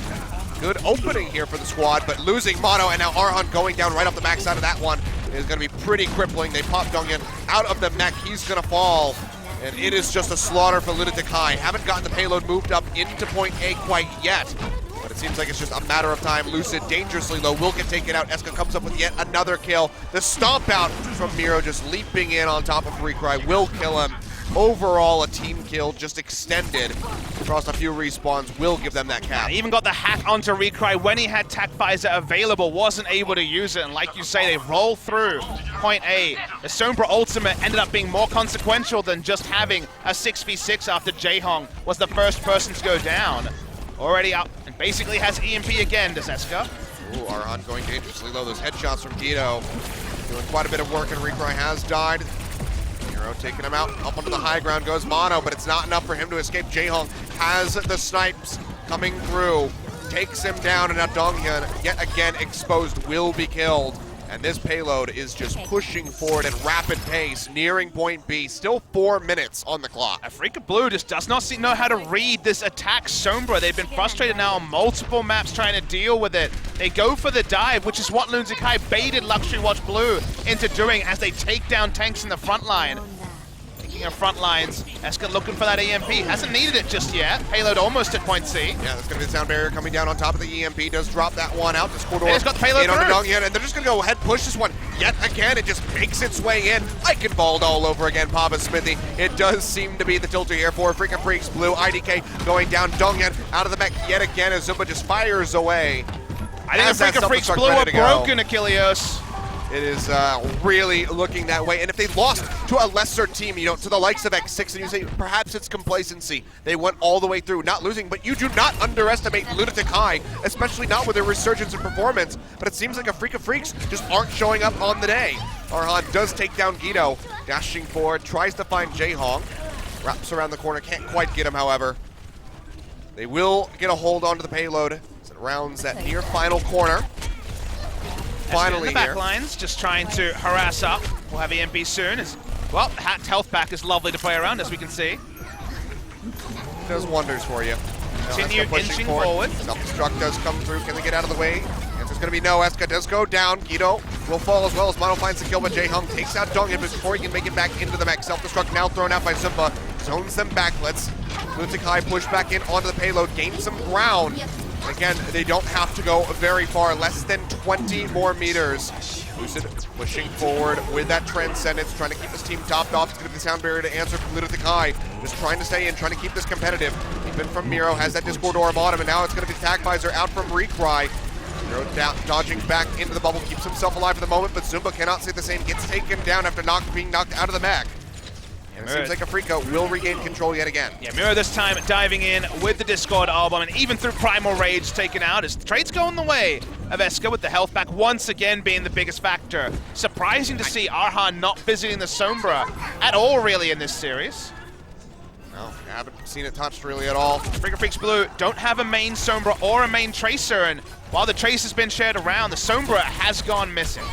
Good opening here for the squad, but losing Mono, and now Arhan going down right off the backside of that one is going to be pretty crippling. They pop Dungan out of the mech. He's going to fall, and it is just a slaughter for Lunatic-Hai. Haven't gotten the payload moved up into point A quite yet, but it seems like it's just a matter of time. Lucid dangerously low, will get taken out. Eska comes up with yet another kill. The stomp out from Miro just leaping in on top of Recry will kill him. Overall, a team kill just extended across a few respawns will give them that cap. Even got the hack onto Recry when he had TAC Visor available, wasn't able to use it, and like you say, they roll through point A. The Sombra ultimate ended up being more consequential than just having a 6v6 after Jaehong was the first person to go down. Already up, and basically has EMP again, does Eska. Ooh, Arhan going dangerously low. Those headshots from Guido doing quite a bit of work, and Recry has died. Miro taking him out. Up onto the high ground goes Mono, but it's not enough for him to escape. Jaehong has the snipes coming through. Takes him down, and now Donghyun, yet again exposed, will be killed. And this payload is just pushing forward at rapid pace, nearing point B. Still 4 minutes on the clock. Africa Blue just does not know how to read this attack Sombra. They've been frustrated now on multiple maps trying to deal with it. They go for the dive, which is what Lunatic-Hai baited Luxury Watch Blue into doing as they take down tanks in the front line. Taking our front lines, Eska looking for that EMP. Hasn't needed it just yet. Payload almost at point C. Yeah, that's going to be the sound barrier coming down on top of the EMP. Does drop that one out. Discord It's got the payload in on the through. Donghyun, and they're just going to go ahead push this one yet again. It just makes its way in. Eichenwald all over again, Papa Smithy. It does seem to be the tilter here for Freakin' Freaks Blue. IDK going down. Donghyun out of the mech yet again as Zumba just fires away. I think the Freakin' Freaks Blue are broken, Achilleos. It is really looking that way. And if they lost to a lesser team, you know, to the likes of X6, and you say perhaps it's complacency. They went all the way through, not losing, but you do not underestimate Lunatic-Hai, especially not with their resurgence in performance. But it seems like a Freak of Freaks just aren't showing up on the day. Arhan does take down Guido, dashing forward, tries to find Jaehong. Wraps around the corner, can't quite get him, however. They will get a hold onto the payload as it rounds that near final corner. Finally in the back here. lines, just trying to harass up. We'll have EMP soon. Well, hacked health pack is lovely to play around, as we can see. Does wonders for you. Continue inching forward. Self-destruct does come through. Can they get out of the way? Answer's going to be no. Eska does go down. Guido will fall as well as Mono finds the kill, but Jaehong takes out Donghyun before he can make it back into the mech. Self-destruct now thrown out by Zumba. Zones them back. Let's Lunatic-Hai push back in onto the payload, gain some ground. Again, they don't have to go very far, less than 20 more meters. Lucid pushing forward with that Transcendence, trying to keep this team topped off. It's going to be the sound barrier to answer from Lunatic-Hai. Just trying to stay in, trying to keep this competitive. Even from Miro, has that Discord orb on him, and now it's going to be the Tag Visor out from Recry. Miro dodging back into the bubble, keeps himself alive for the moment, but Zumba cannot say the same. Gets taken down after being knocked out of the mech. And it seems like Afrika will regain control yet again. Yeah, Miro this time diving in with the Discord album, and even through Primal Rage taken out as the trade's going the way of Eska with the health back once again being the biggest factor. Surprising to see Arhan not visiting the Sombra at all really in this series. No, haven't seen it touched really at all. Freakin' Freaks Blue don't have a main Sombra or a main Tracer, and while the Trace has been shared around, the Sombra has gone missing.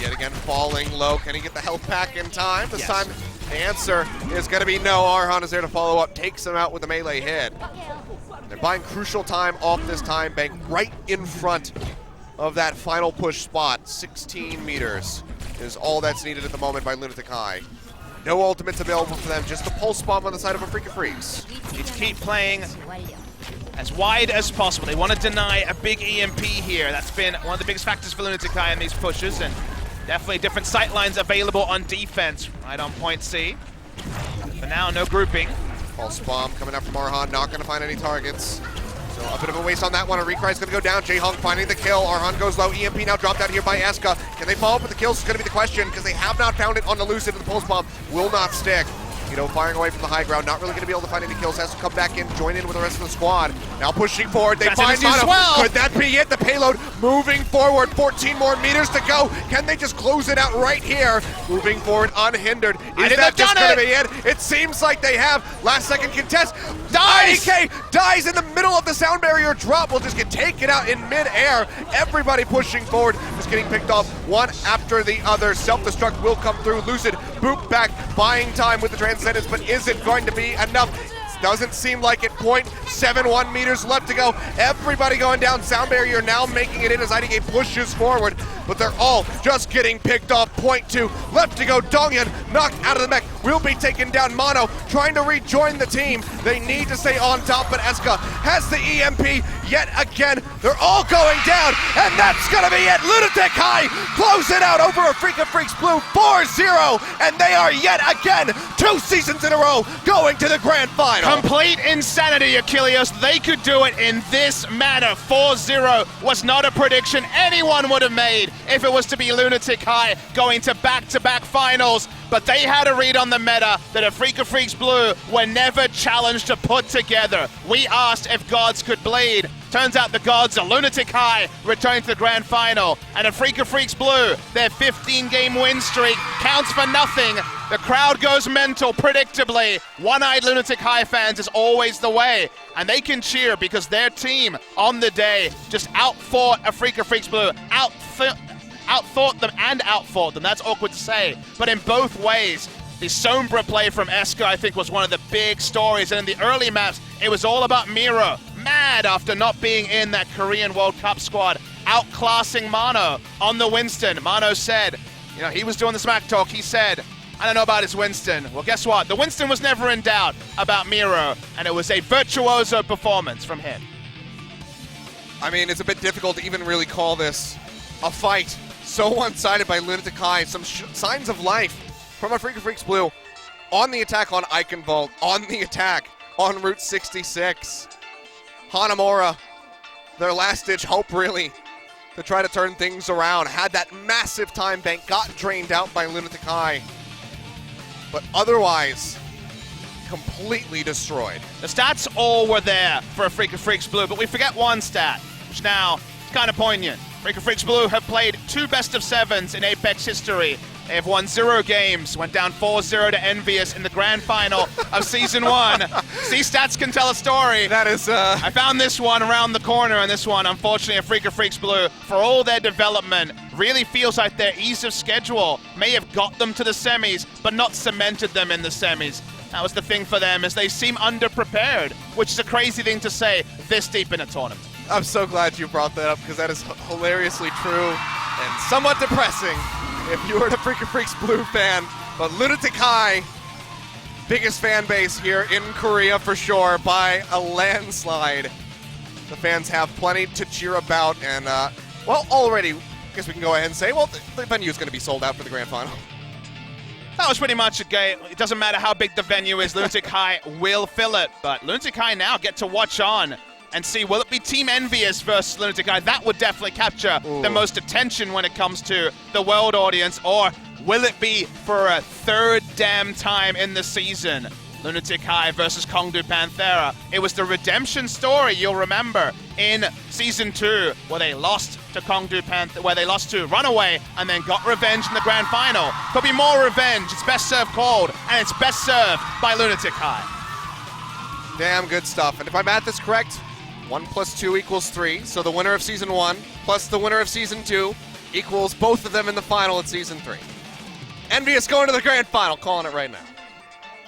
Yet again falling low. Can he get the health pack in time? This time the answer is going to be no. Arhan is there to follow up, takes him out with a melee hit. They're buying crucial time off this time bank right in front of that final push spot. 16 meters is all that's needed at the moment by Lunatic-Hai. No ultimates available for them, just the pulse bomb on the side of a Freakin' Freaks. Need to keep playing as wide as possible. They want to deny a big EMP here. That's been one of the biggest factors for Lunatic-Hai in these pushes, and definitely different sight lines available on defense right on point C. For now, no grouping. Pulse bomb coming up from Arhan, not going to find any targets. So a bit of a waste on that one. A Recry's going to go down. Jaehong finding the kill. Arhan goes low. EMP now dropped out here by Eska. Can they follow up with the kills? It's going to be the question because they have not found it on the Lucid, and the pulse bomb will not stick. You know, firing away from the high ground, not really going to be able to find any kills. Has to come back in, join in with the rest of the squad. Now pushing forward, they find Mono. Well. Could that be it? The payload moving forward, 14 more meters to go. Can they just close it out right here? Moving forward unhindered. Is that just going to be it? It seems like they have. Last second contest. IDK dies in the middle of the sound barrier drop. Will just get taken out in midair. Everybody pushing forward, just getting picked off one after the other. Self-destruct will come through. Lucid boot back, buying time with the Transcendence, but is it going to be enough? Doesn't seem like it. 0.71 meters left to go. Everybody going down. Sound barrier now making it in as IDK pushes forward, but they're all just getting picked off. 0.2 left to go. Donghyun knocked out of the mech. Will be taken down. Mono trying to rejoin the team. They need to stay on top, but Eska has the EMP yet again. They're all going down, and that's going to be it. Lunatic-Hai close it out over a Freakin' Freaks Blue 4-0, and they are yet again 2 seasons in a row going to the grand final. Complete insanity, Achilleos. They could do it in this manner. 4-0 was not a prediction anyone would have made if it was to be Lunatic-Hai going to back-to-back finals. But they had a read on the meta that a Freakin' Freaks Blue were never challenged to put together. We asked if gods could bleed. Turns out the gods are Lunatic-Hai returning to the grand final, and Afrika Freaks Blue, their 15-game win streak counts for nothing. The crowd goes mental, predictably. One-eyed Lunatic-Hai fans is always the way, and they can cheer because their team on the day just outfought Afrika Freaks Blue, outthought them and outfought them. That's awkward to say, but in both ways. The Sombra play from Eska, I think, was one of the big stories, and in the early maps, it was all about Miro. Mad after not being in that Korean World Cup squad, outclassing Mano on the Winston. Mano said, you know, he was doing the smack talk, he said, I don't know about his Winston. Well, guess what? The Winston was never in doubt about Miro, and it was a virtuoso performance from him. I mean, it's a bit difficult to even really call this a fight. So one-sided by Lunatic-Hai. Some signs of life from Afrika Freaks Blue on the attack on Eichenwald, on the attack on Route 66. Hanamura, their last-ditch hope, really, to try to turn things around. Had that massive time bank, got drained out by Lunatic-Hai. But otherwise, completely destroyed. The stats all were there for Afrika Freaks Blue, but we forget one stat, which now is kind of poignant. Afrika Freaks Blue have played 2 best-of-7s in Apex history. They have won 0 games, went down 4-0 to Envious in the grand final of Season 1. See, stats can tell a story. That is, I found this one around the corner, and this one, unfortunately, Afrika Freaks Blue, for all their development, really feels like their ease of schedule may have got them to the semis, but not cemented them in the semis. That was the thing for them, as they seem underprepared, which is a crazy thing to say this deep in a tournament. I'm so glad you brought that up, because that is hilariously true and somewhat depressing if you were an Afrika Freaks Blue fan. But Lunatic-Hai, biggest fan base here in Korea for sure by a landslide. The fans have plenty to cheer about, and well, already, I guess we can go ahead and say, well, the venue is going to be sold out for the grand final. That was pretty much a game. It doesn't matter how big the venue is, Lunatic-Hai will fill it. But Lunatic-Hai now get to watch on and see, will it be Team Envious versus Lunatic-Hai? That would definitely capture the most attention when it comes to the world audience. Or will it be for a 3rd damn time in the season? Lunatic-Hai versus Kongdu Panthera. It was the redemption story, you'll remember, in Season 2, where they lost to where they lost to Runaway and then got revenge in the grand final. Could be more revenge. It's best served cold, and it's best served by Lunatic-Hai. Damn good stuff. And if my math is correct, 1 + 2 = 3. So the winner of Season 1 plus the winner of Season 2 equals both of them in the final at Season 3. Envious going to the grand final, calling it right now.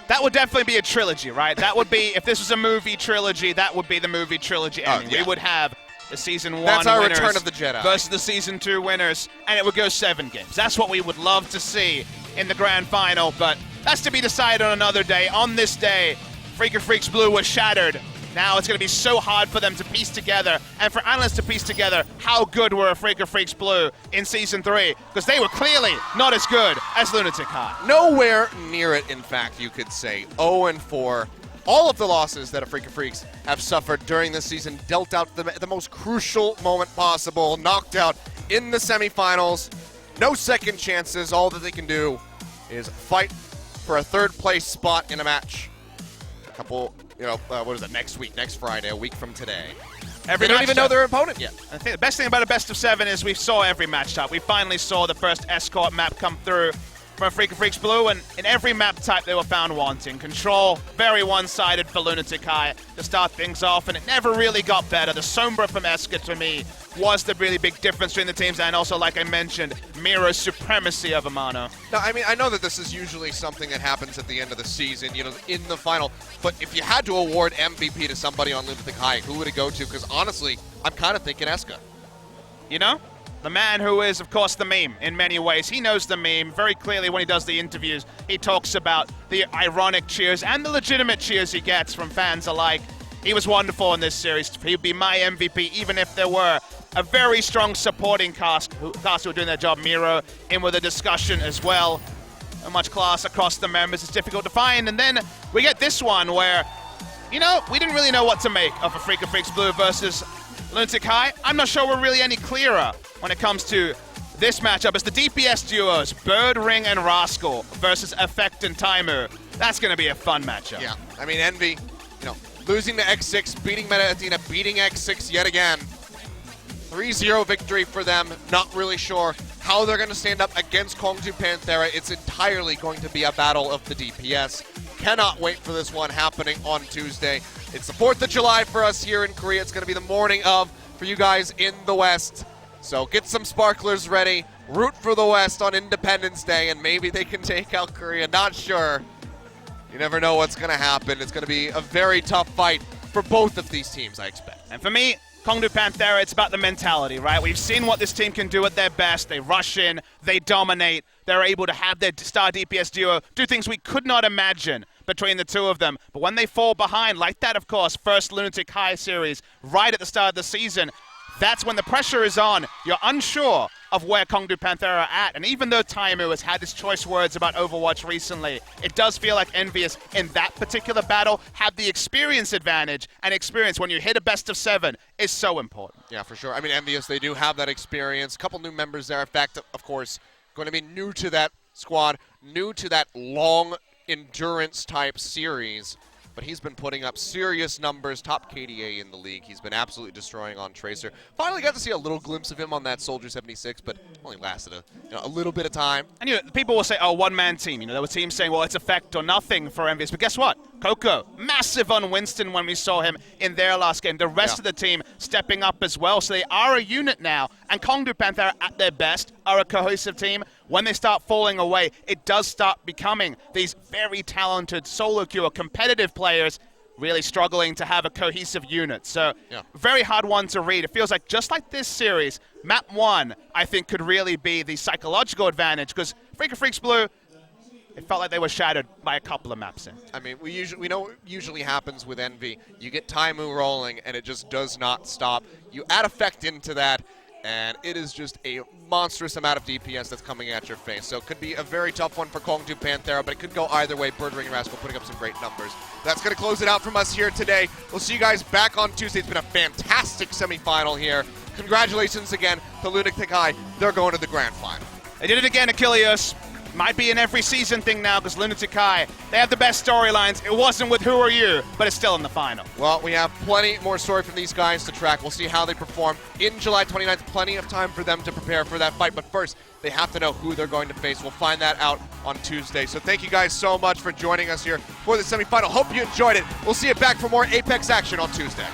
That would definitely be a trilogy, right? That would be, if this was a movie trilogy, that would be the movie trilogy ending. Yeah. We would have the Season 1 That's our winners Return of the Jedi versus the Season 2 winners, and it would go 7 games. That's what we would love to see in the grand final, but that's to be decided on another day. On this day, Afrika Freaks Blue was shattered. Now it's going to be so hard for them to piece together, and for analysts to piece together how good were Afrika Freaks Blue in Season 3, because they were clearly not as good as Lunatic-Hai. Nowhere near it, in fact, you could say. 0-4. All of the losses that Afrika Freaks have suffered during this season dealt out the most crucial moment possible, knocked out in the semifinals. No second chances. All that they can do is fight for a 3rd place spot in a match. A couple, what is it, next week, next Friday, a week from today. They don't even know their opponent yet. I think the best thing about a best-of-7 is we saw every matchup. We finally saw the first escort map come through from Afrika Freaks Blue, and in every map type they were found wanting. Control, very one-sided for Lunatic-Hai to start things off, and it never really got better. The Sombra from Eska, to me, was the really big difference between the teams, and also, like I mentioned, Miro's supremacy over Mano. Now, I mean, I know that this is usually something that happens at the end of the season, in the final, but if you had to award MVP to somebody on Lunatic-Hai, who would it go to? Because honestly, I'm kind of thinking Eska. The man who is, of course, the meme in many ways. He knows the meme very clearly when he does the interviews. He talks about the ironic cheers and the legitimate cheers he gets from fans alike. He was wonderful in this series. He'd be my MVP, even if there were a very strong supporting cast who were doing their job. Miro in with a discussion as well. So much class across the members. It's difficult to find. And then we get this one where, we didn't really know what to make of Afrika Freaks Blue versus Lunatic-Hai. I'm not sure we're really any clearer when it comes to this matchup. It's the DPS duos, Bird Ring and Rascal versus Effect and Taimu. That's going to be a fun matchup. Yeah, I mean, Envy, losing to X6, beating Meta Athena, beating X6 yet again. 3-0 victory for them. Not really sure how they're going to stand up against Kongju Panthera. It's entirely going to be a battle of the DPS. Cannot wait for this one happening on Tuesday. It's the 4th of July for us here in Korea. It's going to be the morning of for you guys in the West. So get some sparklers ready. Root for the West on Independence Day, and maybe they can take out Korea. Not sure. You never know what's going to happen. It's going to be a very tough fight for both of these teams, I expect. And for me, Kongju Panthera, it's about the mentality, right? We've seen what this team can do at their best. They rush in, they dominate, they're able to have their star DPS duo do things we could not imagine between the two of them. But when they fall behind, like that, of course, first Lunatic-Hai series, right at the start of the season, that's when the pressure is on. You're unsure of where Kongju Panthera are at. And even though Taimu has had his choice words about Overwatch recently, it does feel like Envious in that particular battle have the experience advantage. And experience, when you hit a best of 7, is so important. Yeah, for sure. I mean, Envious, they do have that experience. A couple new members there. In fact, of course, going to be new to that squad, new to that long endurance type series. But he's been putting up serious numbers, top KDA in the league. He's been absolutely destroying on Tracer. Finally got to see a little glimpse of him on that Soldier 76, but only lasted a little bit of time. And people will say, oh, one-man team. There were teams saying, well, it's effect or nothing for Envious. But guess what? Coco, massive on Winston when we saw him in their last game. The rest of the team stepping up as well. So they are a unit now. And Kongju Panthera, at their best, are a cohesive team. When they start falling away, it does start becoming these very talented solo queue competitive players really struggling to have a cohesive unit. So very hard one to read. It feels like just like this series, map 1, I think, could really be the psychological advantage because Freak of Freaks Blue, it felt like they were shattered by a couple of maps in. I mean, we know what usually happens with Envy. You get Taimu rolling, and it just does not stop. You add effect into that, and it is just a monstrous amount of DPS that's coming at your face. So it could be a very tough one for Kongju Panthera, but it could go either way. Birdring and Rascal putting up some great numbers. That's going to close it out from us here today. We'll see you guys back on Tuesday. It's been a fantastic semifinal here. Congratulations again to Lunatic-Hai. They're going to the grand final. They did it again, Achilles. Might be an every season thing now because Lunatic-Hai, they have the best storylines. It wasn't with Who Are You, but it's still in the final. Well, we have plenty more story from these guys to track. We'll see how they perform in July 29th. Plenty of time for them to prepare for that fight. But first, they have to know who they're going to face. We'll find that out on Tuesday. So thank you guys so much for joining us here for the semifinal. Hope you enjoyed it. We'll see you back for more Apex action on Tuesday.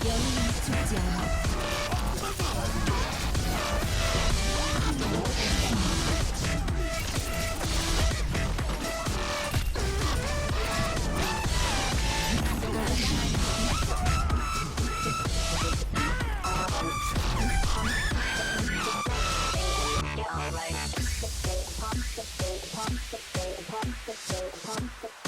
영웅은 죽지 않아. Pump